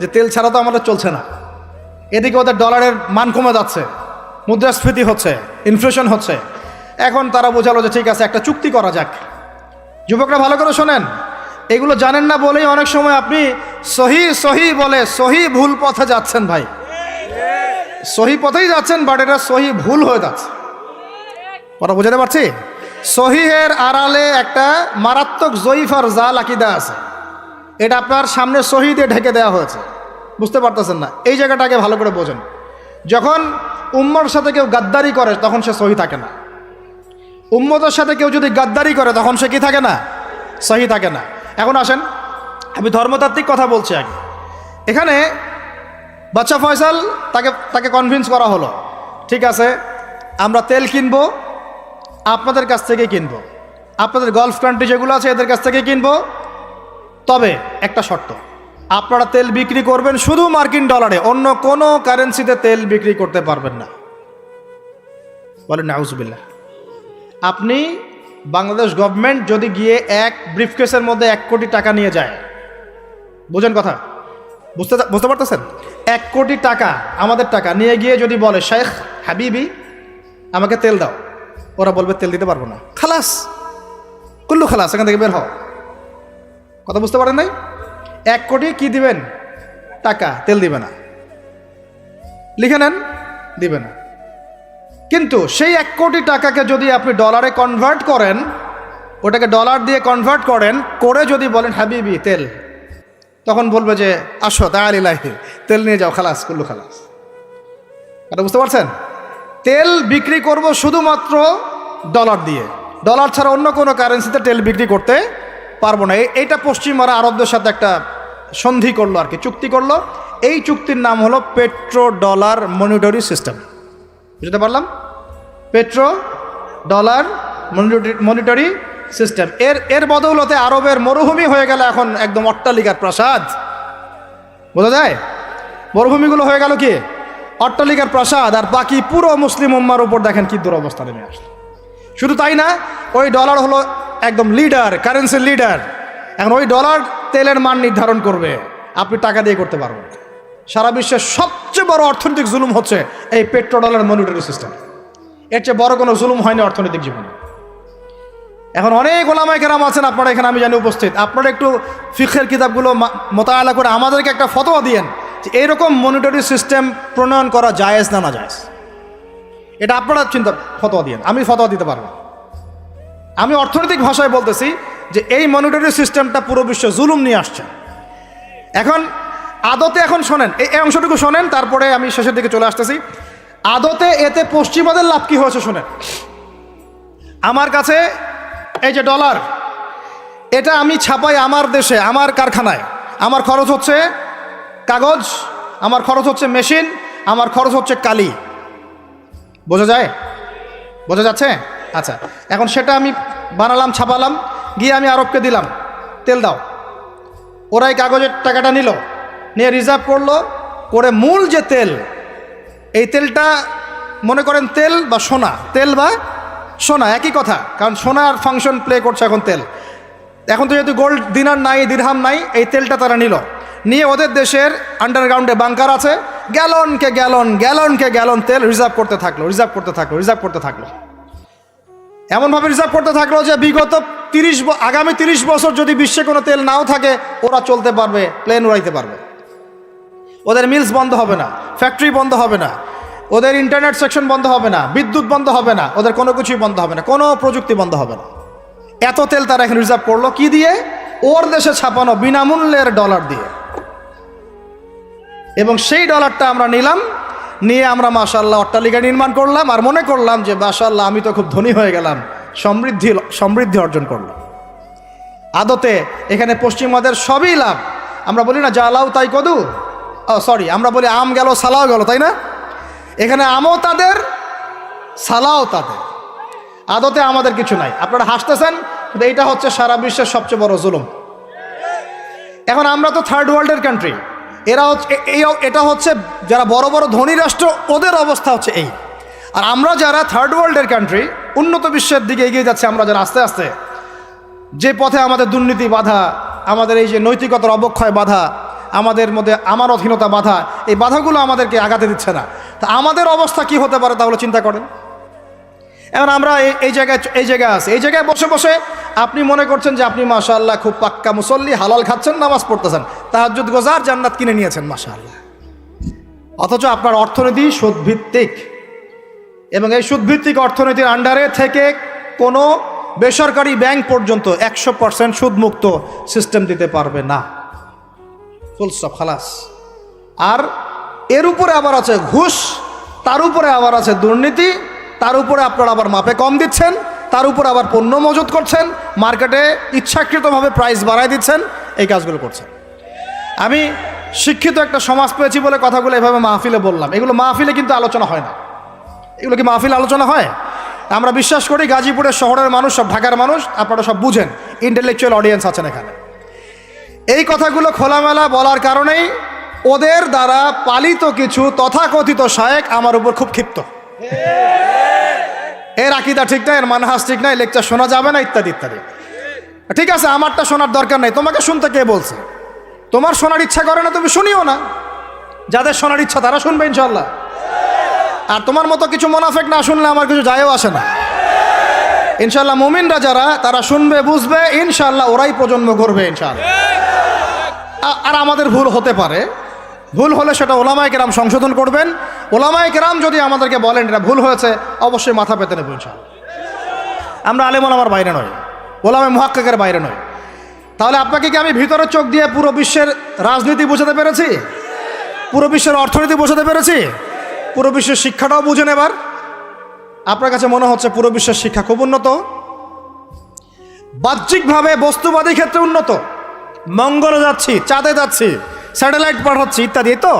যে তেল ছাড়া তো আমাদের চলছে না, এদিকে ওদের ডলারের মান কমে যাচ্ছে, মুদ্রাস্ফীতি হচ্ছে, ইনফ্লেশন হচ্ছে। এখন তারা বোঝালো যে ঠিক আছে, একটা চুক্তি করা যাক। যুবকরা ভালো করে শোনেন, এগুলো জানেন না বলেই অনেক সময় আপনি সহি বলে সহি ভুল পথে যাচ্ছেন ভাই, সহি পথেই যাচ্ছেন, বাট এটা সহি ভুল হয়ে যাচ্ছে। ওরা বোঝাতে পারছি? সহিহের আড়ালে একটা মারাত্মক জয়ীফ আর জাল আকীদা আছে, এটা আপনার সামনে সহি দিয়ে ঢেকে দেওয়া হয়েছে, বুঝতে পারতেছেন না। এই জায়গাটাকে ভালো করে বোঝেন। যখন উম্মর সাথে কেউ গাদ্দারি করে তখন সে সহি থাকে না, উম্মতের সাথে কেউ যদি গাদ্দারি করে তখন সে কি থাকে না? সহি থাকে না। এখন আসেন, আমি ধর্মতাত্ত্বিক কথা বলছি আগে। এখানে বাদশাহ ফয়সাল তাকে কনভিন্স করা হলো, ঠিক আছে আমরা তেল কিনবো, আপনাদের কাছ থেকে কিনবো, আপনাদের গলফ কান্ট্রি যেগুলো আছে এদের কাছ থেকে কিনবো, তবে একটা শর্ত, আপনারা তেল বিক্রি করবেন শুধু মার্কিন ডলারে, অন্য কোনো কারেন্সিতে তেল বিক্রি করতে পারবেন না। বলেন নাউজুবিল্লাহ। আপনি বাংলাদেশ গভর্নমেন্ট যদি গিয়ে এক ব্রিফকেসের মধ্যে 1 কোটি টাকা নিয়ে যায়, বুঝেন কথা, বুঝতে পারতেছেন? 1 কোটি টাকা আমাদের টাকা নিয়ে গিয়ে যদি বলে শেখ হাবিবি আমাকে তেল দাও, ওরা বলবে তেল দিতে পারবো না, খালাস, কুল্লু খালাস, এখান থেকে বের হও। কথা বুঝতে পারেন নাই? 1 কোটি কি দিবেন? টাকা, তেল দিবে না, লিখে নেন, দিবে না। কিন্তু সেই 1 কোটি টাকাকে যদি আপনি ডলারে কনভার্ট করেন, ওটাকে ডলার দিয়ে কনভার্ট করেন, করে যদি বলেন হাবিবি তেল, তখন বলবে যে আসো তাআলিলাহি, তেল নিয়ে যাও, খালাস, কুল্লু খালাস। এটা বুঝতে পারছেন? তেল বিক্রি করব শুধুমাত্র ডলার দিয়ে, ডলার ছাড়া অন্য কোনো কারেন্সিতে তেল বিক্রি করতে পারবো না। এইটা পশ্চিমারা আরবদের সাথে একটা সন্ধি করলো আর কি, চুক্তি করলো। এই চুক্তির নাম হলো পেট্রো ডলার মনিটরি সিস্টেম। বুঝতে পারলাম? Petro dollar monetary system. এর বদৌলতে আরবের মরুভূমি হয়ে গেল এখন একদম অট্টালিকার প্রাসাদ। বোঝা যায়? মরুভূমিগুলো হয়ে গেল কি অট্টালিকার প্রাসাদ, আর বাকি পুরো মুসলিম উম্মার উপর দেখেন কি দুরবস্থা নেমে আসলো। শুধু তাই না, ওই ডলার হলো একদম লিডার, কারেন্সির লিডার। এখন ওই ডলার তেলের মান নির্ধারণ করবে, আপনি টাকা দিয়ে করতে পারবেন। সারা বিশ্বের সবচেয়ে বড় অর্থনৈতিক জুলুম হচ্ছে এই পেট্রো ডলার মনিটরি সিস্টেম। এর চেয়ে বড় কোনো জুলুম হয়নি অর্থনৈতিক জীবনে। এখন অনেক ওলামায়ে কেরাম আছেন আপনারা এখানে, আমি জানি উপস্থিত, আপনারা একটু ফিকহের কিতাবগুলো মোতালা করে আমাদেরকে একটা ফতোয়া দিয়েন যে এইরকম মনিটরি সিস্টেম প্রণয়ন করা জায়েজ না না জায়েজ। এটা আপনারা ফতোয়া দিয়েন, আমি ফতোয়া দিতে পারবো। আমি অর্থনৈতিক ভাষায় বলতেছি যে এই মনিটরি সিস্টেমটা পুরো বিশ্ব জুলুম নিয়ে আসছে। এখন আদতে এখন শোনেন, এই অংশটুকু শোনেন, তারপরে আমি শেষের দিকে চলে আসতেছি। আদতে এতে পশ্চিমাদের লাভ কি হয়েছে শোনেন। আমার কাছে এই যে ডলার, এটা আমি ছাপাই আমার দেশে, আমার কারখানায়। আমার খরচ হচ্ছে কাগজ, আমার খরচ হচ্ছে মেশিন, আমার খরচ হচ্ছে কালি। বোঝা যায়? বোঝা যাচ্ছে? আচ্ছা, এখন সেটা আমি বানালাম, ছাপালাম, গিয়ে আমি আরবকে দিলাম, তেল দাও। ওরা এই কাগজের টাকাটা নিল, নিয়ে রিজার্ভ করলো, করে মূল যে তেল, এই তেলটা মনে করেন তেল বা সোনা, তেল বা সোনা একই কথা, কারণ সোনার ফাংশন প্লে করছে এখন তেল। এখন তো যেহেতু গোল্ড দিনার নাই, দিরহাম নাই, এই তেলটা তারা নিয়ে ওদের দেশের আন্ডারগ্রাউন্ডে বাংকার আছে, গ্যালনকে গ্যালন তেল রিজার্ভ করতে থাকলো। এমনভাবে রিজার্ভ করতে থাকলো যে বিগত আগামী 30 বছর যদি বিশ্বে কোনো তেল নাও থাকে, ওরা চলতে পারবে, প্লেন উড়াইতে পারবে। ওদের মিলস বন্ধ হবে না, ফ্যাক্টরি বন্ধ হবে না, ওদের ইন্টারনেট সেকশন বন্ধ হবে না, বিদ্যুৎ বন্ধ হবে না, ওদের কোনো কিছুই বন্ধ হবে না, কোনো প্রযুক্তি বন্ধ হবে না। এত তেল তারা এখন রিজার্ভ করলো কি দিয়ে? ওর দেশে ছাপানো বিনামূল্যের ডলার দিয়ে। এবং সেই ডলারটা আমরা নিলাম, নিয়ে আমরা মাশাআল্লাহ অট্টালিকা নির্মাণ করলাম, আর মনে করলাম যে মাশাআল্লাহ আমি তো খুব ধনী হয়ে গেলাম, সমৃদ্ধি অর্জন করলাম। আদতে এখানে পশ্চিমাদের সবই লাভ। আমরা বলি না জালাও তাই কদু, আমরা বলি আম গেল সালাও গেল, তাই না? এখানে আমও তাদের, সালাও তাদের। আদতে আমাদের কিছু নাই। আপনারা হাসতেছেন, কিন্তু এইটা হচ্ছে সারা বিশ্বের সবচেয়ে বড় জুলুম। এখন আমরা তো থার্ড ওয়ার্ল্ডের কান্ট্রি, এটা হচ্ছে যারা বড় বড় ধনী রাষ্ট্র, ওদের অবস্থা হচ্ছে এই। আর আমরা যারা থার্ড ওয়ার্ল্ডের কান্ট্রি, উন্নত বিশ্বের দিকে এগিয়ে যাচ্ছে, আমরা যারা আস্তে আস্তে, যে পথে আমাদের দুর্নীতি বাধা, আমাদের এই যে নৈতিকতার অবক্ষয় বাধা, আমাদের মধ্যে আমানতহীনতা বাধা, এই বাধাগুলো আমাদেরকে আগাতে দিচ্ছে না। তা আমাদের অবস্থা কি হতে পারে তাহলে চিন্তা করেন। এখন আমরা এই জায়গায় আছি, এই জায়গায় বসে বসে আপনি মনে করছেন যে আপনি মাশাআল্লাহ খুব পাক্কা মুসল্লি, হালাল খাচ্ছেন, নামাজ পড়তেছেন, তাহাজ্জুদ গোজার, জান্নাত কিনে নিয়েছেন মাশাআল্লাহ। অথচ আপনার অর্থনীতি সুদভিত্তিক, এবং এই সুদভিত্তিক অর্থনীতির আন্ডারে থেকে কোনো বেসরকারি ব্যাংক পর্যন্ত 100% সুদমুক্ত সিস্টেম দিতে পারবে না। ফুল স্টপ, খালাস। আর এর উপরে আবার আছে ঘুষ, তার উপরে আবার আছে দুর্নীতি, তার উপরে আপনারা আবার মাপে কম দিচ্ছেন, তার উপরে আবার পণ্য মজুত করছেন, মার্কেটে ইচ্ছাকৃতভাবে প্রাইস বাড়ায় দিচ্ছেন, এই কাজগুলো করছেন। আমি শিক্ষিত একটা সমাজ পেয়েছি বলে কথাগুলো এভাবে মাহফিলে বললাম। এগুলো মাহফিলে কিন্তু আলোচনা হয় না। এগুলো কি মাহফিলে আলোচনা হয়? আমরা বিশ্বাস করি গাজীপুরের শহরের মানুষ, সব ঢাকার মানুষ, আপনারা সব বুঝেন, ইন্টেলেকচুয়াল অডিয়েন্স আছেন এখানে। এই কথাগুলো খোলামেলা বলার কারণেই ওদের দ্বারা পালিত কিছু তথাকথিত শায়েখ আমার উপর খুব ক্ষিপ্ত। এর আকীদা ঠিক নাই, এর মানহাজ ঠিক নাই, লেকচার শোনা যাবে না, ইত্যাদি ইত্যাদি। ঠিক আছে, আমারটা শোনার দরকার নাই, তোমাকে শুনতে কে বলছে? তোমার শোনার ইচ্ছা করে না, তুমি শুনিও না। যাদের শোনার ইচ্ছা তারা শুনবে ইনশাল্লাহ। আর তোমার মতো কিছু মুনাফিক না শুনলে আমার কিছু যায়ও আসে না। ইনশাল্লাহ মুমিনরা যারা, তারা শুনবে, বুঝবে, ইনশাল্লাহ ওরাই প্রজন্ম করবে ইনশাল্লাহ। আর আমাদের ভুল হতে পারে, ভুল হলে সেটা ওলামায়ে কেরাম সংশোধন করবেন। ওলামায়ে কেরাম যদি আমাদেরকে বলেন এটা ভুল হয়েছে, অবশ্যই মাথা পেতে নেব ইনশাআল্লাহ। আমরা আলেম ওলামার বাইরে নয়, ওলামায়ে মুহাক্কিকের বাইরে নয়। তাহলে আপনাকে কি আমি ভিতরের চোখ দিয়ে পুরো বিশ্বের রাজনীতি বোঝাতে পেরেছি? পুরো বিশ্বের অর্থনীতি বোঝাতে পেরেছি? পুরো বিশ্বের শিক্ষাটাও বুঝেন এবার? আপনার কাছে মনে হচ্ছে পুরো বিশ্বের শিক্ষা খুব উন্নত? বাহ্যিকভাবে বস্তুবাদী ক্ষেত্রে উন্নত, মঙ্গলে যাচ্ছি, চাঁদে যাচ্ছি, স্যাটেলাইট পাঠাচ্ছি ইত্যাদি, তো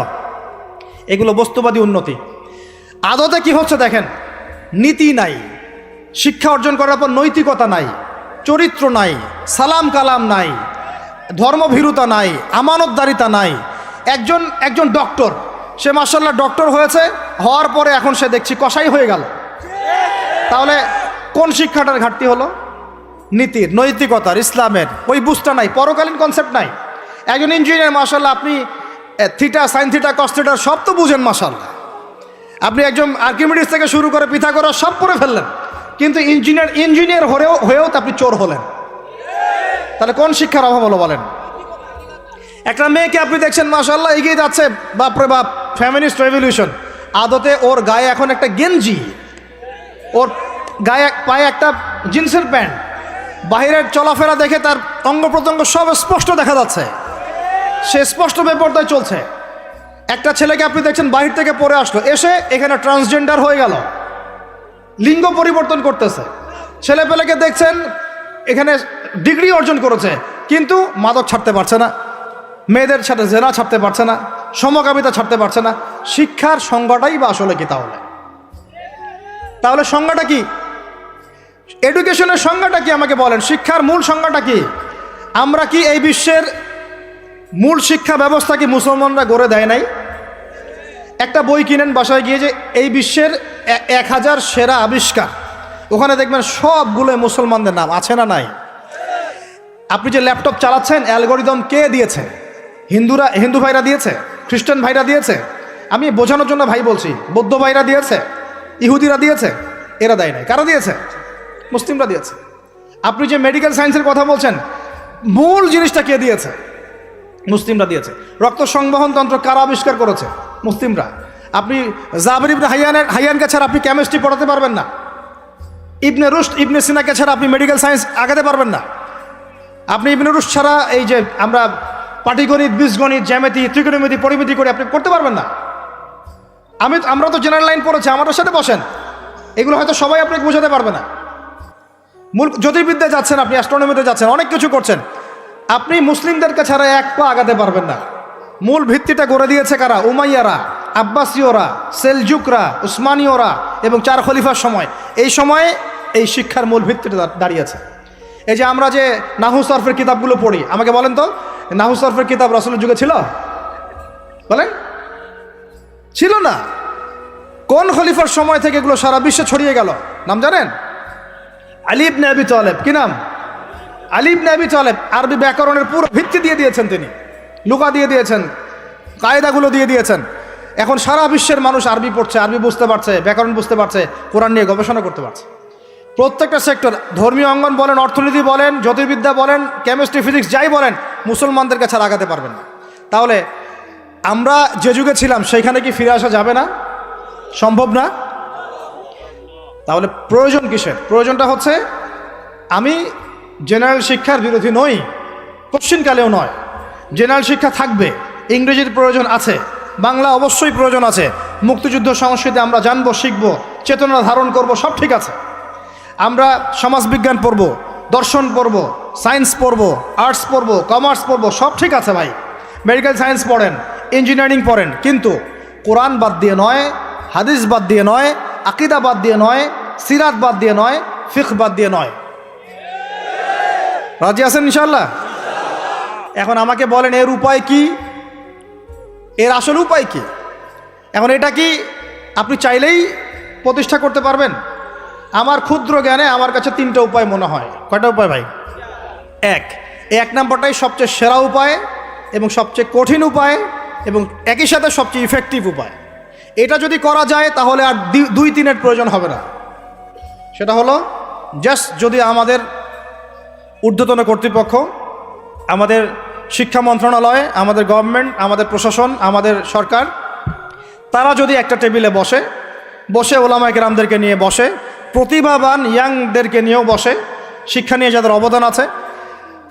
এগুলো বস্তুবাদী উন্নতি। আদতে কি হচ্ছে দেখেন, নীতি নাই, শিক্ষা অর্জন করার পর নৈতিকতা নাই, চরিত্র নাই, সালাম কালাম নাই, ধর্মভীরুতা নাই, আমানতদারিতা নাই। একজন ডক্টর, সে মাশাআল্লাহ ডক্টর হয়েছে, হওয়ার পরে এখন সে দেখছি কসাই হয়ে গেল। তাহলে কোন শিক্ষাটার ঘাটতি হলো? নীতির, নৈতিকতার, ইসলামের ওই বুঝটা নাই, পরকালীন কনসেপ্ট নাই। একজন ইঞ্জিনিয়ার মাশাআল্লাহ, আপনি theta, sine theta, cos theta সব তো বুঝেন মাশাআল্লাহ। আপনি একজন আর্কিমিডিস থেকে শুরু করে পিথাগোরাস সব পড়ে ফেললেন, কিন্তু ইঞ্জিনিয়ার হয়েও তো আপনি চোর হলেন। তাহলে কোন শিক্ষার অভাব হলো বলেন? একটা মেয়েকে আপনি দেখছেন মাশাআল্লাহ এগিয়ে যাচ্ছে, বাপরে বাপ, ফেমিনিস্ট রেভলিউশন। আদতে ওর গায়ে এখন একটা গেঞ্জি, ওর গায়ে পায়ে একটা জিন্সের প্যান্ট, বাহিরের চলাফেরা দেখে তার অঙ্গ প্রত্যঙ্গ সব স্পষ্ট দেখা যাচ্ছে, সে স্পষ্ট বেপরদায় চলছে। একটা ছেলেকে আপনি দেখছেন বাহির থেকে পড়ে আসলো, এসে এখানে ট্রান্সজেন্ডার হয়ে গেল, লিঙ্গ পরিবর্তন করতেছে। ছেলেপেলেকে দেখছেন এখানে ডিগ্রি অর্জন করেছে, কিন্তু মাদক ছাড়তে পারছে না, মেয়েদের সাথে জেনা ছাড়তে পারছে না, সমকামিতা ছাড়তে পারছে না। শিক্ষার সংজ্ঞাটাই বা আসলে কি? তাহলে সংজ্ঞাটা কি? এডুকেশনের সংজ্ঞাটা কি আমাকে বলেন? শিক্ষার মূল সংজ্ঞাটা কি? আমরা কি এই বিশ্বের মূল শিক্ষা ব্যবস্থা কি মুসলমানরা গড়ে দেয় নাই? একটা বই কিনেন বাসায় গিয়ে, যে এই বিশ্বের 1000 সেরা আবিষ্কার, ওখানে দেখবেন সবগুলো মুসলমানদের নাম আছে না নাই? আপনি যে ল্যাপটপ চালাচ্ছেন, অ্যালগোরিদম কে দিয়েছে? হিন্দু ভাইরা দিয়েছে? খ্রিস্টান ভাইরা দিয়েছে? আমি বোঝানোর জন্য ভাই বলছি, বৌদ্ধ ভাইরা দিয়েছে? ইহুদিরা দিয়েছে? এরা দেয় নাই। কারা দিয়েছে? মুসলিমরা দিয়েছে। আপনি যে মেডিকেল সায়েন্সের কথা বলছেন, মূল জিনিসটা কে দিয়েছে? মুসলিমরা দিয়েছে। রক্ত সংবহন তন্ত্র কারা আবিষ্কার করেছে? মুসলিমরা। আপনি জাবের ইবনে হাইয়ানকে ছাড়া আপনি কেমিস্ট্রি পড়াতে পারবেন না। ইবনে রুশদ, ইবনে সিনাকে ছাড়া আপনি মেডিকেল সায়েন্স আগাতে পারবেন না। আপনি ইবনে রুশদ ছাড়া এই যে আমরা পাটিগণিত, বীজগণিত, জ্যামিতি, ত্রিকোণমিতি, পরিমিতি করে আপনি করতে পারবেন না। আমরা তো জেনারেল লাইন পড়েছি, আমাদের সাথে বসেন, এগুলো হয়তো সবাই আপনাকে বোঝাতে পারবে না। মূল জ্যোতির্বিদ্যায় যাচ্ছেন, আপনি অ্যাস্ট্রোনমিতে যাচ্ছেন, অনেক কিছু করছেন, আপনি মুসলিমদেরকে ছাড়া এক পা আগাতে পারবেন না। মূল ভিত্তিটা গড়ে দিয়েছে কারা? উমাইয়ারা, আব্বাসীয়রা, সেলজুকরা, উসমানীয়রা এবং 4 খলিফার সময়। এই সময়ে এই শিক্ষার মূল ভিত্তিটা দাঁড়িয়েছে। এই যে আমরা যে নাহু সরফের কিতাবগুলো পড়ি, আমাকে বলেন তো, নাহু সরফের কিতাব রাসূলের যুগে ছিল? বলেন, ছিল না। কোন খলিফার সময় থেকে এগুলো সারা বিশ্বে ছড়িয়ে গেল? নাম জানেন? আলী ইবনে আবি তালেব। কি নাম? আলী ইবনে আবি তালেব। আরবি ব্যাকরণের পুরো ভিত্তি দিয়ে দিয়েছেন তিনি, লুকা দিয়ে দিয়েছেন, কায়দাগুলো দিয়ে দিয়েছেন। এখন সারা বিশ্বের মানুষ আরবি পড়ছে, আরবি বুঝতে পারছে, ব্যাকরণ বুঝতে পারছে, কোরআন নিয়ে গবেষণা করতে পারছে। প্রত্যেকটা সেক্টর, ধর্মীয় অঙ্গন বলেন, অর্থনীতি বলেন, জ্যোতির্বিদ্যা বলেন, কেমিস্ট্রি, ফিজিক্স, যাই বলেন, মুসলমানদের কাছে আগাতে পারবেন না। তাহলে আমরা যে যুগে ছিলাম সেইখানে কি ফিরে আসা যাবে না? সম্ভব না। তাহলে প্রয়োজন কিসের? প্রয়োজনটা হচ্ছে, আমি জেনারেল শিক্ষার বিরোধী নই, কোশ্চিনকালেও নয়। জেনারেল শিক্ষা থাকবে, ইংরেজির প্রয়োজন আছে, বাংলা অবশ্যই প্রয়োজন আছে, মুক্তিযুদ্ধ সংস্কৃতি আমরা জানবো, শিখব, চেতনা ধারণ করব, সব ঠিক আছে। আমরা সমাজবিজ্ঞান পড়ব, দর্শন পড়ব, সায়েন্স পড়ব, আর্টস পড়ব, কমার্স পড়ব, সব ঠিক আছে ভাই। মেডিকেল সায়েন্স পড়েন, ইঞ্জিনিয়ারিং পড়েন, কিন্তু কোরআন বাদ দিয়ে নয়, হাদিস বাদ দিয়ে নয়, আকিদা বাদ দিয়ে নয়, সিরাত বাদ দিয়ে নয়, ফিকহ বাদ দিয়ে নয়। রাজি আছেন ইনশাআল্লাহ? এখন আমাকে বলেন, এর উপায় কি? এর আসল উপায় কি? এখন এটা কি আপনি চাইলেই প্রতিষ্ঠা করতে পারবেন? আমার ক্ষুদ্র জ্ঞানে আমার কাছে 3টা উপায় মনে হয়। কয়টা উপায় ভাই? এক নম্বরটাই সবচেয়ে সেরা উপায় এবং সবচেয়ে কঠিন উপায় এবং একই সাথে সবচেয়ে ইফেক্টিভ উপায়। এটা যদি করা যায় তাহলে আর 2-3-এর প্রয়োজন হবে না। সেটা হলো, জাস্ট যদি আমাদের ঊর্ধ্বতন কর্তৃপক্ষ, আমাদের শিক্ষা মন্ত্রণালয়, আমাদের গভর্নমেন্ট, আমাদের প্রশাসন, আমাদের সরকার, তারা যদি একটা টেবিলে বসে ওলামায়ে কেরামদেরকে নিয়ে বসে, প্রতিভাবান ইয়াংদেরকে নিয়েও বসে, শিক্ষা নিয়ে যাদের অবদান আছে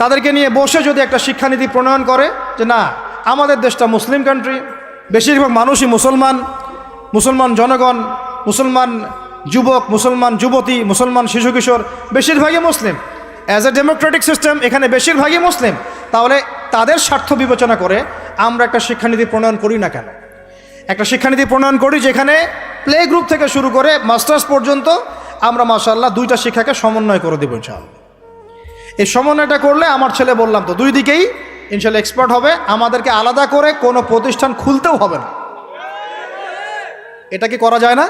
তাদেরকে নিয়ে বসে যদি একটা শিক্ষানীতি প্রণয়ন করে, যে না, আমাদের দেশটা মুসলিম কান্ট্রি, বেশিরভাগ মানুষই মুসলমান জনগণ, মুসলমান যুবক, মুসলমান যুবতী, মুসলমান শিশু কিশোর বেশিরভাগই মুসলিম, অ্যাজ এ ডেমোক্রেটিক সিস্টেম এখানে বেশিরভাগই মুসলিম, তাহলে তাদের স্বার্থ বিবেচনা করে আমরা একটা শিক্ষানীতি প্রণয়ন করি না কেন? একটা শিক্ষানীতি প্রণয়ন করি যেখানে প্লে গ্রুপ থেকে শুরু করে মাস্টার্স পর্যন্ত আমরা মাশাআল্লাহ 2টা শিক্ষাকে সমন্বয় করে দেবো ইনশাআল্লাহ। এই সমন্বয়টা করলে আমার ছেলে, বললাম তো, 2 দিকেই ইনশাআল্লাহ এক্সপার্ট হবে। আমাদেরকে আলাদা করে কোনো প্রতিষ্ঠান খুলতেও হবে না। এটা কি করা যায় না?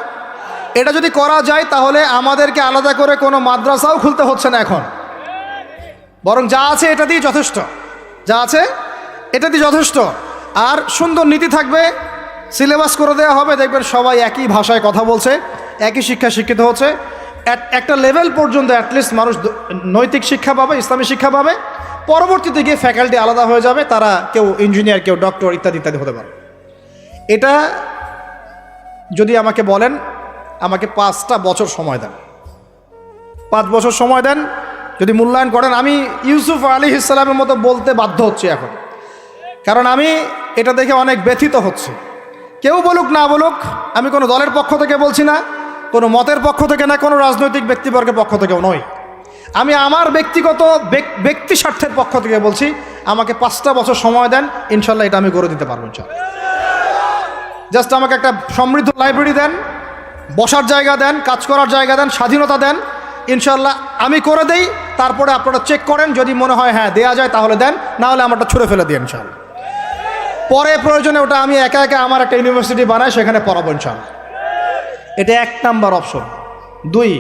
এটা যদি করা যায় তাহলে আমাদেরকে আলাদা করে কোনো মাদ্রাসাও খুলতে হচ্ছে না এখন, বরং যা আছে এটা দিয়ে যথেষ্ট, যা আছে এটা দিয়ে যথেষ্ট। আর সুন্দর নীতি থাকবে, সিলেবাস করে দেওয়া হবে, দেখবেন সবাই একই ভাষায় কথা বলছে, একই শিক্ষা শিক্ষিত হচ্ছে। একটা লেভেল পর্যন্ত অ্যাটলিস্ট মানুষ নৈতিক শিক্ষা পাবে, ইসলামী শিক্ষা পাবে। পরবর্তীতে গিয়ে ফ্যাকাল্টি আলাদা হয়ে যাবে, তারা কেউ ইঞ্জিনিয়ার, কেউ ডক্টর, ইত্যাদি ইত্যাদি হতে পারে। এটা যদি আমাকে বলেন, আমাকে 5টা বছর সময় দেন, 5 বছর সময় দেন, যদি মূল্যায়ন করেন। আমি ইউসুফ আলাইহিস সালামের মতো বলতে বাধ্য হচ্ছি এখন, কারণ আমি এটা দেখে অনেক ব্যথিত হচ্ছি। কেউ বলুক না বলুক, আমি কোনো দলের পক্ষ থেকে বলছি না, কোনো মতের পক্ষ থেকে না, কোনো রাজনৈতিক ব্যক্তিবর্গের পক্ষ থেকেও নয়। আমি আমার ব্যক্তিগত ব্যক্তি স্বার্থের পক্ষ থেকে বলছি, আমাকে 5টা বছর সময় দেন, ইনশাল্লাহ এটা আমি করে দিতে পারবো ইনশাল্লাহ। জাস্ট আমাকে একটা সমৃদ্ধ লাইব্রেরি দেন, বসার জায়গা দেন, কাজ করার জায়গা দেন, স্বাধীনতা দেন, ইনশাল্লাহ আমি করে দেই। তারপরে আপনারা চেক করেন, যদি মনে হয় হ্যাঁ দেয়া যায় তাহলে দেন, না হলে আমারটা ছুঁড়ে ফেলে দিন ইনশাল্লাহ। পরে প্রয়োজনে ওটা আমি একা একা আমার একটা ইউনিভার্সিটি বানাই, সেখানে পড়াবো ইনশাল্লাহ। এটা 1 নাম্বার অপশন। 2,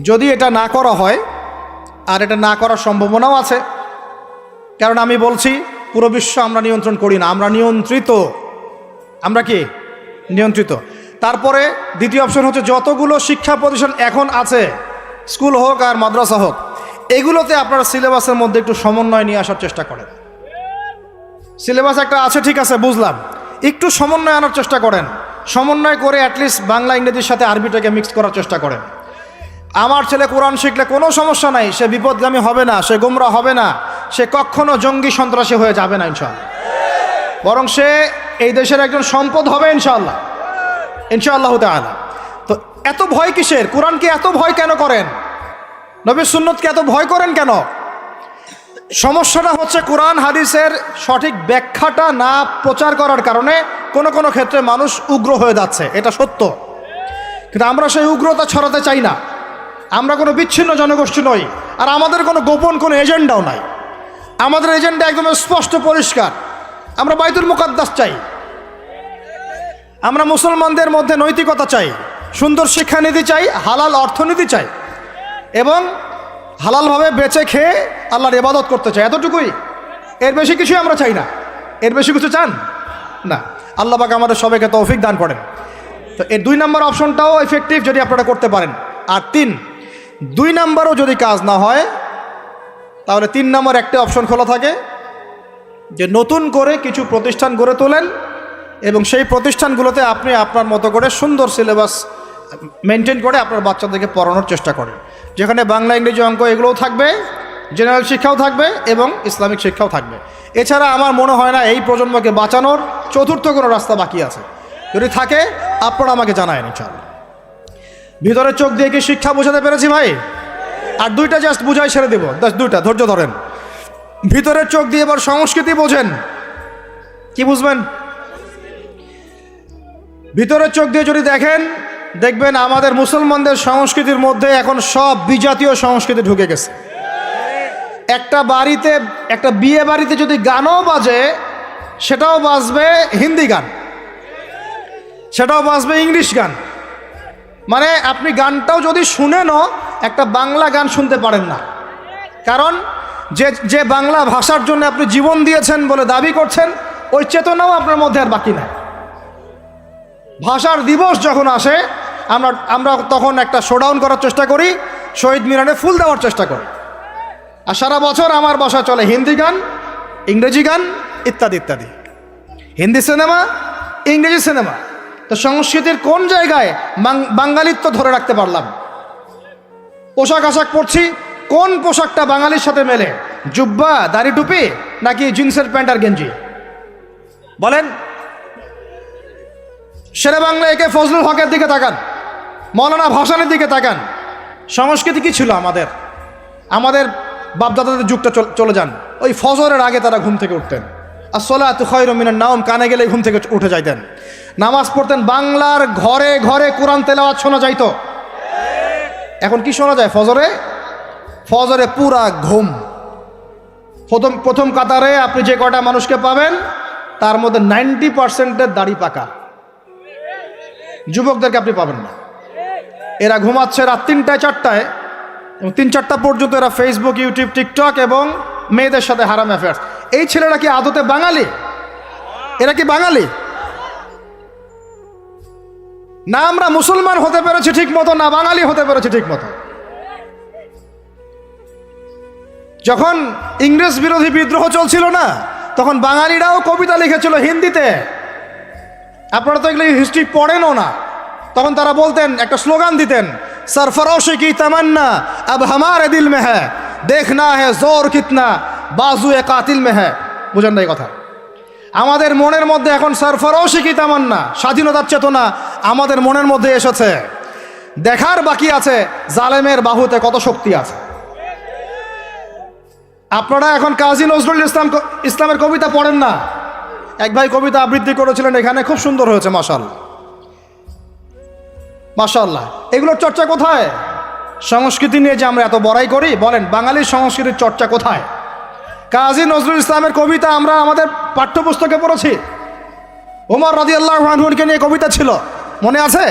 যদি এটা না করা হয়, আর এটা না করার সম্ভাবনাও আছে, কারণ আমি বলছি পুরো বিশ্ব আমরা নিয়ন্ত্রণ করি না, আমরা নিয়ন্ত্রিত। আমরা কি নিয়ন্ত্রিত? তারপরে 2য় অপশন হচ্ছে, যতগুলো শিক্ষা প্রতিষ্ঠান এখন আছে, স্কুল হোক আর মাদ্রাসা হোক, এগুলোতে আপনারা সিলেবাসের মধ্যে একটু সমন্বয় নিয়ে আসার চেষ্টা করেন। সিলেবাস একটা আছে, ঠিক আছে, বুঝলাম, একটু সমন্বয় আনার চেষ্টা করেন। সমন্বয় করে অ্যাটলিস্ট বাংলা ইংরেজির সাথে আরবিটাকে মিক্স করার চেষ্টা করেন। আমার ছেলে কোরআন শিখলে কোনো সমস্যা নাই, সে বিপদগামী হবে না, সে গোমরা হবে না, সে কখনো জঙ্গি সন্ত্রাসী হয়ে যাবে না ইনশাআল্লাহ, বরং সে এই দেশের একজন সম্পদ হবে ইনশাআল্লাহ, ইনশাআল্লাহ তাআলা। তো এত ভয় কিসের? কোরআনকে এত ভয় কেন করেন? নবীর সুন্নতকে এত ভয় করেন কেন? সমস্যাটা হচ্ছে কোরআন হাদিসের সঠিক ব্যাখ্যাটা না প্রচার করার কারণে কোনো কোনো ক্ষেত্রে মানুষ উগ্র হয়ে যাচ্ছে, এটা সত্য। কিন্তু আমরা সেই উগ্রতা ছড়াতে চাই না। আমরা কোনো বিচ্ছিন্ন জনগোষ্ঠী নই, আর আমাদের কোনো গোপন কোনো এজেন্ডাও নাই। আমাদের এজেন্ডা একদম স্পষ্ট পরিষ্কার। আমরা বাইতুল মুকাদ্দাস চাই, আমরা মুসলমানদের মধ্যে নৈতিকতা চাই, সুন্দর শিক্ষানীতি চাই, হালাল অর্থনীতি চাই, এবং হালালভাবে বেঁচে খেয়ে আল্লাহর ইবাদত করতে চাই, এতটুকুই। এর বেশি কিছুই আমরা চাই না। এর বেশি কিছু চান না। আল্লাহ পাক আমাদের সবাইকে তৌফিক দান করেন। তো এর 2 নাম্বার অপশনটাও এফেক্টিভ যদি আপনারা করতে পারেন। আর 3, 2 নাম্বারও যদি কাজ না হয়, তাহলে 3 নাম্বার একটা অপশন খোলা থাকে, যে নতুন করে কিছু প্রতিষ্ঠান গড়ে তোলেন এবং সেই প্রতিষ্ঠানগুলোতে আপনি আপনার মতো করে সুন্দর সিলেবাস মেনটেন করে আপনার বাচ্চাদেরকে পড়ানোর চেষ্টা করেন, যেখানে বাংলা ইংরেজি অঙ্ক এগুলোও থাকবে, জেনারেল শিক্ষাও থাকবে এবং ইসলামিক শিক্ষাও থাকবে। এছাড়া আমার মনে হয় না এই প্রজন্মকে বাঁচানোর চতুর্থ কোনো রাস্তা বাকি আছে। যদি থাকে আপনারা আমাকে জানায়েন ইনশাআল্লাহ। ভিতরের চোখ দিয়ে কি শিক্ষা বোঝাতে পেরেছি ভাই? আর 2টা জাস্ট বুঝাই ছেড়ে দেব, 2টা ধৈর্য ধরেন। ভিতরের চোখ দিয়ে এবার সংস্কৃতি বোঝেন। কি বুঝবেন? ভিতরের চোখ দিয়ে যদি দেখেন, দেখবেন আমাদের মুসলমানদের সংস্কৃতির মধ্যে এখন সব বিজাতীয় সংস্কৃতি ঢুকে গেছে। একটা বাড়িতে, একটা বিয়ে বাড়িতে যদি গানও বাজে, সেটাও বাজবে হিন্দি গান, সেটাও বাজবে ইংলিশ গান। মানে আপনি গানটাও যদি শুনেনও, একটা বাংলা গান শুনতে পারেন না। কারণ যে বাংলা ভাষার জন্য আপনি জীবন দিয়েছেন বলে দাবি করছেন, ওই চেতনাও আপনার মধ্যে আর বাকি নাই। ভাষার দিবস যখন আসে, আমরা তখন একটা শোডাউন করার চেষ্টা করি, শহীদ মিনারে ফুল দেওয়ার চেষ্টা করি। আর সারা বছর আমার বাসায় চলে হিন্দি গান, ইংরেজি গান, ইত্যাদি ইত্যাদি। হিন্দি সিনেমা, ইংরেজি সিনেমা। তো সংস্কৃতির কোন জায়গায় বাঙালিত্ব ধরে রাখতে পারলাম? পোশাক আশাক পরছি, কোন পোশাকটা বাঙালির সাথে মেলে? জুব্বা, দাড়ি টুপি, নাকি জিন্সের প্যান্ট আর গেঞ্জি? বলেন। শেরে বাংলা একে ফজলুল হকের দিকে তাকান, মৌলানা ভাসানের দিকে তাকান। সংস্কৃতি কি ছিল আমাদের? আমাদের বাপদাদাদের যুগটা চলে যান, ওই ফজরের আগে তারা ঘুম থেকে উঠতেন। আসসালাতু খায়রুম মিনান নাওম, কানে গেলে ঘুম থেকে উঠে যাইতেন, নামাজ পড়তেন। বাংলার ঘরে ঘরে কোরআন তেলাওয়াত শোনা যাইতো। এখন কি শোনা যায়? ফজরে পুরা ঘুম। প্রথম কাতারে আপনি যে কটা মানুষকে পাবেন, তার মধ্যে 90% দাড়ি পাকা। যুবকদেরকে আপনি পাবেন না। এরা ঘুমাচ্ছে রাত 3টায় 4টায়, এবং 3-4টা পর্যন্ত এরা ফেসবুক, ইউটিউব, টিকটক এবং মেয়েদের সাথে হারাম অ্যাফেয়ার্স। এই ছেলেরা কি আদতে বাঙালি? এরা কি বাঙালি? না আমরা মুসলমান হতে পেরেছি ঠিক মতো, না বাঙালি হতে পেরেছি ঠিক মতো। যখন ইংরেজ বিরোধী বিদ্রোহ চলছিল না, তখন বাঙালিরাও কবিতা লিখেছিল হিন্দিতে। আপনারা তো এগুলো হিস্ট্রি পড়েনও না। তখন তারা বলতেন, একটা স্লোগান দিতেন, সরফরোশে কি তামান্না আব হামারে দিল মে হ্যায়, দেখনা হ্যাঁ জোর কিতনা বাজু এ কাতিল মে হ্যাঁ। বুঝেন না এই কথা? আমাদের মনের মধ্যে এখন সরফরোশি কি তামান্না, স্বাধীনতার চেতনা আমাদের মনের মধ্যে এসেছে। দেখার বাকি আছে জালেমের বাহুতে কত শক্তি আছে। আপনারা এখন কাজী নজরুল ইসলামের কবিতা পড়েন না? এক ভাই কবিতা আবৃত্তি করেছিলেন এখানে, খুব সুন্দর হয়েছে মাশাআল্লাহ মাশাআল্লাহ। এগুলোর চর্চা কোথায়? সংস্কৃতি নিয়ে যে আমরা এত বড়াই করি, বলেন বাঙালির সংস্কৃতির চর্চা কোথায়? কাজী নজরুল ইসলামের কবিতা আমরা আমাদের পাঠ্যপুস্তকে পড়েছি। ওমর রাদিয়াল্লাহু আনহুকে নিয়ে কবিতা ছিল, মনে আছে?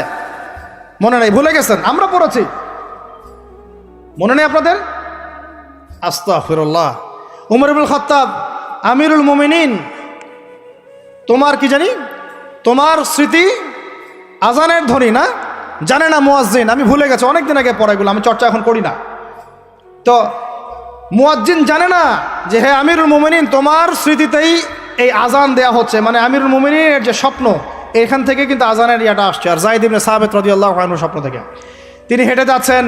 মনে নেই, ভুলে গেছেন? আমরা পড়েছি, মনে নেই আপনাদের? আস্তাগফিরুল্লাহ। উমর ইবনুল খাত্তাব আমিরুল মুমিনিন, তোমার কি জানি, তোমার স্মৃতি আজানের ধ্বনি না, জানে না মুয়াজ্জিন। আমি ভুলে গেছি, অনেকদিন আগে পড়াগুলো, আমি চর্চা এখন করি না। তো মুয়াজ্জিন জানে না যে হে আমিরুল মুমিনিন, তোমার স্মৃতিতেই এই আজান দেয়া হচ্ছে, মানে আমিরুল মুমিনিনের যে স্বপ্ন, এখান থেকে কিন্তু আজানের ইয়াটা আসছে। আর যায়েদ ইবনে সাবিত রাদিয়াল্লাহু আনহুর স্বপ্ন থেকে তিনি হেঁটে যাচ্ছেন,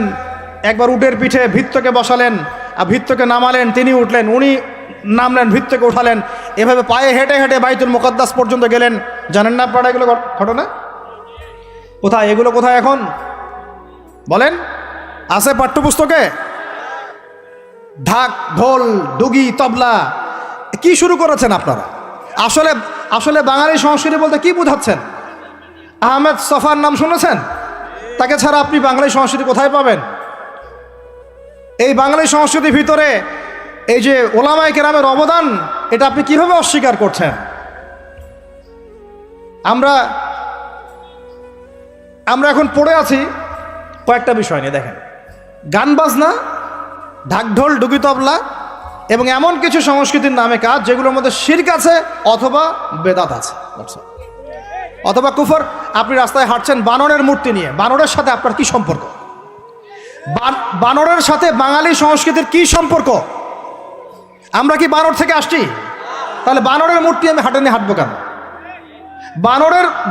একবার উটের পিঠে ভৃত্যকে বসালেন আর ভৃত্যকে নামালেন, তিনি উঠলেন, উনি নামলেন, ভৃত্যকে উঠালেন, এভাবে পায়ে হেঁটে হেঁটে বাইতুল মুকাদ্দাস পর্যন্ত গেলেন। জানেন না আপনারা এগুলো ঘটনা? কোথায় এগুলো, কোথায় এখন বলেন? আছে পাঠ্যপুস্তকে? ঢাক, ঢোল, ডুগি, তবলা কি শুরু করেছেন আপনারা? আসলে আসলে বাঙালি সংস্কৃতি বলতে কি বোঝাচ্ছেন? আহমেদ সফার নাম শুনেছেন? তাকে ছাড়া আপনি বাঙালি সংস্কৃতি কোথায় পাবেন? এই বাঙালি সংস্কৃতির ভিতরে এই যে ওলামায়ে কেরামের অবদান, এটা আপনি কিভাবে অস্বীকার করছেন? আমরা এখন পড়ে আছি কয়েকটা বিষয় নিয়ে। দেখেন, গান বাজনা, ঢাকঢোল, ডুগি, তবলা এবং এমন কিছু সংস্কৃতির নামে কাজ যেগুলোর মধ্যে শিরক আছে অথবা বেদাত আছে অথবা কুফর। আপনি রাস্তায় হাঁটছেন বানরের মূর্তি নিয়ে, বানরের সাথে আপনার কি সম্পর্ক? বানরের সাথে বাঙালি সংস্কৃতির কি সম্পর্ক? আমরা কি বানর থেকে আসছি? তাহলে বানরের মূর্তি আমি হাটে নিয়ে হাঁটবো কেন?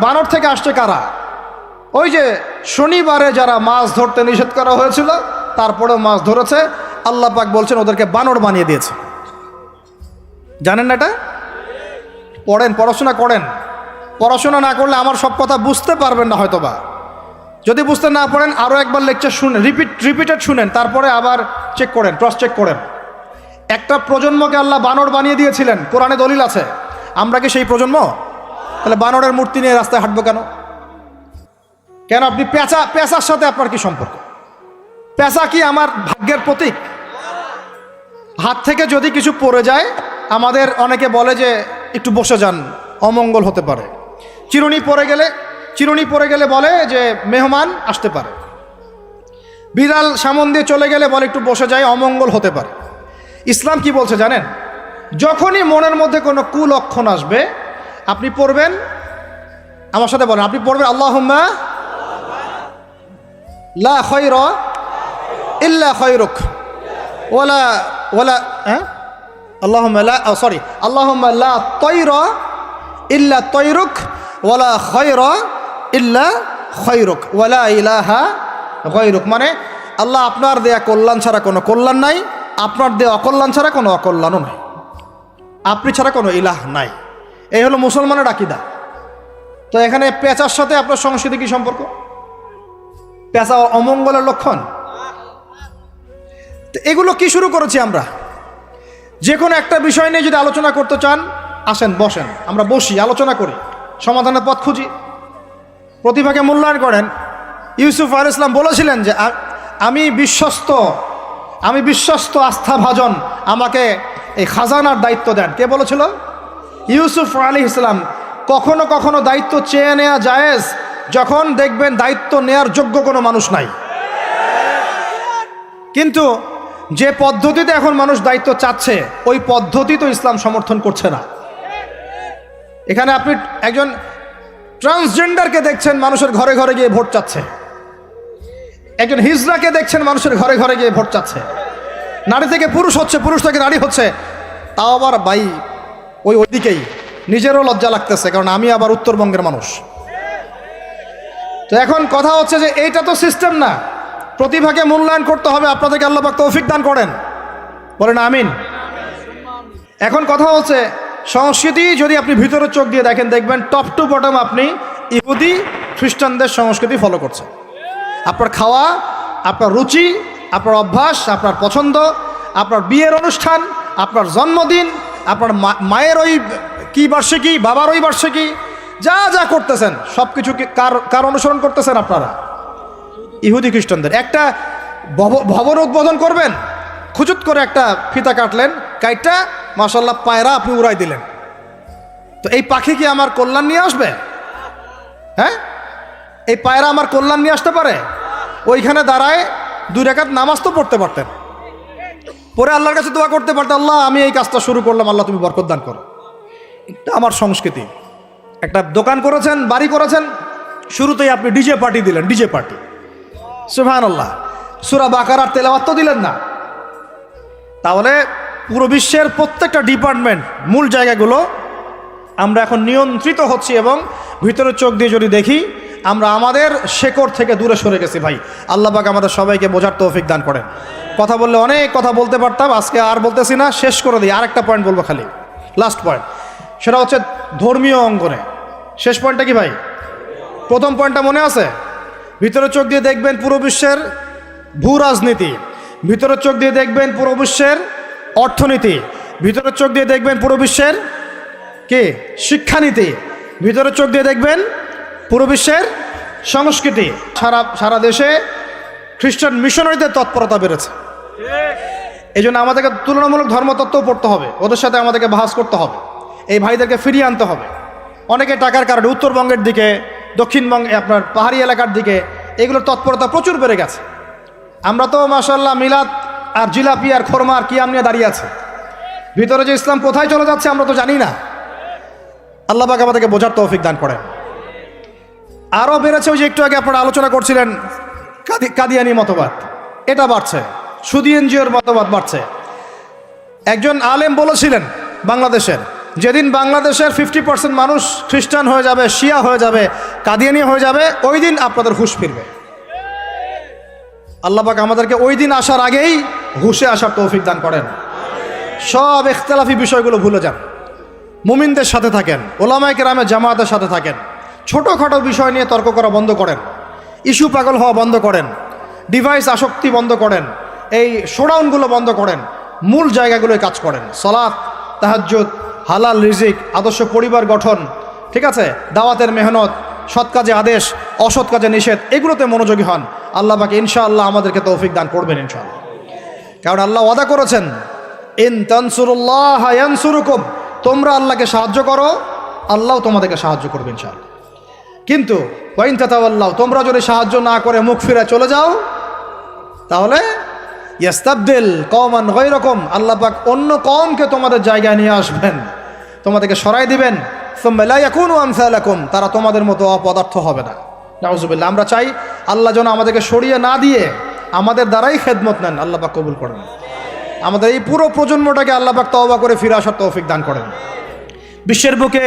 বানর থেকে আসছে কারা? ওই যে শনিবারে যারা মাছ ধরতে নিষেধ করা হয়েছিল, তারপরেও মাছ ধরেছে, আল্লাহ পাক বলছেন ওদেরকে বানর বানিয়ে দিয়েছে। জানেন না এটা? পড়েন, পড়াশোনা করেন। পড়াশোনা না করলে আমার সব কথা বুঝতে পারবেন না হয়তোবা। যদি বুঝতে না পারেন আরও একবার লেকচার শুনেন, রিপিটেড শুনেন, তারপরে আবার চেক করেন, ক্রস চেক করেন। একটা প্রজন্মকে আল্লাহ বানর বানিয়ে দিয়েছিলেন, কোরআনে দলিল আছে। আমরা কি সেই প্রজন্ম? তাহলে বানরের মূর্তি নিয়ে রাস্তায় হাঁটবো কেন? কেন আপনি পেঁচার সাথে আপনার কি সম্পর্ক? পেঁচা কি আমার ভাগ্যের প্রতীক? হাত থেকে যদি কিছু পড়ে যায়, আমাদের অনেকে বলে যে একটু বসে যান, অমঙ্গল হতে পারে। চিরুনি পড়ে গেলে বলে যে মেহমান আসতে পারে। বিড়াল সামন দিয়ে চলে গেলে বলে একটু বসে যায়, অমঙ্গল হতে পারে। ইসলাম কি বলছে জানেন? যখনই মনের মধ্যে কোনো কুলক্ষণ আসবে, আপনি পড়বেন, আমার সাথে বলেন, আপনি পড়বেন আল্লাহুম্মা লা খায়রা ইল্লা খায়রুক ওয়ালা আল্লাহুম্মা লা তায়রা ইল্লা তায়রুক ওয়ালা খায়রা ইল্লা খায়রুক ওয়ালা ইলাহা গায়রুক। মানে আল্লাহ, আপনার দেয়া কল্যাণ ছাড়া কোনো কল্যাণ নাই, আপনার দেয়া অকল্যাণ ছাড়া কোনো অকল্যাণও নাই, আপনি ছাড়া কোনো ইলাহ নাই। এই হলো মুসলমানের আকীদা। তো এখানে পেঁচার সাথে আপনার সংস্কৃতি কি সম্পর্ক? পেঁচা অমঙ্গলের লক্ষণ? তো এগুলো কি শুরু করেছি আমরা? যে কোনো একটা বিষয় নিয়ে যদি আলোচনা করতে চান, আসেন, বসেন, আমরা বসি, আলোচনা করি, সমাধানের পথ খুঁজি, প্রতিভাকে মূল্যায়ন করেন। ইউসুফ আলাইহিস সালাম বলেছিলেন যে আমি বিশ্বস্ত আস্থাভাজন, আমাকে এই খাজানার দায়িত্ব দেন। কে বলেছিল? ইউসুফ আলাইহিস সালাম। কখনো কখনো দায়িত্ব চেয়ে নেওয়া জায়েজ, যখন দেখবেন দায়িত্ব নেয়ার যোগ্য কোনো মানুষ নাই। কিন্তু যে পদ্ধতিতে এখন মানুষ দায়িত্ব চাচ্ছে, ওই পদ্ধতি তো ইসলাম সমর্থন করছে না। এখানে আপনি একজন ট্রান্সজেন্ডারকে দেখছেন মানুষের ঘরে ঘরে গিয়ে ভোট চাচ্ছে, একজন হিজড়াকে দেখছেন মানুষের ঘরে ঘরে গিয়ে ভোট চাচ্ছে, নারী থেকে পুরুষ হচ্ছে, পুরুষ থেকে নারী হচ্ছে, তাও আবার ভাই ওইদিকেই। নিজেরও লজ্জা লাগতেছে, কারণ আমি আবার উত্তরবঙ্গের মানুষ। তো এখন কথা হচ্ছে যে এইটা তো সিস্টেম না, প্রতিভাকে মূল্যায়ন করতে হবে। আপনাদেরকে আল্লাহ পাক তৌফিক দান করেন। বলেন আমিন। এখন কথা হচ্ছে সংস্কৃতি যদি আপনি ভিতরের চোখ দিয়ে দেখেন, দেখবেন টপ টু বটম আপনি ইহুদি খ্রিস্টানদের সংস্কৃতি ফলো করছেন। আপনার খাওয়া, আপনার রুচি, আপনার অভ্যাস, আপনার পছন্দ, আপনার বিয়ের অনুষ্ঠান, আপনার জন্মদিন, আপনার মায়ের ওই কী বার্ষিকী, বাবার ওই বার্ষিকী, যা যা করতেছেন সব কিছু কার অনুসরণ করতেছেন আপনারা? ইহুদি খ্রিস্টানদের। একটা ভবন উদ্বোধন করবেন, খুচুত করে একটা ফিতা কাটলেন, কাইটটা মাশাল্লাহ পায়রা আপনি উড়াই দিলেন, তো এই পাখি কি আমার কল্যাণ নিয়ে আসবে? হ্যাঁ, এই পায়রা আমার কল্যাণ নিয়ে আসতে পারে? ওইখানে দাঁড়ায় 2 রাকাত নামাজ তো পড়তে পারতেন, পরে আল্লাহর কাছে দোয়া করতে পারতেন, আল্লাহ আমি এই কাজটা শুরু করলাম, আল্লাহ তুমি বরকত দান করো। এটা আমার সংস্কৃতি। একটা দোকান করেছেন, বাড়ি করেছেন, শুরুতেই আপনি ডিজে পার্টি দিলেন, ডিজে পার্টি, সুবহানাল্লাহ। সূরা বাকারার তেলাওয়াত তো দিলেন না। তাহলে পুরো বিশ্বের প্রত্যেকটা ডিপার্টমেন্ট, মূল জায়গাগুলো আমরা এখন নিয়ন্ত্রিত হচ্ছি, এবং ভিতরের চোখ দিয়ে যদি দেখি আমরা আমাদের শেকড় থেকে দূরে সরে গেছি। ভাই আল্লাহ পাক আমাদের সবাইকে বোঝার তৌফিক দান করেন। কথা বললে অনেক কথা বলতে পারতাম, আজকে আর বলতেছি না, শেষ করে দিই। আরেকটা পয়েন্ট বলবো, খালি লাস্ট পয়েন্ট, সেটা হচ্ছে ধর্মীয় অঙ্গনে। শেষ পয়েন্টটা কি ভাই? প্রথম পয়েন্টটা মনে আছে? ভিতরের চোখ দিয়ে দেখবেন পুরো বিশ্বের ভূ রাজনীতি, ভিতরের চোখ দিয়ে দেখবেন পুরো বিশ্বের অর্থনীতি, ভিতরের চোখ দিয়ে দেখবেন পুরো বিশ্বের কি শিক্ষানীতি, ভিতরের চোখ দিয়ে দেখবেন পুরো বিশ্বের সংস্কৃতি। সারা দেশে খ্রিস্টান মিশনারিদের তৎপরতা বেড়েছে। এই জন্য আমাদেরকে তুলনামূলক ধর্মতত্ত্ব পড়তে হবে, ওদের সাথে আমাদেরকে বাহাস করতে হবে, এই ভাইদেরকে ফিরিয়ে আনতে হবে। অনেকে টাকার কারণে উত্তরবঙ্গের দিকে, দক্ষিণবঙ্গে আপনার পাহাড়ি এলাকার দিকে এগুলোর তৎপরতা প্রচুর বেড়ে গেছে। আমরা তো মাশাআল্লাহ মিলাদ আর জিলাপি আর খোরমা আর কিয়াম নিয়ে দাঁড়িয়ে আছে। ভিতরে যে ইসলাম কোথায় চলে যাচ্ছে আমরা তো জানি না। আল্লাহ পাক আমাদেরকে বোঝার তৌফিক দান করেন। আরও বেড়েছে, ওই যে একটু আগে আপনারা আলোচনা করছিলেন কাদিয়ানি মতবাদ, এটা বাড়ছে। সুদী এনজিওর মতবাদ বাড়ছে। একজন আলেম বলেছিলেন বাংলাদেশের, যেদিন বাংলাদেশের 50% মানুষ খ্রিস্টান হয়ে যাবে, শিয়া হয়ে যাবে, কাদিয়ানি হয়ে যাবে, ওই দিন আপনাদের হুঁশ ফিরবে। আল্লাহ পাক আমাদেরকে ওই দিন আসার আগেই হুঁশে আসার তৌফিক দান করেন। সব ইখতিলাফি বিষয়গুলো ভুলে যান, মুমিনদের সাথে থাকেন, ওলামায়ে কেরামের জামায়াতের সাথে থাকেন, ছোটোখাটো বিষয় নিয়ে তর্ক করা বন্ধ করেন, ইস্যু পাগল হওয়া বন্ধ করেন, ডিভাইস আসক্তি বন্ধ করেন, এই শোডাউনগুলো বন্ধ করেন, মূল জায়গাগুলোয় কাজ করেন। সালাত, তাহাজ্জুদ, হালাল রিজিক, আদর্শ পরিবার গঠন, ঠিক আছে, দাওয়াতের মেহনত, সৎ কাজে আদেশ, অসৎ কাজে নিষেধ, এগুলোতে মনোযোগী হন। আল্লাহ পাক ইনশাআল্লাহ আমাদেরকে তৌফিক দান করবেন ইনশাআল্লাহ। কারণ আল্লাহ ওয়াদা করেছেন, ইন তানসুরুল্লাহ ইয়ানসুরুকুম, তোমরা আল্লাহকে সাহায্য করো, আল্লাহ তোমাদেরকে সাহায্য করবে ইনশাআল্লাহ। কিন্তু ওয়াইন তাতাওয়াল্লাহ, তোমরা যদি সাহায্য না করে মুখ ফিরে চলে যাও, তাহলে ইয়াস্তাবদিল কওমান গায়রাকুম, আল্লাহ পাক অন্য কওমকে তোমাদের জায়গায় নিয়ে আসবেন, তোমাদেরকে সরাই দিবেন। সুম্মা লা ইয়াকুনু আমসালাকুম, তারা তোমাদের মতো অপদার্থ হবে না। নাউযুবিল্লাহ। আমরা চাই আল্লাহ যেন আমাদেরকে সরিয়ে না দিয়ে আমাদের দ্বারাই খেদমত নেন। আল্লাহ পাক কবুল করেন। আমাদের এই পুরো প্রজন্মটাকে আল্লাহ পাক তওবা করে ফিরে আসার তৌফিক দান করেন। বিশ্বের বুকে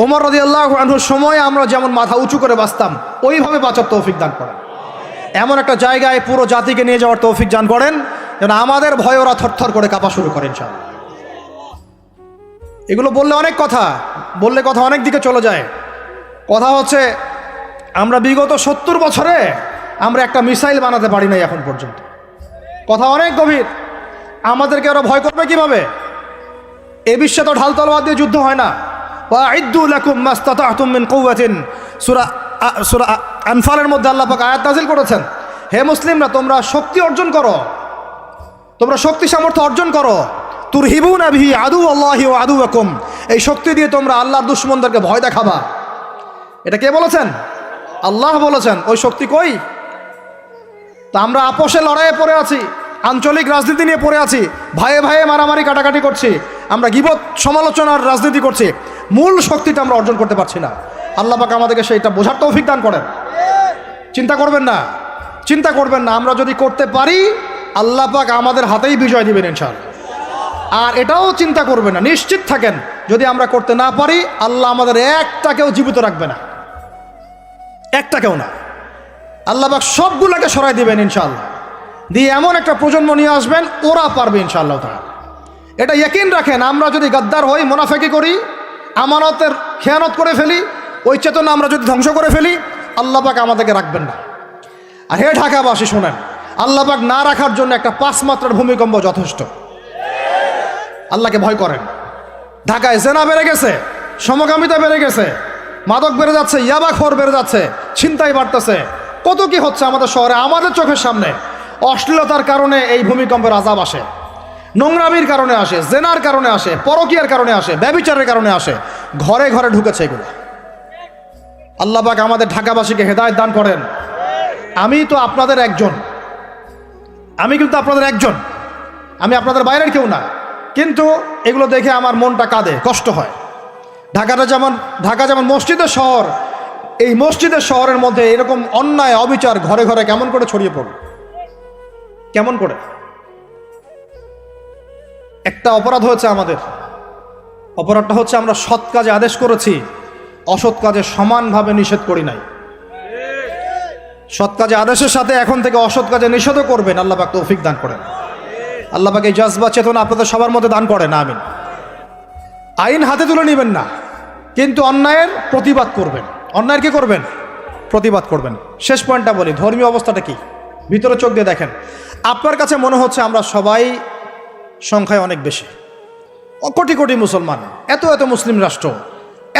ওমর রাদিয়াল্লাহু আনহুর সময় আমরা যেমন মাথা উঁচু করে বাঁচতাম, ওইভাবে বাঁচার তৌফিক দান করেন। এমন একটা জায়গায় পুরো জাতিকে নিয়ে যাওয়ার তৌফিক দান করেন যেন আমাদের ভয়ে ওরা থরথর করে কাঁপা শুরু করেন ইনশাআল্লাহ। এগুলো বললে অনেক কথা, বললে কথা অনেক দিকে চলে যায়। কথা হচ্ছে আমরা বিগত 70 বছরে আমরা একটা মিসাইল বানাতে পারি নাই এখন পর্যন্ত। কথা অনেক গভীর। আমাদেরকে ওরা ভয় করবে কিভাবে? এ বিশ্বে তো ঢাল তলোয়ার দিয়ে যুদ্ধ হয় না। ওয়াইদ্দু লাকুম মাস্তাতাতুম মিন কুওয়াতিন, সূরা আনফালের মধ্যে আল্লাহ পাক আয়াত নাযিল করেছেন, হে মুসলিমরা তোমরা শক্তি অর্জন করো, তোমরা শক্তি সামর্থ্য অর্জন করো। তুরহিবুনা বিহি আদুওয়াল্লাহি ওয়া আদুওয়াকুম, এই শক্তি দিয়ে তোমরা আল্লাহর দুশমনদেরকে ভয় দেখাবা। এটা কে বলেছেন? আল্লাহ বলেছেন। ওই শক্তি কই? তা আমরা আপোষে লড়াইয়ে পড়ে আছি, আঞ্চলিক রাজনীতি নিয়ে পড়ে আছি, ভাইয়ে ভাইয়ে মারামারি কাটাকাটি করছি, আমরা গীবত সমালোচনার রাজনীতি করছি, মূল শক্তিটা আমরা অর্জন করতে পারছি না। আল্লাহ পাক আমাদেরকে সেইটা বোঝার তৌফিক দান করেন। চিন্তা করবেন না, চিন্তা করবেন না, আমরা যদি করতে পারি আল্লাহ পাক আমাদের হাতেই বিজয় দিবেন ইনশাআল্লাহ। আর এটাও চিন্তা করবেন না, নিশ্চিত থাকেন যদি আমরা করতে না পারি আল্লাহ আমাদের একটাকেও জীবিত রাখবে না, একটাকেও না। আল্লাহ পাক সবগুলোকে সরাই দিবেন ইনশাআল্লাহ। দিয়ে এমন একটা প্রজন্ম নিয়ে আসবেন, ওরা পারবে ইনশাআল্লাহ তাআলা। এটা ইয়াকিন রাখেন। আমরা যদি গাদ্দার হই, মুনাফিকি করি, আমানতের খেয়ানত করে ফেলি, ওই চেতনা আমরা যদি ধ্বংস করে ফেলি, আল্লাহ পাক আমাদেরকে রাখবেন না। আর হে ঢাকাবাসী শোনেন, আল্লাহ পাক না রাখার জন্য একটা 5 মাত্রার ভূমিকম্প যথেষ্ট। আল্লাহকে ভয় করেন। ঢাকায় জেনা বেড়ে গেছে, সমকামিতা বেড়ে গেছে, মাদক বেড়ে যাচ্ছে, ইয়াবাখোর বেড়ে যাচ্ছে, ছিনতাই বাড়তেছে, কত কি হচ্ছে আমাদের শহরে, আমাদের চোখের সামনে। অশ্লীলতার কারণে এই ভূমিকম্পের আযাব আসে, নোংরামির কারণে আসে, জেনার কারণে আসে, পরকীয়ার কারণে আসে, ব্যভিচারের কারণে আসে, ঘরে ঘরে ঢুকেছে এগুলো। আল্লাহ পাক আমাদের ঢাকাবাসীকে হেদায়েত দান করেন। আমি তো আপনাদের একজন, আমি কিন্তু আপনাদের একজন, আমি আপনাদের বাইরের কেউ না, কিন্তু এগুলো দেখে আমার মনটা কাঁদে, কষ্ট হয়। ঢাকা যেমন মসজিদের শহর, এই মসজিদের শহরের মধ্যে এরকম অন্যায় অবিচার ঘরে ঘরে কেমন করে ছড়িয়ে পড়ল, কেমন করে? একটা অপরাধ হয়েছে আমাদের, অপরাধটা হচ্ছে আমরা সৎ কাজে আদেশ করেছি, অসৎ কাজে সমানভাবে নিষেধ করি নাই। সৎ কাজে আদেশের সাথে এখন থেকে অসৎ কাজে নিষেধও করবেন। আল্লাহ পাক তৌফিক দান করেন। আল্লাহ পাক এই জজবা চেতনা আপনাদের সবার মধ্যে দান করেন, আমিন। আইন হাতে তুলে নেবেন না, কিন্তু অন্যায়ের প্রতিবাদ করবেন। অন্যায়ের কি করবেন? প্রতিবাদ করবেন। শেষ পয়েন্টটা বলি, ধর্মীয় অবস্থাটা কি? ভিতরে চোখ দিয়ে দেখেন। আপনার কাছে মনে হচ্ছে আমরা সবাই সংখ্যায় অনেক বেশি, কোটি কোটি মুসলমান, এত এত মুসলিম রাষ্ট্র,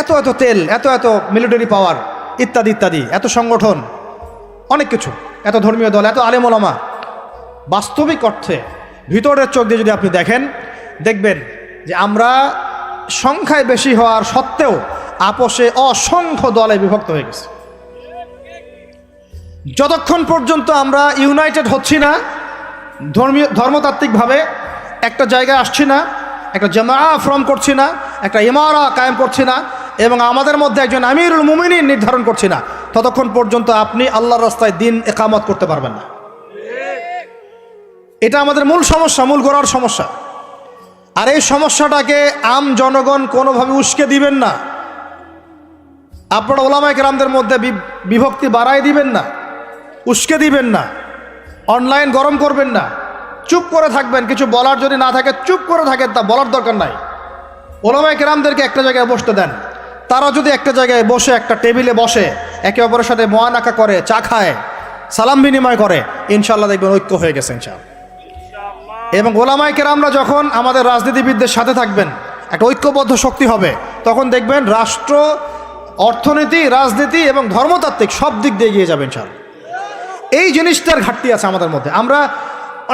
এত এত তেল, এত এত মিলিটারি পাওয়ার, ইত্যাদি ইত্যাদি, এত সংগঠন, অনেক কিছু, এত ধর্মীয় দল, এত আলেম ওলামা। বাস্তবিক অর্থে ভিতরের চোখ দিয়ে যদি আপনি দেখেন, দেখবেন যে আমরা সংখ্যায় বেশি হওয়ার সত্ত্বেও আপোষে অসংখ্য দলে বিভক্ত হয়ে গেছে। যতক্ষণ পর্যন্ত আমরা ইউনাইটেড হচ্ছি না, ধর্মতাত্ত্বিকভাবে একটা জায়গায় আসছি না, একটা জামাআ ফর্ম করছি না, একটা ইমারা কায়েম করছি না, এবং আমাদের মধ্যে একজন আমিরুল মুমিনিন নির্ধারণ করছি না, ততক্ষণ পর্যন্ত আপনি আল্লাহর রাস্তায় দিন ইকামত করতে পারবেন না। এটা আমাদের মূল সমস্যা, মূল গোড়ার সমস্যা। আর এই সমস্যাটাকে আম জনগণ কোনোভাবে উস্কে দিবেন না। আপনারা ওলামায়ে কেরামদের মধ্যে বিভক্তি বাড়াই দিবেন না, উস্কে দিবেন না, অনলাইন গরম করবেন না, চুপ করে থাকবেন। কিছু বলার যদি না থাকে চুপ করে থাকেন, তা বলার দরকার নাই। ওলামায়ে কেরামদেরকে একটা জায়গায় বসতে দেন। তারা যদি একটা জায়গায় বসে, একটা টেবিলে বসে, একে অপরের সাথে মোয়ানাকা করে, চা খায়, সালাম বিনিময় করে, ইনশাআল্লাহ দেখবেন ঐক্য হয়ে গেছে ইনশাআল্লাহ। এবং ওলামায়ে কেরামরা যখন আমাদের রাজনীতিবিদদের সাথে থাকবেন, একটা ঐক্যবদ্ধ শক্তি হবে, তখন দেখবেন রাষ্ট্র, অর্থনীতি, রাজনীতি এবং ধর্মতাত্ত্বিক সব দিক দিয়ে এগিয়ে যাবে ইনশাআল্লাহ। এই জিনিসটার ঘাটতি আছে আমাদের মধ্যে। আমরা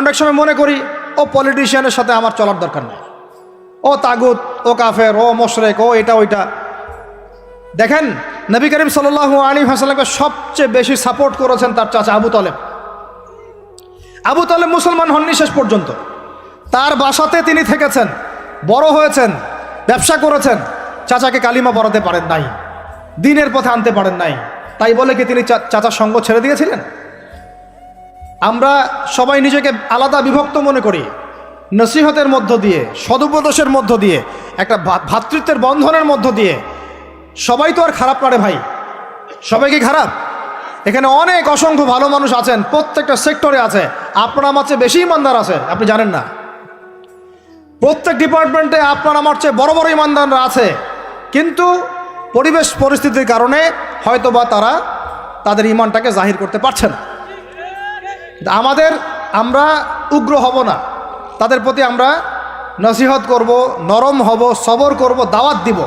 অনেক সময় মনে করি ও পলিটিশিয়ানের সাথে আমার চলার দরকার নেই, ও তাগুত, ও কাফের, ও মোশরেক, ও এটা ওইটা। দেখেন, নবী করিম সাল্লাল্লাহু আলাইহি ওয়াসাল্লামকে সবচেয়ে বেশি সাপোর্ট করেছেন তার চাচা আবু তালেব। আবু তালেব মুসলমান হননি শেষ পর্যন্ত। তার বাসাতে তিনি থেকেছেন, বড় হয়েছেন, ব্যবসা করেছেন, চাচাকে কালিমা পড়াতে পারেন নাই, দ্বীনের পথে আনতে পারেন নাই। তাই বলে কি তিনি চাচার সঙ্গ ছেড়ে দিয়েছিলেন? আমরা সবাই নিজেকে আলাদা বিভক্ত মনে করি। নসিহতের মধ্য দিয়ে, সদুপদেশের মধ্য দিয়ে, একটা ভ্রাতৃত্বের বন্ধনের মধ্য দিয়ে। সবাই তো আর খারাপ করে ভাই, সবাই কি খারাপ? এখানে অনেক অসংখ্য ভালো মানুষ আছেন, প্রত্যেকটা সেক্টরে আছে। আপনার আমার চেয়ে বেশি ইমানদার আছে, আপনি জানেন না। প্রত্যেক ডিপার্টমেন্টে আপনার আমার চেয়ে বড় বড় ইমানদাররা আছে, কিন্তু পরিবেশ পরিস্থিতির কারণে হয়তোবা তারা তাদের ইমানটাকে জাহির করতে পারছে না। আমরা উগ্র হব না, তাদের প্রতি আমরা নসিহত করব, নরম হব, সবর করব, দাওয়াত দিব,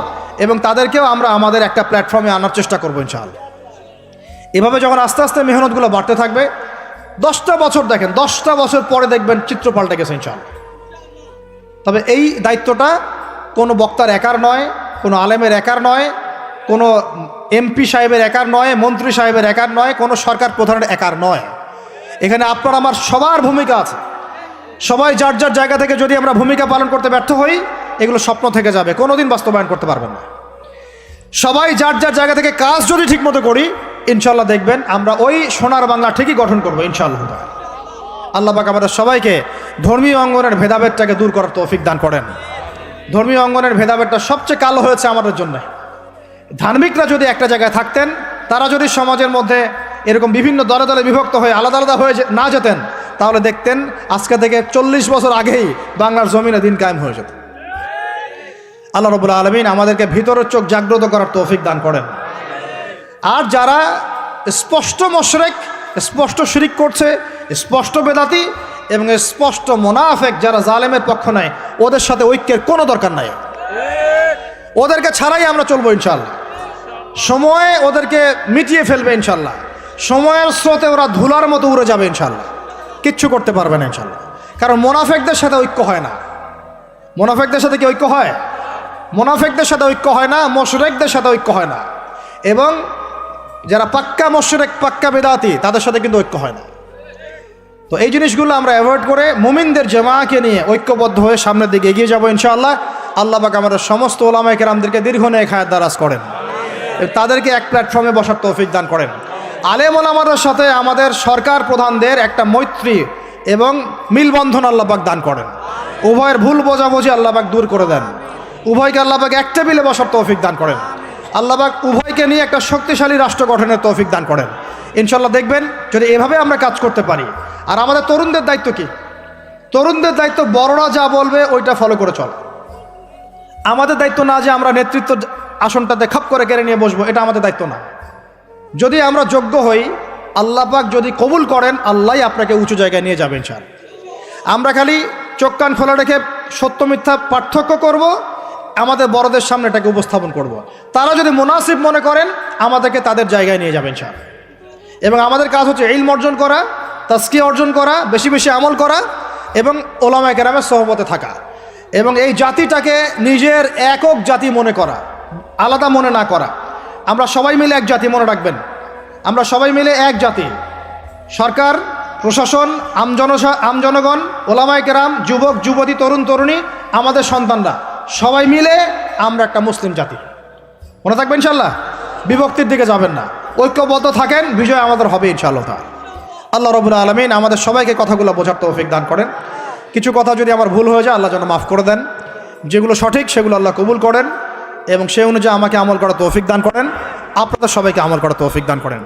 এবং তাদেরকেও আমরা আমাদের একটা প্ল্যাটফর্মে আনার চেষ্টা করবো ইনশাআল্লাহ। এভাবে যখন আস্তে আস্তে মেহনতগুলো বাড়তে থাকবে, 10টা বছর দেখেন, 10টা বছর পরে দেখবেন চিত্র পাল্টে গেছে ইনশাআল্লাহ। তবে এই দায়িত্বটা কোনো বক্তার একার নয়, কোনো আলেমের একার নয়, কোনো এমপি সাহেবের একার নয়, মন্ত্রী সাহেবের একার নয়, কোনো সরকার প্রধানের একার নয়। এখানে আপনার আমার সবার ভূমিকা আছে। সবাই যার যার জায়গা থেকে যদি আমরা ভূমিকা পালন করতে ব্যর্থ হই, এগুলো স্বপ্ন থেকে যাবে, কোনোদিন বাস্তবায়ন করতে পারবেন না। সবাই যার যার জায়গা থেকে কাজ যদি ঠিকমতো করি, ইনশাআল্লাহ দেখবেন আমরা ওই সোনার বাংলা ঠিকই গঠন করবো ইনশাআল্লাহ। আল্লাহ পাক আমাদের সবাইকে ধর্মীয় অঙ্গনের ভেদাভেদটাকে দূর করার তৌফিক দান করেন। ধর্মীয় অঙ্গনের ভেদাভেদটা সবচেয়ে কালো হয়েছে আমাদের জন্য। ধার্মিকরা যদি একটা জায়গায় থাকতেন, তারা যদি সমাজের মধ্যে এরকম বিভিন্ন দলে দলে বিভক্ত হয়ে আলাদা আলাদা হয়ে না যেতেন, তাহলে দেখতেন আজকে থেকে 40 বছর আগেই বাংলার জমিনে দিন কায়েম হয়ে যেত। আল্লাহ রাব্বুল আলামিন আমাদেরকে ভিতরের চোখ জাগ্রত করার তৌফিক দান করেন। আর যারা স্পষ্ট মুশরিক, স্পষ্ট শিরিক করছে, স্পষ্ট বেদাতি এবং স্পষ্ট মুনাফিক, যারা জালেমের পক্ষ নেয়, ওদের সাথে ঐক্যের কোনো দরকার নাই। ওদেরকে ছাড়াই আমরা চলবো ইনশাল্লাহ। সময়ে ওদেরকে মিটিয়ে ফেলবে ইনশাল্লাহ। সময়ের স্রোতে ওরা ধুলার মতো উড়ে যাবে ইনশাল্লাহ, কিচ্ছু করতে পারবে না ইনশাল্লাহ। কারণ মুনাফিকদের সাথে ঐক্য হয় না। মুনাফিকদের সাথে কি ঐক্য হয়? মুনাফিকদের সাথে ঐক্য হয় না, মুশরিকদের সাথে ঐক্য হয় না। এবং যারা পাক্কা মুশরিক, পাক্কা বেদাতি, তাদের সাথে কিন্তু ঐক্য হয় না। তো এই জিনিসগুলো আমরা অ্যাভয়েড করে মুমিনদের জামাকে নিয়ে ঐক্যবদ্ধ হয়ে সামনের দিকে এগিয়ে যাবো ইনশাআল্লাহ। আল্লাহ পাক আমাদের সমস্ত ওলামায়ে কেরামদেরকে দীর্ঘ নেক হায়াত দারাজ করেন, তাদেরকে এক প্ল্যাটফর্মে বসার তৌফিক দান করেন। আলেম ওলামাদের সাথে আমাদের সরকার প্রধানদের একটা মৈত্রী এবং মিলবন্ধন আল্লাহ পাক দান করেন। উভয়ের ভুল বোঝাবুঝি আল্লাহ পাক দূর করে দেন। উভয়কে আল্লাহ পাক এক টেবিলে বসার তৌফিক দান করেন। আল্লাহ পাক উভয়কে নিয়ে একটা শক্তিশালী রাষ্ট্র গঠনের তৌফিক দান করেন ইনশাল্লাহ। দেখবেন যদি এভাবে আমরা কাজ করতে পারি। আর আমাদের তরুণদের দায়িত্ব কি? তরুণদের দায়িত্ব বড়রা যা বলবে ওইটা ফলো করে চল। আমাদের দায়িত্ব না যে আমরা নেতৃত্ব আসনটাতে খাপ করে কেড়ে নিয়ে বসবো, এটা আমাদের দায়িত্ব না। যদি আমরা যোগ্য হই, আল্লাহ পাক যদি কবুল করেন, আল্লাহই আপনাকে উঁচু জায়গায় নিয়ে যাবেন ইনশাআল্লাহ। আমরা খালি চোখ কান খোলা রেখে সত্য মিথ্যা পার্থক্য করব, আমাদের বড়দের সামনে এটাকে উপস্থাপন করব। তারা যদি মুনাসিব মনে করেন, আমাদেরকে তাদের জায়গায় নিয়ে যাবেন ইনশাআল্লাহ। এবং আমাদের কাজ হচ্ছে ইলম অর্জন করা, তাজকিয়া অর্জন করা, বেশি বেশি আমল করা এবং ওলামায়ে কেরামের সোহবতে থাকা। এবং এই জাতিটাকে নিজের একক জাতি মনে করা, আলাদা মনে না করা। আমরা সবাই মিলে এক জাতি, মনে রাখবেন, আমরা সবাই মিলে এক জাতি। সরকার, প্রশাসন, আমজনগণ, ওলামায়ে কেরাম, যুবক যুবতী, তরুণ তরুণী, আমাদের সন্তানরা, সবাই মিলে আমরা একটা মুসলিম জাতি। মনে থাকবেন ইনশাল্লাহ। বিভক্তির দিকে যাবেন না, ঐক্যবদ্ধ থাকেন, বিজয় আমাদের হবে ইনশাআল্লাহ। আল্লাহ রাব্বুল আলামিন আমাদের সবাইকে কথাগুলো বোঝার তৌফিক দান করেন। কিছু কথা যদি আমার ভুল হয়ে যায়, আল্লাহ যেন মাফ করে দেন। যেগুলো সঠিক সেগুলো আল্লাহ কবুল করেন এবং সেই অনুযায়ী আমাকে আমল করার তৌফিক দান করেন। আপনাদের সবাইকে আমল করার তৌফিক দান করেন।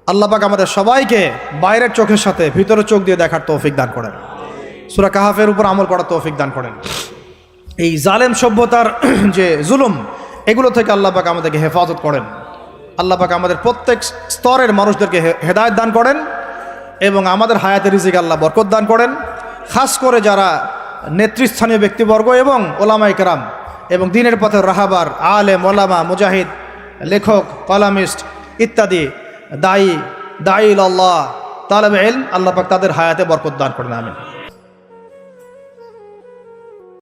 আল্লাহ পাক আমাদের সবাইকে বাইরের চোখের সাথে ভিতরের চোখ দিয়ে দেখার তৌফিক দান করেন। সূরা কাহাফের উপর আমল করার তৌফিক দান করেন। এই জালেম সভ্যতার যে জুলুম, এগুলো থেকে আল্লাহ পাক আমাদেরকে হেফাজত করেন। আল্লাহ পাক আমাদের প্রত্যেক স্তরের মানুষদেরকে হেদায়েত দান করেন এবং আমাদের হায়াতের রিজিক আল্লাহ বরকত দান করেন। খাস করে যারা নেতৃস্থানীয় ব্যক্তিবর্গ এবং ওলামায়ে কেরাম এবং দ্বীনের পথের রাহাবার, আলেম, ওলামা, মুজাহিদ, লেখক, কলামিস্ট ইত্যাদি, দায়ী আল্লাহ, তালেবে ইলম, আল্লাহ পাক তাদের হায়াতে বরকত দান করেন। আমিন।